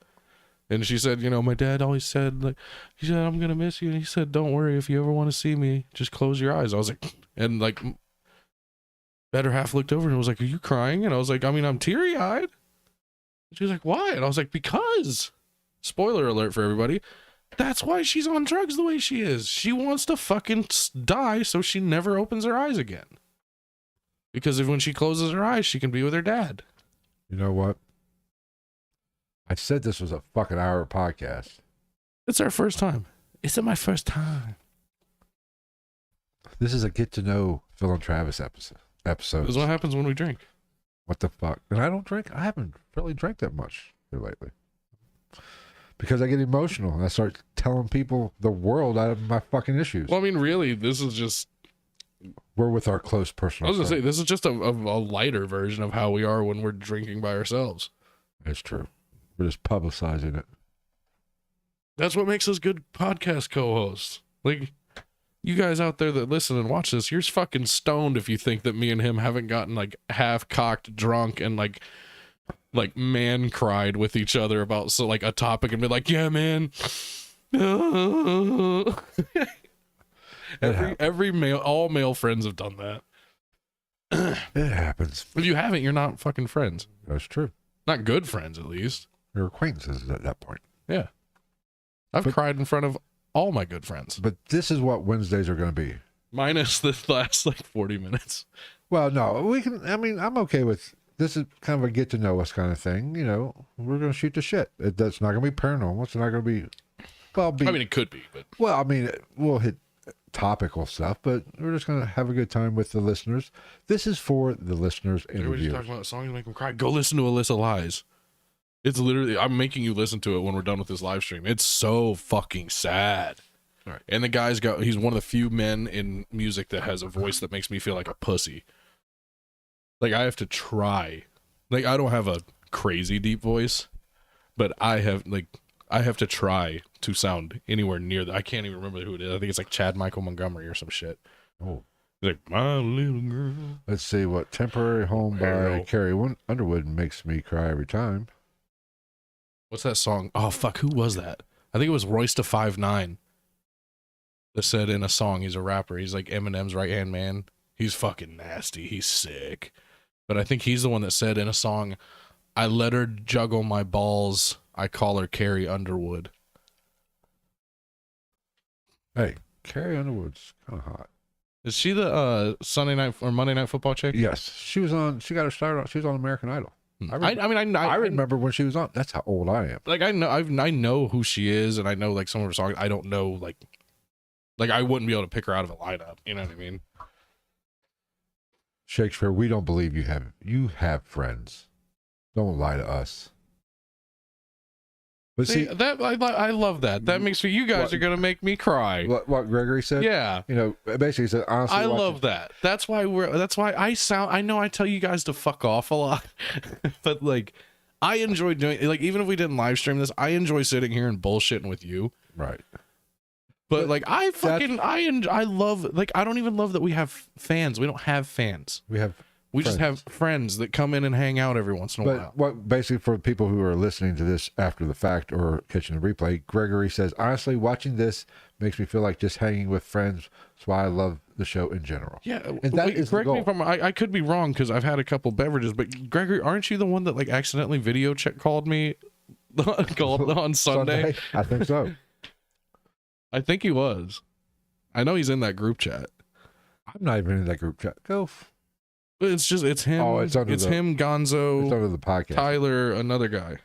And she said, you know, my dad always said, like, he said, I'm gonna miss you, and he said, don't worry, if you ever want to see me, just close your eyes. I was like, and like, Better Half looked over and was like, are you crying? And I was like, I mean, I'm teary eyed. She was like, why? And I was like, because. Spoiler alert for everybody. That's why she's on drugs the way she is. She wants to fucking die so she never opens her eyes again. Because when she closes her eyes, she can be with her dad. you know what? I said this was a fucking hour podcast. It's our first time. Is it my first time? This is a get to know Phil and Travis episode. This is what happens when we drink. What the fuck? And I don't drink. I haven't really drank that much here lately. Because I get emotional and I start telling people the world out of my fucking issues. Well, I mean, really, this is just... We're with our close personal I was going to say, friends. this is just a lighter version of how we are when we're drinking by ourselves. It's true. We're just publicizing it. That's what makes us good podcast co-hosts. Like, you guys out there that listen and watch this, you're fucking stoned if you think that me and him haven't gotten, like, half-cocked drunk and, like man cried with each other about like a topic and be like, yeah, man. All male friends have done that. It happens. If you haven't, you're not fucking friends. That's true. Not good friends, at least. You're acquaintances at that point. Yeah. I've cried in front of all my good friends. But this is what Wednesdays are going to be. Minus the last, like, 40 minutes. Well, no, we can, I mean, I'm okay with, this is kind of a get to know us kind of thing. You know, we're going to shoot the shit. That's not going to be paranormal. It's not going to be, well, I mean, it could be, but. well, I mean, we'll hit topical stuff, but we're just going to have a good time with the listeners. This is for the listeners' Everybody's interviews. talking about songs that make them cry. Go listen to Alyssa Lies. It's literally, I'm making you listen to it when we're done with this live stream. It's so fucking sad. All right. And the guy's he's one of the few men in music that has a voice that makes me feel like a pussy. Like, I have to try. Like, I don't have a crazy deep voice, but I have to try to sound anywhere near that. I can't even remember who it is. I think it's like Chad Michael Montgomery or some shit. Oh. He's like, my little girl. Let's see what Temporary Home There you by go. Carrie Underwood makes me cry every time. What's that song? Oh, fuck, who was that? I think it was Royce da 5'9" that said in a song, he's a rapper. He's like Eminem's right-hand man. He's fucking nasty. He's sick. But I think he's the one that said in a song, I let her juggle my balls. I call her Carrie Underwood. Hey, Carrie Underwood's kind of hot. Is she the Sunday night or Monday Night Football chick? Yes, she got her start on. She was on American Idol. I remember when she was on. That's how old I am. Like, I know who she is, and I know like some of her songs. I don't know like I wouldn't be able to pick her out of a lineup. You know what I mean? Shakespeare, we don't believe you have friends. Don't lie to us. But see, that I love that. That makes me. You guys are gonna make me cry. what Gregory said. Yeah. You know, basically he said honestly. I love that. That's why I know I tell you guys to fuck off a lot, but like I enjoy doing, like, even if we didn't live stream this, I enjoy sitting here and bullshitting with you. Right. But like I love, like, I don't even love that we have fans. We don't have fans. We just have friends that come in and hang out every once in a while. But what basically for people who are listening to this after the fact or catching the replay, Gregory says, honestly, watching this makes me feel like just hanging with friends. That's why I love the show in general. Yeah, and that is the correct me goal. if I could be wrong because I've had a couple beverages, but Gregory, aren't you the one that like accidentally called me on Sunday? I think so. I think he was. I know he's in that group chat. I'm not even in that group chat. It's him. Oh, it's him, Gonzo, It's under the podcast. Tyler, another guy.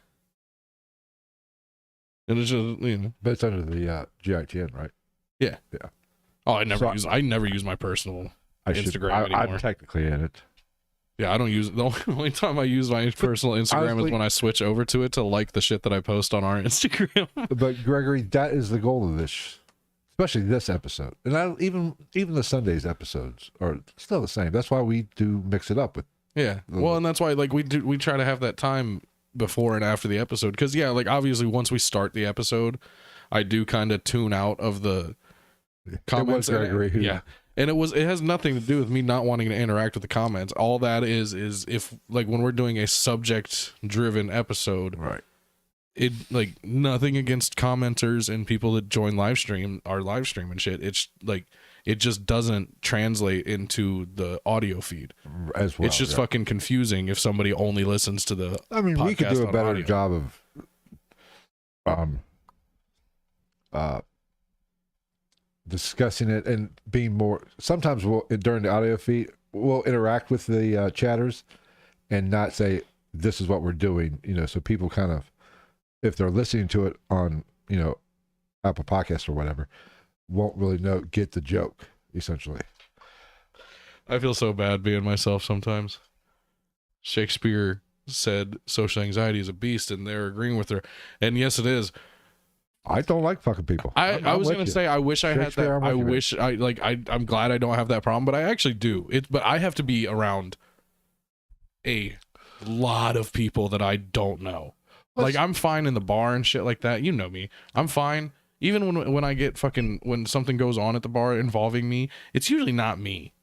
And it's just, you know. But it's under the GITN, right? Yeah. Yeah. Oh, I never use my personal Instagram anymore. I'm technically in it. Yeah, I don't use the only time I use my personal Instagram honestly, is when I switch over to it to like the shit that I post on our Instagram. But Gregory, that is the goal of this, especially this episode, and even the Sundays episodes are still the same. That's why we do mix it up with. Yeah, well, and that's why like we try to have that time before and after the episode, because yeah, like obviously once we start the episode, I do kind of tune out of the comments. Yeah. And it has nothing to do with me not wanting to interact with the comments. All that is if like when we're doing a subject driven episode, right? It like nothing against commenters and people that join live stream and shit. It's like it just doesn't translate into the audio feed as well. It's just fucking confusing if somebody only listens to the. I mean, we could do a better audio. job of discussing it and being more. Sometimes during the audio feed we'll interact with the chatters and not say this is what we're doing, so people kind of, if they're listening to it on Apple Podcasts or whatever, won't really get the joke essentially. I feel so bad being myself sometimes. Shakespeare said social anxiety is a beast, and they're agreeing with her, and yes it is. I don't like fucking people. I was gonna say I wish I had that. I wish I'm glad I don't have that problem, but I actually do. But I have to be around a lot of people that I don't know. Like I'm fine in the bar and shit like that. You know me. I'm fine. Even when I get when something goes on at the bar involving me, it's usually not me.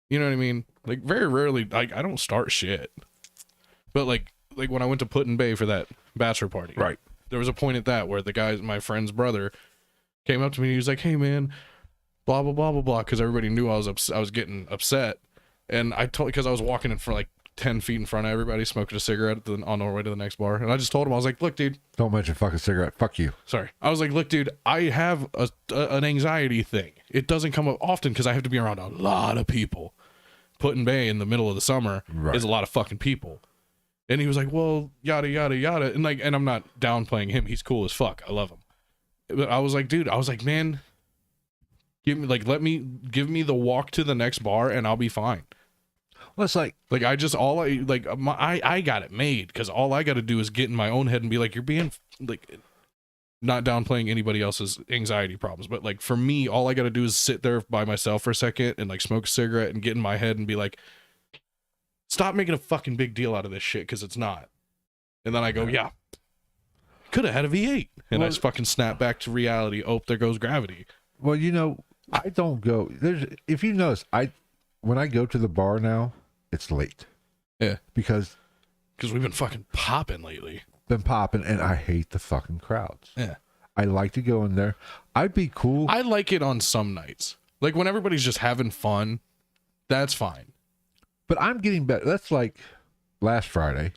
You know what I mean? Like very rarely, like I don't start shit. But like when I went to Put-in-Bay for that bachelor party, right? There was a point at that where the guy, my friend's brother, came up to me and he was like, "Hey man, blah blah blah blah blah," because everybody knew I was getting upset, and I told, because I was walking in front like 10 feet in front of everybody, smoking a cigarette on our way to the next bar, and I just told him, I was like, "Look, dude, don't mention fucking cigarette. Fuck you." Sorry, I was like, "Look, dude, I have an anxiety thing. It doesn't come up often because I have to be around a lot of people. Put-in-Bay in the middle of the summer is a lot of fucking people." And he was like, "Well, yada yada yada," and I'm not downplaying him. He's cool as fuck. I love him. But I was like, dude, man, give me the walk to the next bar, and I'll be fine. Well, it's like I got it made, because all I got to do is get in my own head and be like, you're being like, not downplaying anybody else's anxiety problems, but like for me, all I got to do is sit there by myself for a second and like smoke a cigarette and get in my head and be like, stop making a fucking big deal out of this shit, because it's not. And then I go, yeah, could have had a V8. And I just fucking snap back to reality. Oh, there goes gravity. Well, I don't go. If you notice, when I go to the bar now, it's late. Yeah. Because we've been fucking popping lately. And I hate the fucking crowds. Yeah. I like to go in there. I'd be cool. I like it on some nights. Like when everybody's just having fun, that's fine. But I'm getting better. That's like last Friday.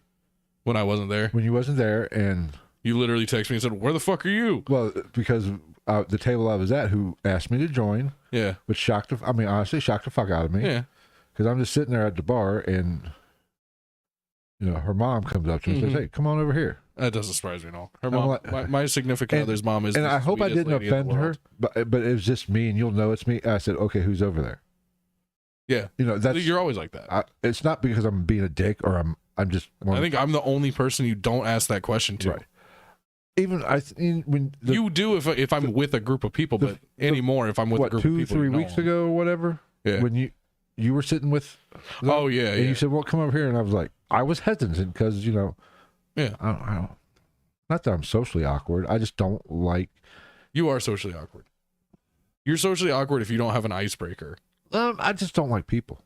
When I wasn't there. When you wasn't there, and you literally texted me and said, "Where the fuck are you?" Well, because the table I was at, who asked me to join, yeah, which honestly shocked the fuck out of me. Yeah. Because I'm just sitting there at the bar, and her mom comes up to me and says, "Hey, come on over here." That doesn't surprise me at all. Her mom, my significant other's mom is. And I hope I didn't offend her, but it was just me, and you'll know it's me. I said, "Okay, who's over there?" Yeah, you're always like that. It's not because I'm being a dick or I'm just. I think I'm the only person you don't ask that question to. Right. Even when you do if I'm with a group of people, but anymore if I'm with a group of people. 2-3 weeks ago or whatever. Yeah. When you were sitting with. Oh yeah. And you said, "Well, come over here," and I was like, I was hesitant because Yeah. I don't. Not that I'm socially awkward. I just don't like. You are socially awkward. You're socially awkward if you don't have an icebreaker. I just don't like people.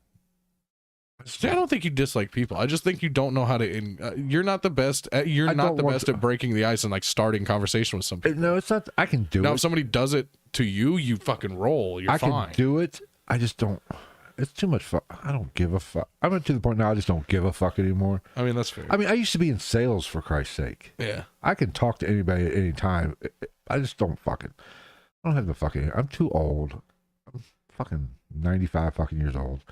See, I don't think you dislike people. I just think you don't know how to. You're not the best. You're not the best at breaking the ice and like starting conversation with some people. No, it's not. I can do it. Now, if somebody does it to you, you fucking roll. You're fine. I can do it. I just don't. It's too much fuck. I don't give a fuck. I'm to the point now I just don't give a fuck anymore. I mean, that's fair. I mean, I used to be in sales, for Christ's sake. Yeah. I can talk to anybody at any time. I just don't fucking. I don't have the fucking. I'm too old. I'm fucking 95 fucking years old.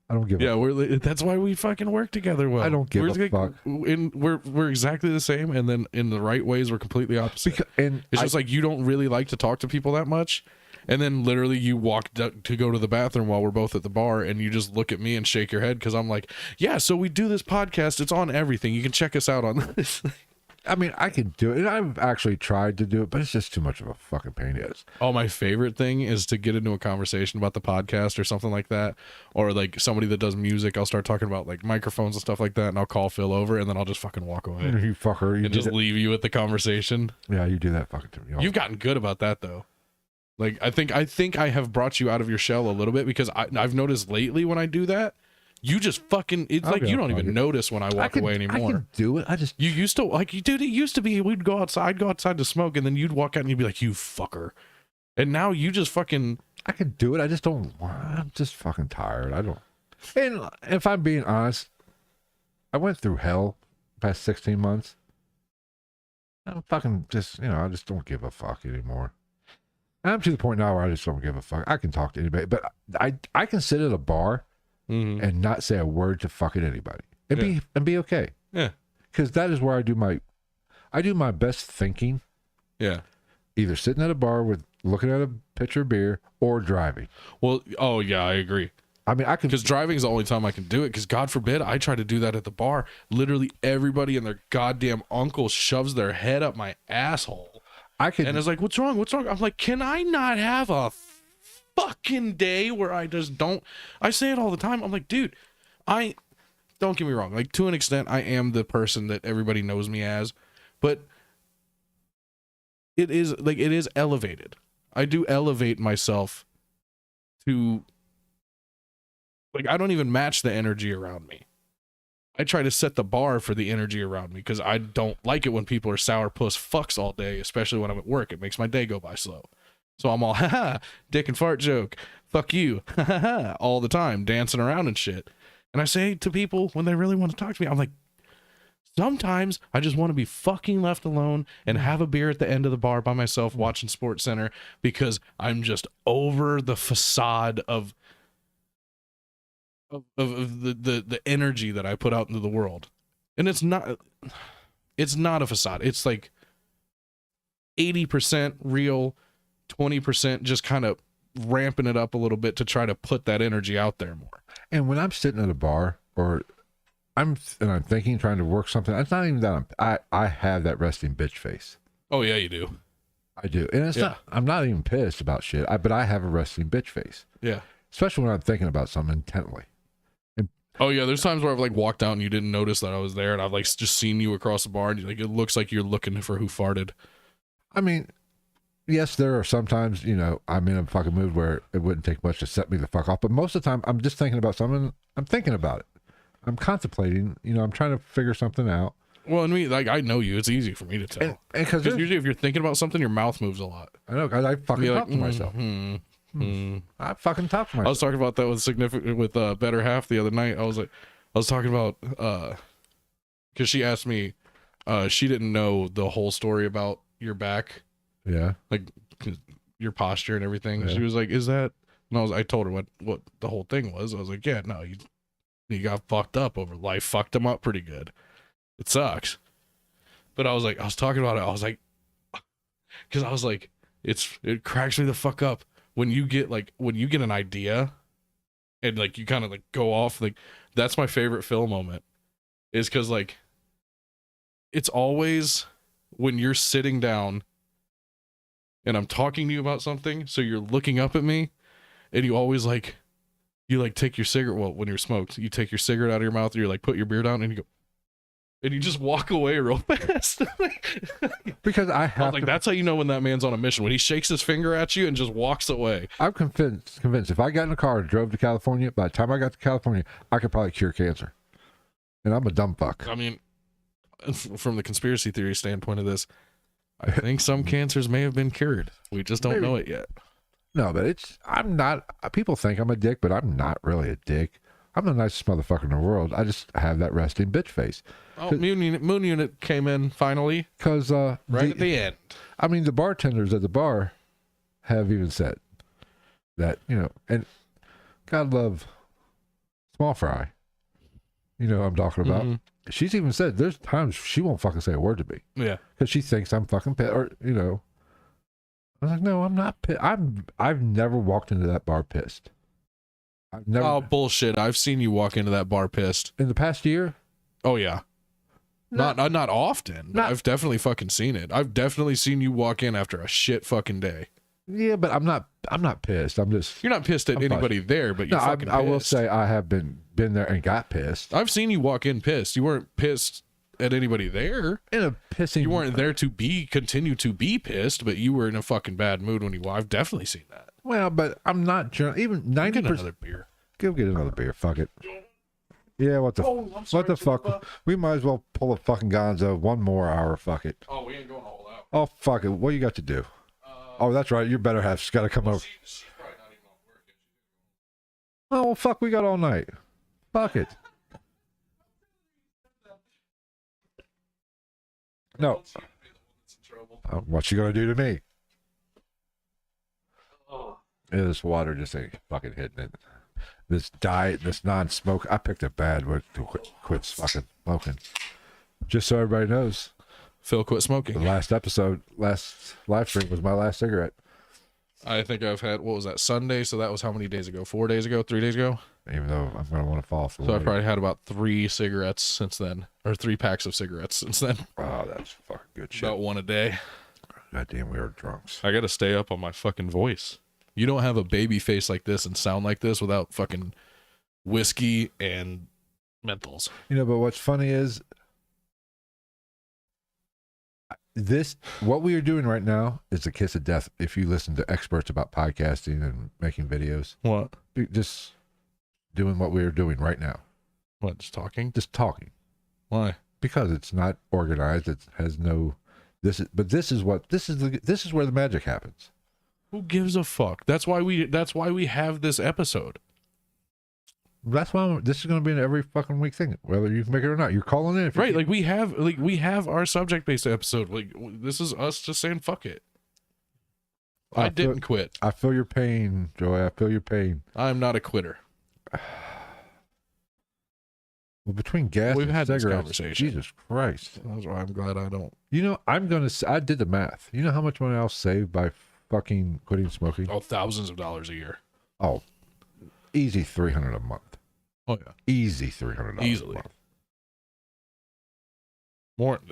I don't give. Yeah, that's why we fucking work together well. I don't give a fuck. We're exactly the same, and then in the right ways we're completely opposite. It's just like you don't really like to talk to people that much, And then literally you walk to go to the bathroom while we're both at the bar, and you just look at me and shake your head because I'm like, yeah, so we do this podcast. It's on everything. You can check us out on this. I mean, I could do it. And I've actually tried to do it, but it's just too much of a fucking pain. It is. Oh, my favorite thing is to get into a conversation about the podcast or something like that. Or like somebody that does music, I'll start talking about like microphones and stuff like that, and I'll call Phil over, and then I'll just fucking walk away. You fucker. You And just leave you at the conversation. Yeah, you do that fucking to me. You've gotten good about that though. Like I think I have brought you out of your shell a little bit, because I've noticed lately when I do that, you just fucking, it's like you don't even notice when I walk away anymore. I can do it. I just, you used to, like, dude, it used to be we'd go outside to smoke, and then you'd walk out and you'd be like, you fucker. And now you just fucking, I can do it. I just don't. I'm just fucking tired. I don't. And if I'm being honest, I went through hell past 16 months. I'm fucking just, I just don't give a fuck anymore. I'm to the point now where I just don't give a fuck. I can talk to anybody, but I can sit at a bar and not say a word to fucking anybody and be okay. Yeah. Because that is where I do my best thinking. Yeah. Either sitting at a bar with looking at a pitcher of beer or driving. Well, oh yeah, I agree. I mean, I can, because driving is the only time I can do it. Because God forbid I try to do that at the bar. Literally everybody and their goddamn uncle shoves their head up my asshole. And it's like, what's wrong? What's wrong? I'm like, can I not have a fucking day where I just don't? I say it all the time. I'm like, dude, don't get me wrong. Like, to an extent, I am the person that everybody knows me as, but it is elevated. I do elevate myself to, like, I don't even match the energy around me. I try to set the bar for the energy around me, because I don't like it when people are sourpuss fucks all day, especially when I'm at work. It makes my day go by slow. So I'm all, haha, dick and fart joke, fuck you, haha, all the time, dancing around and shit. And I say to people when they really want to talk to me, I'm like, sometimes I just want to be fucking left alone and have a beer at the end of the bar by myself watching Sports Center, because I'm just over the facade of the energy that I put out into the world. And it's not a facade. It's like 80% real, 20% just kind of ramping it up a little bit to try to put that energy out there more. And when I'm sitting at a bar or I'm thinking, trying to work something, it's not even that I have that resting bitch face. Oh yeah, you do. I do. And it's not, I'm not even pissed about shit, but I have a resting bitch face. Yeah. Especially when I'm thinking about something intently. Oh yeah, there's times where I've like walked out and you didn't notice that I was there, and I've like just seen you across the bar, and like it looks like you're looking for who farted. I mean, yes, there are sometimes, I'm in a fucking mood where it wouldn't take much to set me the fuck off, but most of the time I'm just thinking about something. I'm thinking about it. I'm contemplating, I'm trying to figure something out. Well, and like, I know you. It's easy for me to tell. Because usually if you're thinking about something, your mouth moves a lot. I know, because I fucking talk to myself. I fucking talk to myself. I was talking about that with Better Half the other night. I was talking about, because she asked me, she didn't know the whole story about your back. Yeah. Like your posture and everything. Yeah. She was like, is that, and I told her what the whole thing was. I was like, yeah, no, you got fucked up over life. Fucked him up pretty good. It sucks. But I was talking about it. I was like, because I was like, it cracks me the fuck up when you get an idea and like you kind of like go off. Like, that's my favorite Phil moment, is because like it's always when you're sitting down and I'm talking to you about something, so you're looking up at me, and you always like take your cigarette. Well, when you're smoked, you take your cigarette out of your mouth, and you're like, put your beer down, and you go, and you just walk away real fast. Because I was like, that's how you know when that man's on a mission, when he shakes his finger at you and just walks away. I'm convinced if I got in a car and drove to California, by the time I got to California, I could probably cure cancer. And I'm a dumb fuck. I mean, from the conspiracy theory standpoint of this, I think some cancers may have been cured. We just don't know it yet. No, but I'm not, people think I'm a dick, but I'm not really a dick. I'm the nicest motherfucker in the world. I just have that resting bitch face. Oh, Moon Unit came in finally. Because at the end. I mean, the bartenders at the bar have even said that, and God love Small Fry. I'm talking about. Mm-hmm. She's even said there's times she won't fucking say a word to me. Yeah. Because she thinks I'm fucking pet, or, I was like, no, I'm not pissed. I've never walked into that bar pissed. I've never. Oh, bullshit. I've seen you walk into that bar pissed. In the past year? Oh, yeah. Not often. I've definitely fucking seen it. I've definitely seen you walk in after a shit fucking day. Yeah, but I'm not pissed. I'm just. You're not pissed at anybody there, but you're fucking pissed. I will say I have been there and got pissed. I've seen you walk in pissed. You weren't pissed at anybody there. In a pissing. You weren't there to continue to be pissed, but you were in a fucking bad mood when you. I've definitely seen that. Well, but I'm not even 90%. Get another beer. Go get another beer. Fuck it. Yeah, what the fuck? We might as well pull a fucking Gonzo 1 more hour. Fuck it. Oh, we ain't going all out. Oh, fuck it. What you got to do? Oh, that's right. Your better half's got to come over. She's probably not even on work. Oh, well, fuck. We got all night. Fuck it. No. What you gonna do to me? Yeah, this water just ain't fucking hitting it. This diet, this non-smoke. I picked a bad one to quit fucking smoking. Just so everybody knows, Phil quit smoking. the last live stream was my last cigarette. I think I've had, what was that, Sunday? So that was how many days ago? 4 days ago? 3 days ago? Even though I'm gonna want to fall off the So I've weight. probably had about 3 cigarettes since then, or 3 packs of cigarettes since then. Oh, that's fucking good shit. About 1 a day. Goddamn, we are drunks. I got to stay up on my fucking voice. You don't have a baby face like this and sound like this without fucking whiskey and menthols. You know, but what's funny is what we are doing right now is the kiss of death. If you listen to experts about podcasting and making videos, What? just doing what we are doing right now, What? Just talking? just talking, Why? because it's not organized. It has no. This is where the magic happens. Who gives a fuck? That's why we have this episode. That's why this is going to be an every fucking week thing, whether you can make it or not. You're calling in, if you Right, can. we have our subject based episode. Like, this is us just saying fuck it. I didn't quit. I feel your pain, Joey. I feel your pain. I'm not a quitter. Well, between gas We've and had this cigarettes, conversation. Jesus Christ. That's why I'm glad I don't. You know, I did the math. You know how much money I'll save by fucking quitting smoking? Oh, thousands of dollars a year. Oh, easy $300 a month. Oh yeah, Easy $300 easily. a month.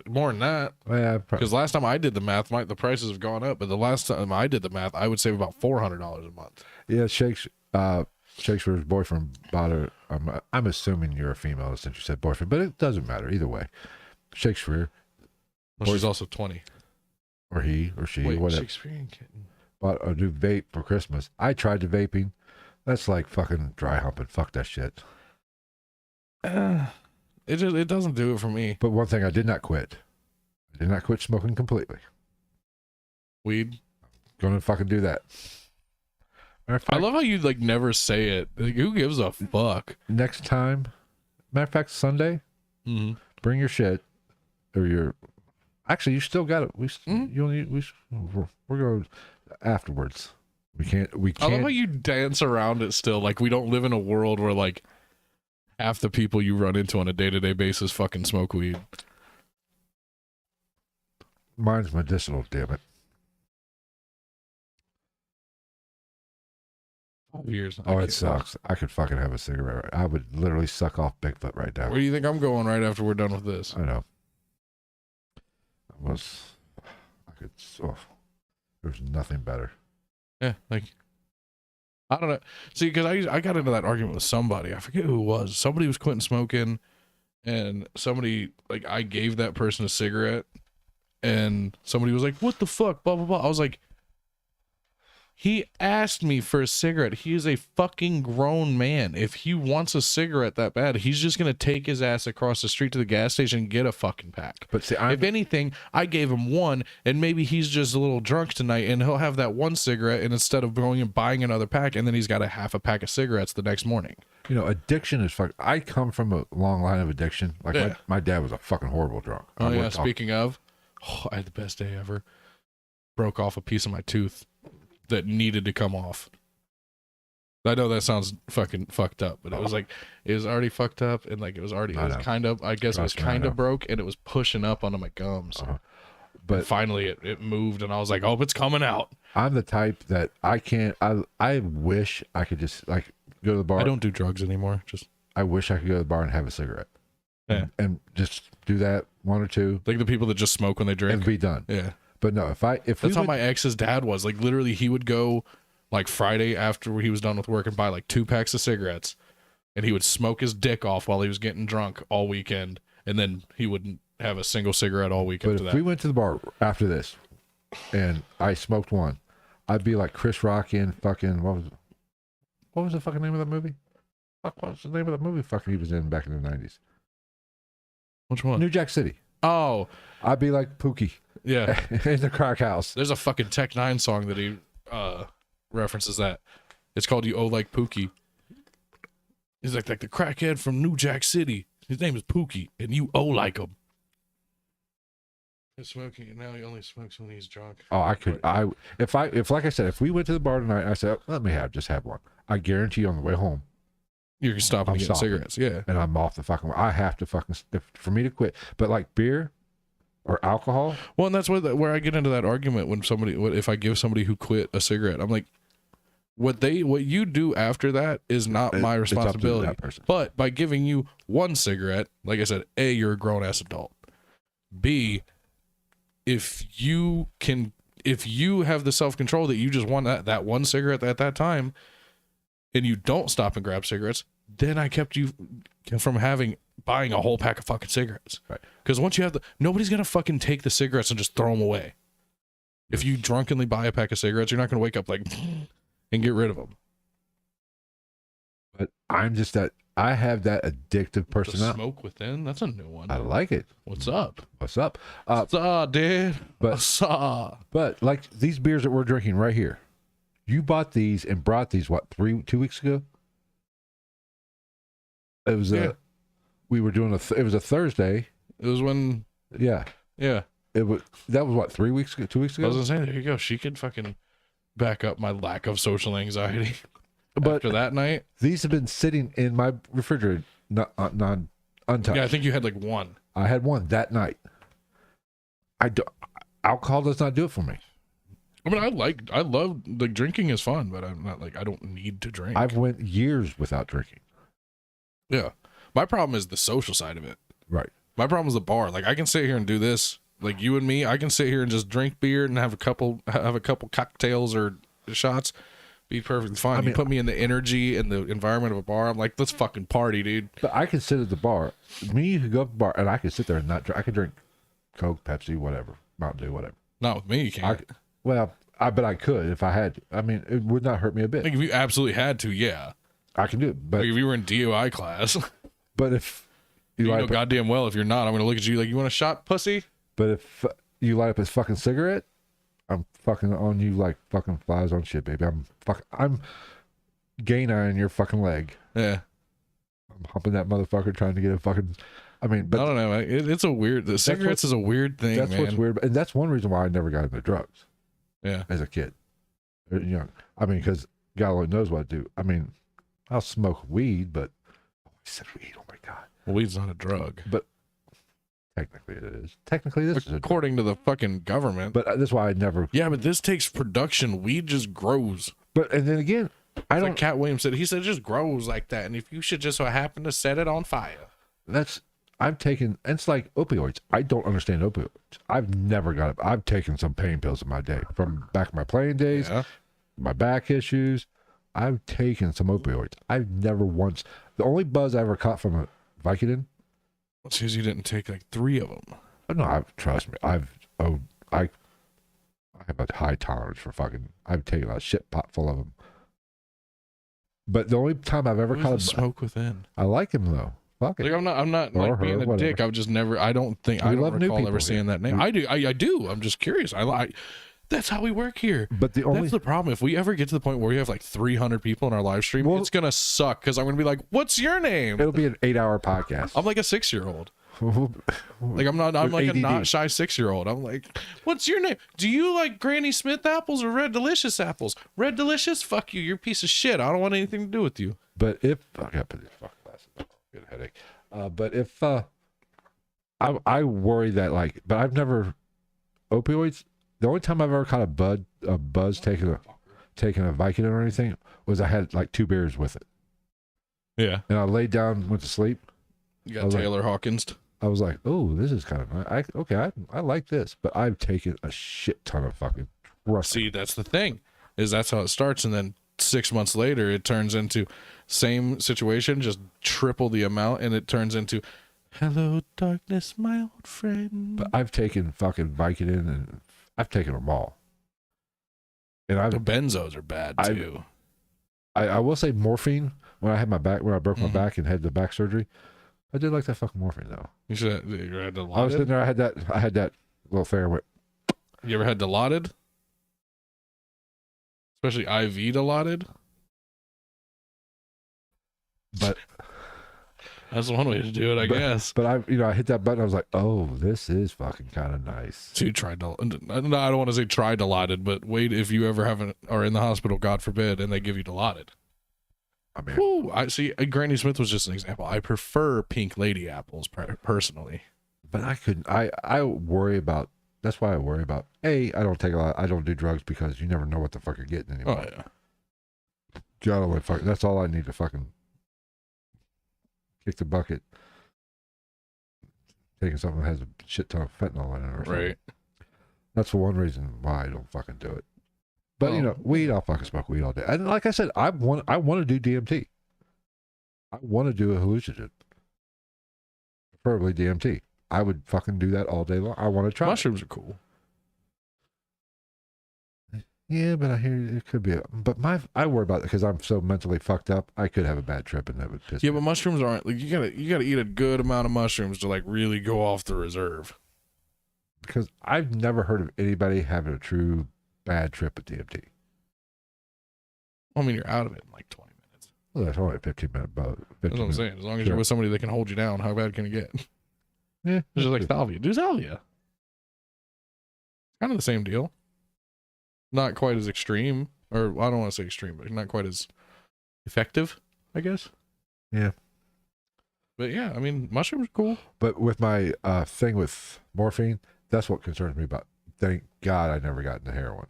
More than that. Yeah, Because last time I did the math, the prices have gone up. But the last time I did the math, I would save about $400 a month. yeah. Shakespeare's boyfriend bought her. I'm assuming you're a female since you said boyfriend, but it doesn't matter either way. Shakespeare, Well, she's also 20. or he, or she, Wait, whatever, Shakespearean kitten. bought a new vape for Christmas. I tried the vaping. That's like fucking dry humping. Fuck that shit. It doesn't do it for me. But one thing I did not quit. I did not quit smoking completely. Weed. Gonna fucking do that. Matter of I fact, love how you like never say it. Like, who gives a fuck? next time, matter of fact, Sunday, Mm-hmm. bring your shit or your. Actually, you still got it. We're going afterwards. We can't. I love how you dance around it still. Like, we don't live in a world where like half the people you run into on a day-to-day basis fucking smoke weed. Mine's medicinal. Damn it. 5 years. Oh, it sucks. I could fucking have a cigarette. I would literally suck off Bigfoot right now. Where do you think I'm going right after we're done with this? I know. There's nothing better. Yeah, like, I don't know. See, because I got into that argument with somebody. I forget who it was. Somebody was quitting smoking, and somebody, like, I gave that person a cigarette, and somebody was like, what the fuck, blah, blah, blah. I was like, he asked me for a cigarette. He is a fucking grown man. If he wants a cigarette that bad, he's just going to take his ass across the street to the gas station and get a fucking pack. But see, If anything, I gave him one, and maybe he's just a little drunk tonight, and he'll have that one cigarette, and instead of going and buying another pack, and then he's got a half a pack of cigarettes the next morning. you know, addiction is fuck. I come from a long line of addiction. Like Yeah. my dad was a fucking horrible drunk. I Oh yeah, wouldn't talk- speaking of, I had the best day ever. Broke off a piece of my tooth that needed to come off. I know that sounds fucking fucked up, but it was like, it was already fucked up, and like it was I know. kind of, I guess it was Trust me, I kind know. of broke, and it was pushing up onto my gums. Uh-huh. But finally it moved, and I was like, oh, it's coming out. I'm the type that I can't. I wish I could just like go to the bar. I don't do drugs anymore. I wish I could go to the bar and have a cigarette. Yeah. And just do that one or two. Like the people that just smoke when they drink. And be done. Yeah. But no, if that's how my ex's dad was. Like literally, he would go like Friday after he was done with work and buy like 2 packs of cigarettes, and he would smoke his dick off while he was getting drunk all weekend, and then he wouldn't have a single cigarette all weekend. But if we went to the bar after this, and I smoked one, I'd be like Chris Rock in fucking what was the fucking name of that movie? Fuck, what was the name of the movie? Fucking he was in back in the 90s. Which one? New Jack City. Oh, I'd be like Pookie. Yeah. In the crack house. There's a fucking Tech 9 song that he references that. It's called You Owe Like Pookie. He's like the crackhead from New Jack City. His name is Pookie, and you owe like him. He's smoking, and now he only smokes when he's drunk. Oh, I could. If like I said, if we went to the bar tonight, and I said, let me just have one. I guarantee you on the way home, you're stopping and getting cigarettes. Yeah. And I'm off the fucking. I have to fucking for me to quit. But like beer or alcohol. Well, and that's where I get into that argument when if I give somebody who quit a cigarette, I'm like, what you do after that is not my responsibility. It's up to that person. But by giving you one cigarette, like I said, A, you're a grown ass adult. B, if you have the self-control that you just want that one cigarette at that time, and you don't stop and grab cigarettes, then I kept you from buying a whole pack of fucking cigarettes. Right. Because once you have nobody's gonna fucking take the cigarettes and just throw them away. If you drunkenly buy a pack of cigarettes, you're not gonna wake up like and get rid of them. But I'm just that I have that addictive personality. Smoke within. That's a new one. I like it. What's up? What's up? What's up, dude? What's up? But like these beers that we're drinking right here, you bought these and brought these 2 weeks ago? It was we were doing it was a Thursday. It was when yeah. That was 3 weeks ago, 2 weeks ago? I was gonna say, there you go. She could fucking back up my lack of social anxiety. But after that night, these have been sitting in my refrigerator, not untouched. Yeah, I think you had like one. I had one that night. Alcohol does not do it for me. I mean, I love like drinking is fun, but I'm not like I don't need to drink. I've went years without drinking. Yeah, my problem is the social side of it. Right. My problem is the bar. Like I can sit here and do this, like you and me. I can sit here and just drink beer and have a couple cocktails or shots. Be perfectly fine. I mean, you put me in the energy and the environment of a bar. I'm like, let's fucking party, dude. But I can sit at the bar. You could go up to the bar and I could sit there and not drink. I could drink Coke, Pepsi, whatever, Mountain Dew, whatever. Not with me, you can't. But I could if I had to. I mean, it would not hurt me a bit. Like if you absolutely had to, yeah. I can do it. But like if you were in DOI class. But if you know goddamn well, if you're not, I'm going to look at you like, you want a shot, pussy? But if you light up his fucking cigarette, I'm fucking on you like fucking flies on shit, baby. I'm gain eyeing your fucking leg. Yeah. I'm humping that motherfucker trying to get a fucking. I mean, but I don't know. It's a weird. The cigarettes is a weird thing. That's man. what's weird, and that's one reason why I never got into drugs. Yeah. As a kid, young. I mean, because God only knows what to do. I mean, I'll smoke weed, but I said weed. Oh my god. Well, weed's not a drug, but technically it is. Technically, this is according to the fucking government. But that's why I never. Yeah, but this takes production. Weed just grows. But and then again, I don't. Like Cat Williams said, he said it just grows like that, and if you should just so happen to set it on fire. I've taken. It's like opioids. I don't understand opioids. I've never got it. I've taken some pain pills in my day from back in my playing days, my back issues. I've taken some opioids. I've never once. The only buzz I ever caught from a Vicodin. Well, because you didn't take like 3 of them. No, trust me. I have a high tolerance for fucking. I've taken a shit pot full of them. But the only time I've ever caught a smoke within. I like him though. Fuck it. Like I'm not like being a dick. I've just never. I don't recall ever seeing that name. I do. I do. I'm just curious. That's how we work here. But that's the problem. If we ever get to the point where we have like 300 people in our live stream, it's gonna suck because I'm gonna be like, "What's your name?" It'll be an 8-hour podcast. I'm like a 6-year-old. Like I'm like ADD. A not shy 6-year-old. I'm like, "What's your name? Do you like Granny Smith apples or Red Delicious apples? Red Delicious? Fuck you. You're a piece of shit. I don't want anything to do with you." But if I gotta put these fucking glasses on, get a headache. But if I worry that but I've never. opioids, the only time I've ever caught a buzz taking a Vicodin or anything was I had like 2 beers with it. Yeah. And I laid down, went to sleep. You got Taylor Hawkins. I was like, oh, this is kind of nice. I like this, but I've taken a shit ton of fucking trust. See, that's the thing, is that's how it starts, and then 6 months later it turns into same situation, just triple the amount, and it turns into hello darkness, my old friend. But I've taken fucking Vicodin and I've taken them all. And The benzos are bad too. I will say morphine when I broke my back and had the back surgery. I did like that fucking morphine though. You had Dilaudid? I was sitting there. I had that little Fairway. You ever had Dilaudid? Especially IV Dilaudid? But that's one way to do it, I guess. But I hit that button. I was like, oh, this is fucking kind of nice. So you tried I don't want to say try Dilaudid, but wait, if you ever are in the hospital, God forbid, and they give you Dilaudid. I mean, whew, I see. Granny Smith was just an example. I prefer pink lady apples personally. But I couldn't. I worry about. That's why I worry about. I don't take a lot. I don't do drugs because you never know what the fuck you're getting anymore. Oh yeah. God, that's all I need to fucking kick the bucket. Taking something that has a shit ton of fentanyl in it or something. Right. That's the one reason why I don't fucking do it. But weed, I'll fucking smoke weed all day. And like I said, I want to do DMT. I want to do a hallucinogen. Preferably DMT. I would fucking do that all day long. I want to try. Mushrooms are cool. Yeah, but I hear it could be. I worry about it because I'm so mentally fucked up. I could have a bad trip and that would piss me. Yeah, but mushrooms aren't like you gotta eat a good amount of mushrooms to like really go off the reserve. Because I've never heard of anybody having a true bad trip at DMT. I mean, you're out of it in like 20 minutes. Well, that's only a 15-minute boat. That's what I'm saying. As long as you're with somebody that can hold you down, how bad can it get? Yeah. It's just like salvia. Do salvia. Kind of the same deal. Not quite as extreme, or I don't want to say extreme, but not quite as effective, I guess. Yeah. But yeah, I mean, mushrooms are cool. But with my thing with morphine, that's what concerns me about. Thank God I never got into heroin.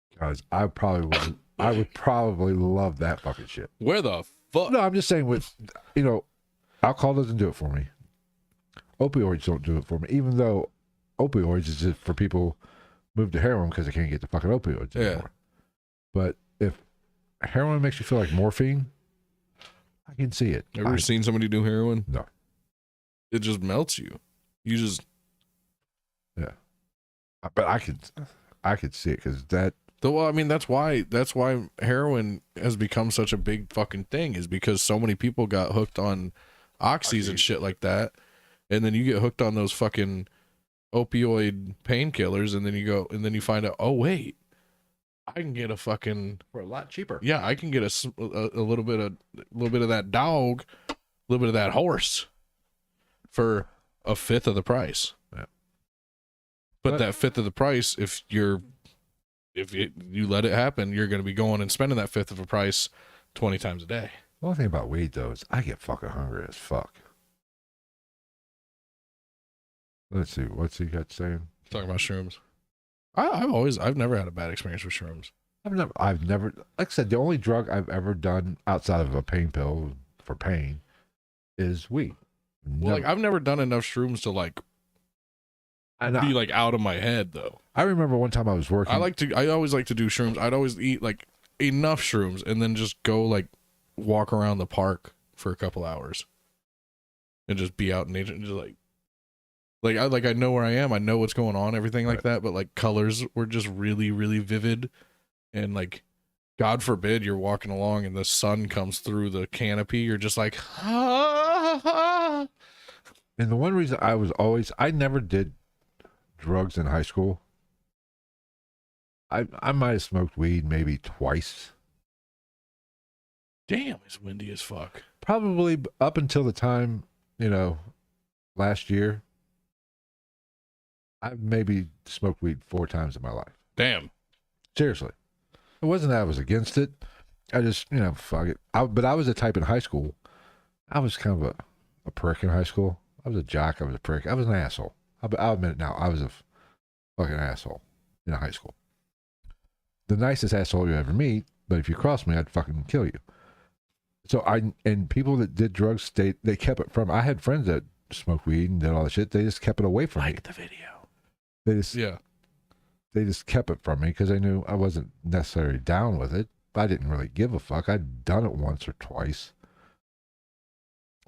Because I would probably love that fucking shit. Where the fuck? No, I'm just saying with, alcohol doesn't do it for me. Opioids don't do it for me, even though opioids is just for people move to heroin because they can't get the fucking opioids anymore. But if heroin makes you feel like morphine, I can see it. Ever seen somebody do heroin? No. It just melts you. You just... Yeah. But I could see it because that... Well, I mean, that's why heroin has become such a big fucking thing, is because so many people got hooked on oxys and shit like that. And then you get hooked on those fucking opioid painkillers, and then you find out, oh wait, I can get a fucking for a lot cheaper. Yeah, I can get a little bit of that dog, a little bit of that horse for a fifth of the price. Yeah. But that fifth of the price, if you let it happen, you're going to be going and spending that fifth of a price 20 times a day. The only thing about weed though is I get fucking hungry as fuck. Let's see, what's he got saying? Talking about shrooms. I've never had a bad experience with shrooms. I've never, like I said, the only drug I've ever done outside of a pain pill for pain is weed. Well, like I've never done enough shrooms to like be like out of my head though. I remember one time I was working. I always like to do shrooms. I'd always eat like enough shrooms and then just go like walk around the park for a couple hours and just be out in nature and just I know where I am. I know what's going on, everything like that. But like colors were just really, really vivid. And like, God forbid you're walking along and the sun comes through the canopy. You're just like, ah. And the one reason I never did drugs in high school. I might have smoked weed maybe twice. Damn, it's windy as fuck. Probably up until the time, last year. I've maybe smoked weed 4 times in my life. Damn. Seriously. It wasn't that I was against it. I just, fuck it. But I was the type in high school. I was kind of a prick in high school. I was a jock. I was a prick. I was an asshole. I'll admit it now. I was a fucking asshole in high school. The nicest asshole you ever meet, but if you cross me, I'd fucking kill you. So and people that did drugs, they kept it from. I had friends that smoked weed and did all that shit. They just kept it away from me. the video. They just kept it from me because they knew I wasn't necessarily down with it. I didn't really give a fuck. I'd done it once or twice.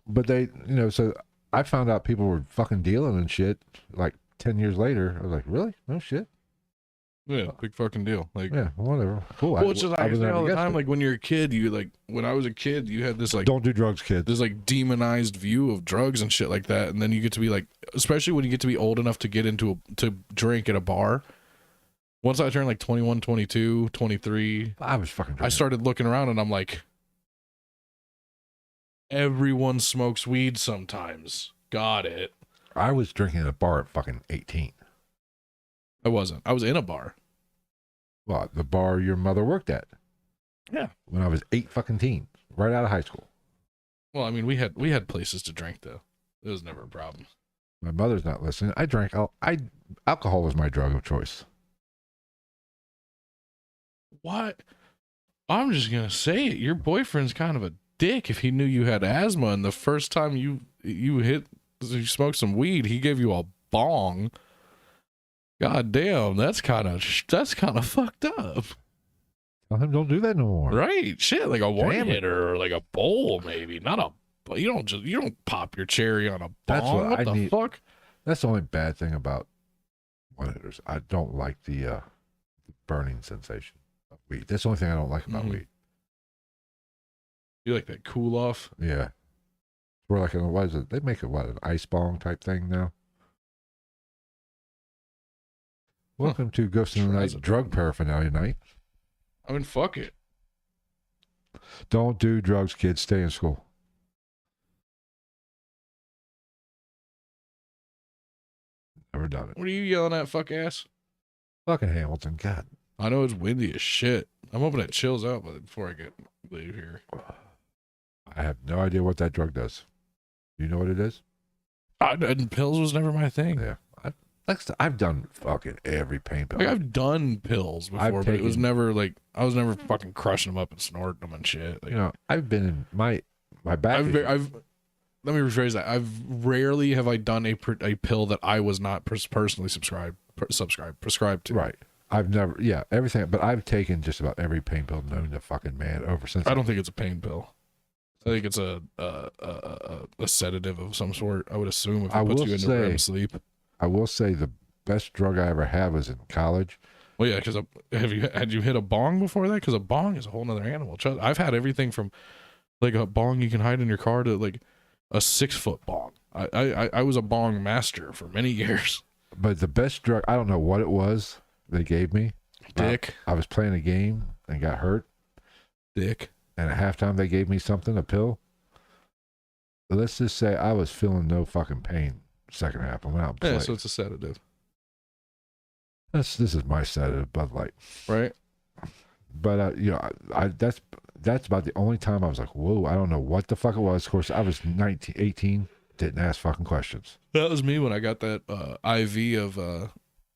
But they, so I found out people were fucking dealing and shit like 10 years later. I was like, really? No shit? Yeah, big fucking deal. Like, yeah, whatever. Cool. well, it's just I say all the time, it. like when you're a kid, you like, when I was a kid, you had this like, don't do drugs, kids. This like demonized view of drugs and shit like that. And then you get to be like, especially when you get to be old enough to get to drink at a bar. Once I turned like 21, 22, 23, I was fucking drinking. I started looking around and I'm like, everyone smokes weed sometimes. Got it. I was drinking at a bar at fucking 18. I wasn't. I was in a bar. Well, the bar your mother worked at. Yeah. When I was 8 fucking teen, right out of high school. Well, I mean, we had places to drink though. It was never a problem. My mother's not listening. I drank. Alcohol was my drug of choice. What? I'm just gonna say it. Your boyfriend's kind of a dick if he knew you had asthma, and the first time you smoked some weed, he gave you a bong. God damn, that's kind of fucked up. Tell him don't do that no more. Right? Shit, like a one hitter or like a bowl, maybe. Not a. You don't pop your cherry on a bong. That's what the fuck? That's the only bad thing about one hitters. I don't like the burning sensation of weed. That's the only thing I don't like about weed. You like that cool off? Yeah. We're like, what is it? They make an ice bong type thing now. Welcome to Ghost in the Night Drug Paraphernalia Night. I mean, fuck it. Don't do drugs, kids. Stay in school. Never done it. What are you yelling at, fuck ass? Fucking Hamilton, God. I know it's windy as shit. I'm hoping it chills out before I leave here. I have no idea what that drug does. Do you know what it is? And pills was never my thing. Yeah. I've done fucking every pain pill. Like, I've done pills before, but it was never like, I was never fucking crushing them up and snorting them and shit. Like, I've been in my back. Let me rephrase that. Rarely have I done a pill that I was not personally prescribed to. Right. I've never, everything, but I've taken just about every pain pill known to fucking man over since. I don't think it's a pain pill. I think it's a sedative of some sort. I would assume if it puts you into REM sleep. I will say the best drug I ever had was in college. Well, yeah, because had you hit a bong before that? Because a bong is a whole nother animal. I've had everything from like a bong you can hide in your car to like a 6-foot bong. I was a bong master for many years. But the best drug, I don't know what it was they gave me. Dick. I was playing a game and got hurt. Dick. And at halftime they gave me something, a pill. Let's just say I was feeling no fucking pain second half. I went out and played. So it's a sedative. This is my sedative, Bud Light. Right. But that's about the only time I was like, whoa, I don't know what the fuck it was. Of course, I was 18, didn't ask fucking questions. That was me when I got that IV of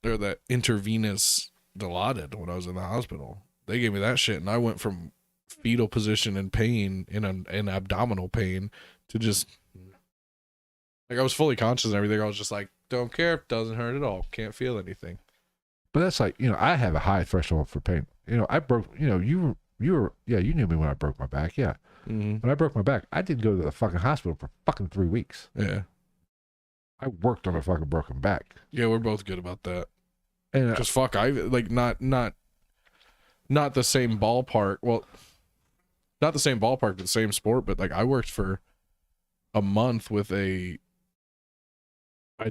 or that intravenous Dilaudid when I was in the hospital. They gave me that shit, and I went from fetal position in pain, in abdominal pain, to just like I was fully conscious and everything. I was just like, don't care, doesn't hurt at all, can't feel anything. But that's like, I have a high threshold for pain. I broke, you knew me when I broke my back. Yeah. Mm-hmm. When I broke my back, I didn't go to the fucking hospital for fucking 3 weeks. Yeah. I worked on a fucking broken back. Yeah, we're both good about that. And just fuck, I like not the same ballpark. Well, not the same ballpark, but the same sport. But like I worked for a month with I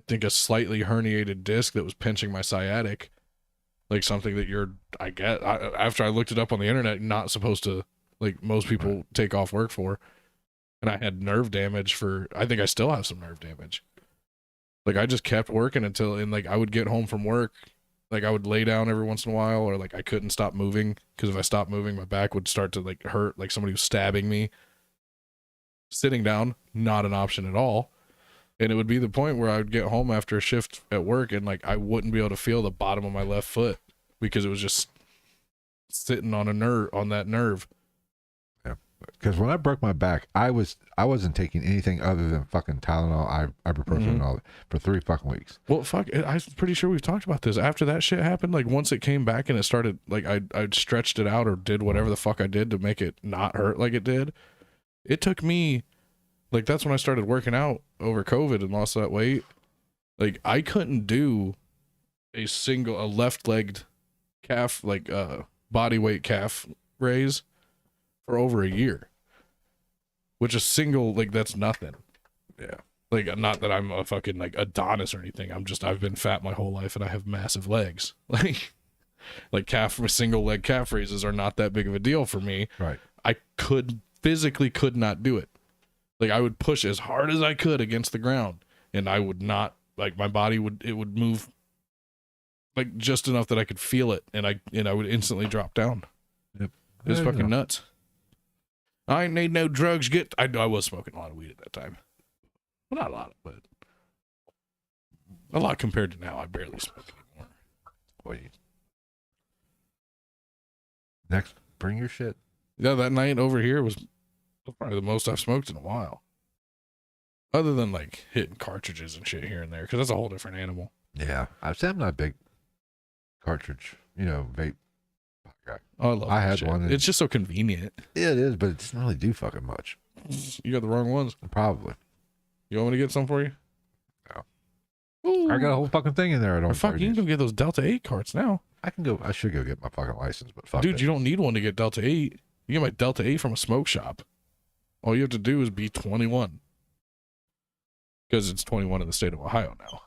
think a slightly herniated disc that was pinching my sciatic. Like something that after I looked it up on the internet, not supposed to, like most people take off work for. And I had nerve damage I think I still have some nerve damage. Like I just kept working and I would get home from work. Like I would lay down every once in a while, or like I couldn't stop moving because if I stopped moving, my back would start to like hurt, like somebody was stabbing me. Sitting down, not an option at all. And it would be the point where I would get home after a shift at work and like I wouldn't be able to feel the bottom of my left foot because it was just sitting on that nerve. Yeah, because when I broke my back, I wasn't taking anything other than fucking Tylenol, ibuprofen, and all that for 3 fucking weeks. Well, fuck, I'm pretty sure we've talked about this. After that shit happened, like once it came back and it started, like I stretched it out or did whatever the fuck I did to make it not hurt like it did. It took me, like that's when I started working out over COVID and lost that weight. Like I couldn't do a left-legged calf, like body weight calf raise for over a year, which a single, like that's nothing. Yeah. Like, not that I'm a fucking like Adonis or anything. I've been fat my whole life and I have massive legs. Like single leg calf raises are not that big of a deal for me. Right. I physically could not do it. Like I would push as hard as I could against the ground and I would not, like my body would move like just enough that I could feel it and I would instantly drop down. Yep. It was fucking nuts. I ain't need no drugs. I was smoking a lot of weed at that time. Well, not a lot, but a lot compared to now. I barely smoke anymore. Wait. Next, bring your shit. Yeah, that night over here was probably the most I've smoked in a while. Other than like hitting cartridges and shit here and there, because that's a whole different animal. Yeah, I'm not a big cartridge, vape guy. Oh, I love I that had shit. one. It's just so convenient. Yeah, it is, but it doesn't really do fucking much. You got the wrong ones. Probably. You want me to get some for you? No. Ooh. I got a whole fucking thing in there. I don't. Fuck, you can go get those Delta 8 carts now. I should go get my fucking license, but fuck Dude, it. you don't need one to get Delta 8. You get my Delta 8 from a smoke shop. All you have to do is be 21. Because it's 21 in the state of Ohio now.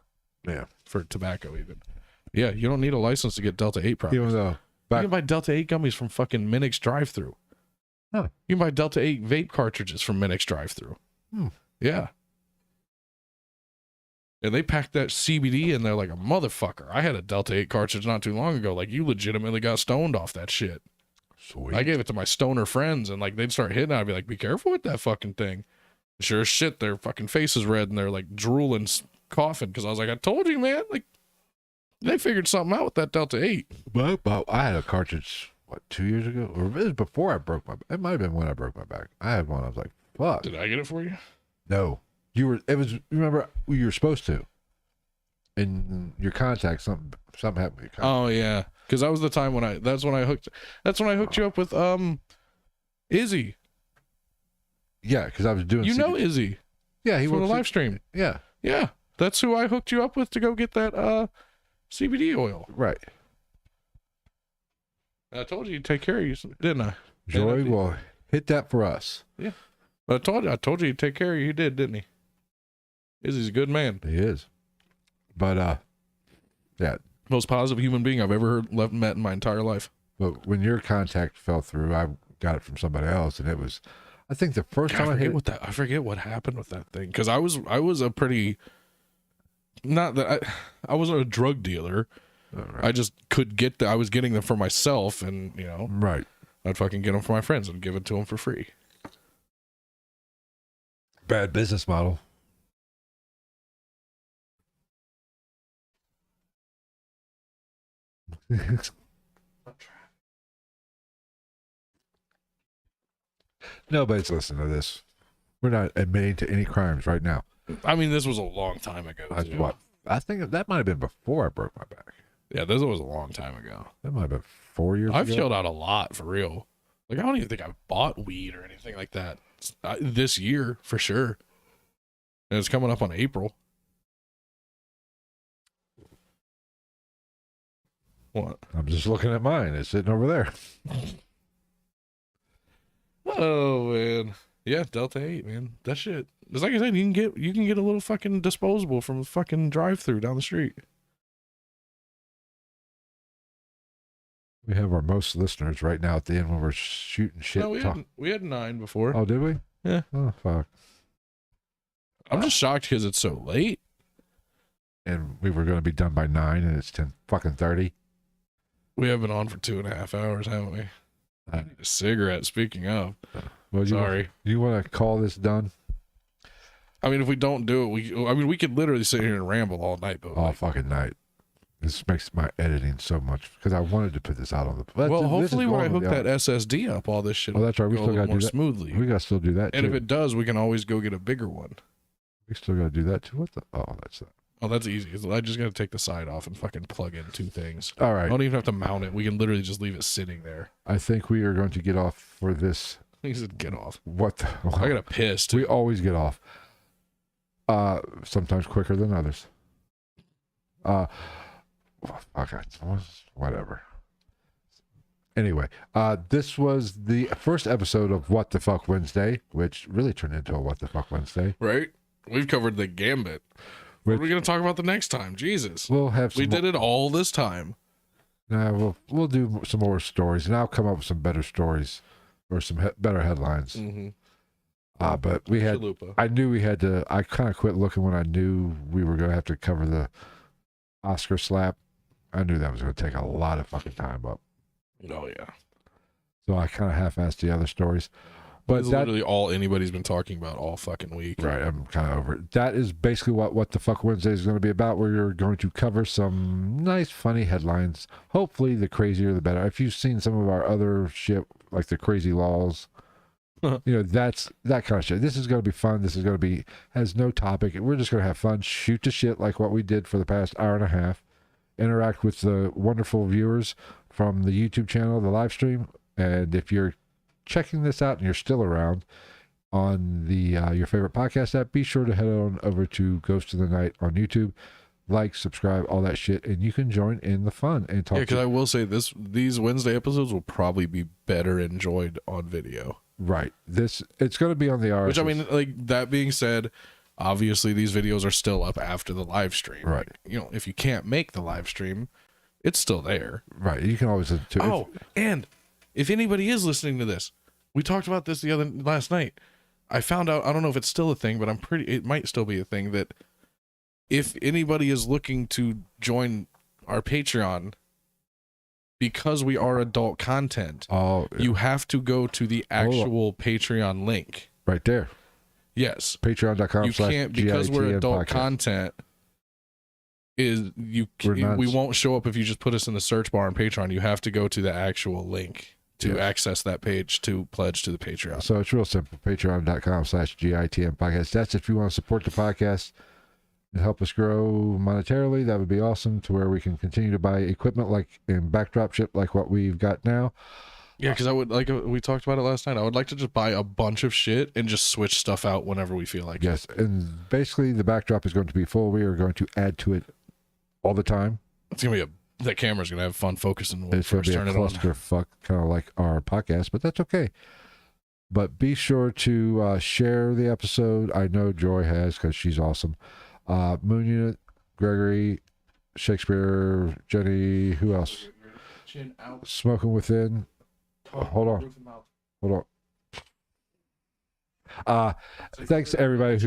Yeah. For tobacco even. Yeah, you don't need a license to get Delta 8 products. Even though You can buy Delta 8 gummies from fucking Minix drive-thru. Huh. You can buy Delta 8 vape cartridges from Minix drive-thru. Yeah. And they packed that CBD in there like a motherfucker. I had a Delta 8 cartridge not too long ago. Like, you legitimately got stoned off that shit. Sweet. I gave it to my stoner friends, and like they'd start hitting it. I'd be like, be careful with that fucking thing. Sure as shit, their fucking face is red and they're like drooling, coughing. Because I was like, I told you, man. Like, they figured something out with that Delta 8. But I had a cartridge, 2 years ago? Or it was before I broke my back. It might have been when I broke my back. I had one. I was like, fuck. Did I get it for you? No. Remember, you were supposed to. In your contact, something happened with your contact. Oh, yeah. Because that was the time that's when I hooked you up with, Izzy. Yeah, because I was doing You know Izzy. Yeah, he from the works live stream. Yeah. Yeah. That's who I hooked you up with to go get that, CBD oil. Right. I told you you'd take care of you, didn't I? Joy will hit that for us. Yeah. But I told you he'd take care of you. He did, didn't he? Izzy's a good man. He is. But, yeah. Most positive human being I've ever met in my entire life. But when your contact fell through, I got it from somebody else, and it was, I think the first time I hit it. I forget what happened with that thing. Because I was a pretty, not that I wasn't a drug dealer. Right. I just could I was getting them for myself, and Right. I'd fucking get them for my friends and give it to them for free. Bad business model. Nobody's listening to this. We're not admitting to any crimes right now. I mean, this was a long time ago. Too. I think that might have been before I broke my back. Yeah, this was a long time ago. That might have been 4 years ago. I've chilled out a lot, for real. Like, I don't even think I've bought weed or anything like that this year, for sure. And it's coming up on April. What? I'm just looking at mine. It's sitting over there. Oh, man. Yeah, Delta 8, man. That shit. It's like I said, you can get a little fucking disposable from a fucking drive-thru down the street. We have our most listeners right now at the end when we're shooting shit. No, we had 9 before. Oh, did we? Yeah. Oh, fuck. I'm just shocked because it's so late. And we were going to be done by 9, and it's 10:30. We have been on for 2.5 hours, haven't we? I need a cigarette, speaking of. Well, Sorry. You want to call this done? I mean, if we don't do it, we could literally sit here and ramble all night. But All fucking night. This makes my editing so much because I wanted to put this out on the. Well, hopefully when I hook that SSD up, all this shit. Oh, that's right. We go still a got little to more do that. smoothly. We got to still do that. And too. if it does, we can always go get a bigger one. We still got to do that too. What the? Oh, that's that. Oh, that's easy. I just got to take the side off and fucking plug in 2 things. All I right. don't even have to mount it. We can literally just leave it sitting there. I think we are going to get off for this. He said, "Get off." What? The, I got a piss. We always get off. Sometimes quicker than others. Fuck it. Whatever. Anyway, this was the first episode of What the Fuck Wednesday, which really turned into a What the Fuck Wednesday. Right? We've covered the gambit. What are we going to talk about the next time? Jesus. We'll have some We did it all this time. Nah, we'll do some more stories, and I'll come up with some better stories or some better headlines. Mm-hmm. But we had, Chalupa. I knew we had to. I kind of quit looking when I knew we were going to have to cover the Oscar slap. I knew that was going to take a lot of fucking time up. Oh, yeah. So I kind of half-assed the other stories. But That's literally all anybody's been talking about all fucking week. Right, I'm kind of over it. That is basically what the Fuck Wednesday is going to be about. We're going to cover some nice, funny headlines. Hopefully, the crazier the better. If you've seen some of our other shit, like the crazy laws, that's that kind of shit. This is going to be fun. This is going to be, has no topic. We're just going to have fun, shoot the shit like what we did for the past hour and a half, interact with the wonderful viewers from the YouTube channel, the live stream. And if you're checking this out and you're still around on the your favorite podcast app, be sure to head on over to Ghost of the Night on YouTube, like, subscribe, all that shit, and you can join in the fun and talk. Yeah, because I will say these Wednesday episodes will probably be better enjoyed on video. Right. It's going to be on the RSS. Which, I mean, like, that being said, obviously these videos are still up after the live stream. Right. Like, if you can't make the live stream, it's still there. Right. You can always listen to it. Oh, and if anybody is listening to this, we talked about this last night. I found out, I don't know if it's still a thing, but it might still be a thing, that if anybody is looking to join our Patreon, because we are adult content, you have to go to the actual Patreon link. Right there. Yes. Patreon.com. You can't, because we're adult podcast. content, we won't show up if you just put us in the search bar on Patreon. You have to go to the actual link to access that page to pledge to the Patreon. So it's real simple. Patreon.com/GITM podcast. That's if you want to support the podcast and help us grow monetarily. That would be awesome, to where we can continue to buy equipment like in backdrop ship like what we've got now. Yeah, because I would, like we talked about it last night, I would like to just buy a bunch of shit and just switch stuff out whenever we feel like Yes, and basically the backdrop is going to be full. We are going to add to it all the time. It's going to be that camera's going to have fun focusing when we It's going first to be turn a it on. clusterfuck, kind of like our podcast, but that's okay. But be sure to share the episode. I know Joy has, because she's awesome. Moon Unit, Gregory, Shakespeare, Jenny, who else? Chin out. Smoking Within. Hold on. Thanks to everybody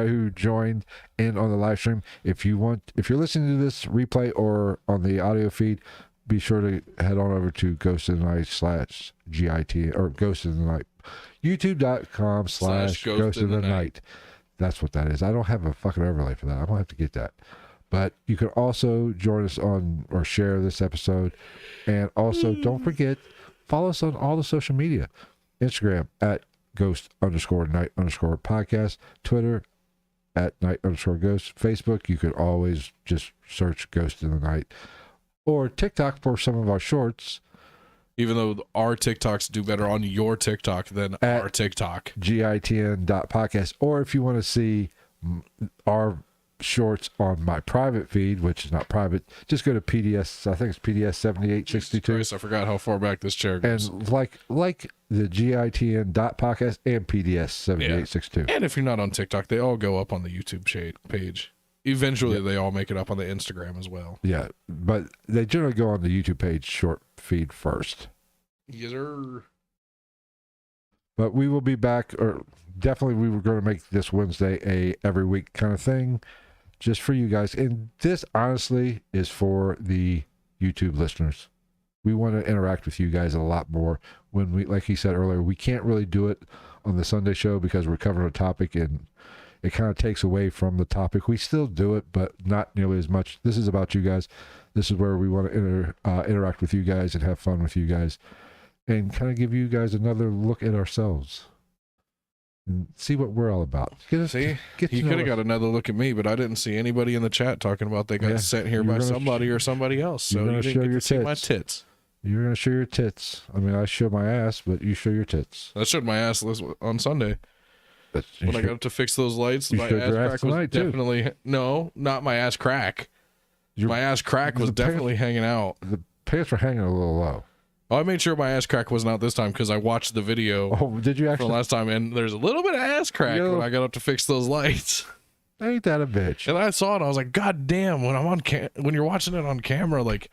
who joined in on the live stream. If you're listening to this replay or on the audio feed, be sure to head on over to Ghost of the Night /GIT or Ghost of the Night, youtube.com/Ghost of the Night. That's what that is. I don't have a fucking overlay for that. I'm gonna have to get that. But you can also join us on or share this episode. And also, don't forget, follow us on all the social media. Instagram at Ghost_Night_podcast. Twitter at Night_Ghost. Facebook, you could always just search Ghost in the Night. Or TikTok for some of our shorts. Even though our TikToks do better on your TikTok than At our TikTok. GITN.podcast. Or if you want to see our shorts on my private feed, which is not private, just go to PDS. I think it's PDS 7862. Christ, I forgot how far back this chair goes. And like the GITN.podcast and PDS 7862. And if you're not on TikTok, they all go up on the YouTube page. Eventually, they all make it up on the Instagram as well. Yeah, but they generally go on the YouTube page short feed first. Yes, sir. But we will be back, or definitely we were going to make this Wednesday a every week kind of thing, just for you guys. And this honestly is for the YouTube listeners. We want to interact with you guys a lot more. When we, like he said earlier, we can't really do it on the Sunday show because we're covering a topic and it kind of takes away from the topic. We still do it, but not nearly as much. This is about you guys. This is where we want to interact with you guys and have fun with you guys and kind of give you guys another look at ourselves and see what we're all about. See, you could have got another look at me, but I didn't see anybody in the chat talking about they got sent here by somebody or somebody else. So you didn't get to see my tits. You're going to show your tits. I mean, I show my ass, but you show your tits. I showed my ass on Sunday. When I got to fix those lights, my ass crack was definitely... No, not my ass crack. My ass crack was definitely hanging out. The pants were hanging a little low. Oh, I made sure my ass crack wasn't out this time because I watched the video. Oh, did you actually? From last time, and there's a little bit of ass crack when I got up to fix those lights. Ain't that a bitch? And I saw it, I was like, God damn! When I'm on when you're watching it on camera, like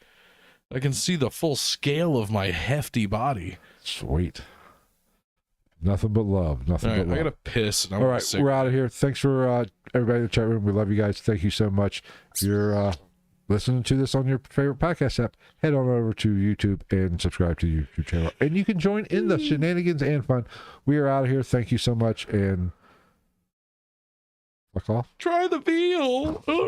I can see the full scale of my hefty body. Sweet. Nothing but love. Nothing but love. I gotta piss. And All right, we're out of here. Thanks for everybody in the chat room. We love you guys. Thank you so much. If you're listening to this on your favorite podcast app, head on over to YouTube and subscribe to the YouTube channel. And you can join in the shenanigans and fun. We are out of here. Thank you so much. And fuck off. Try the veal.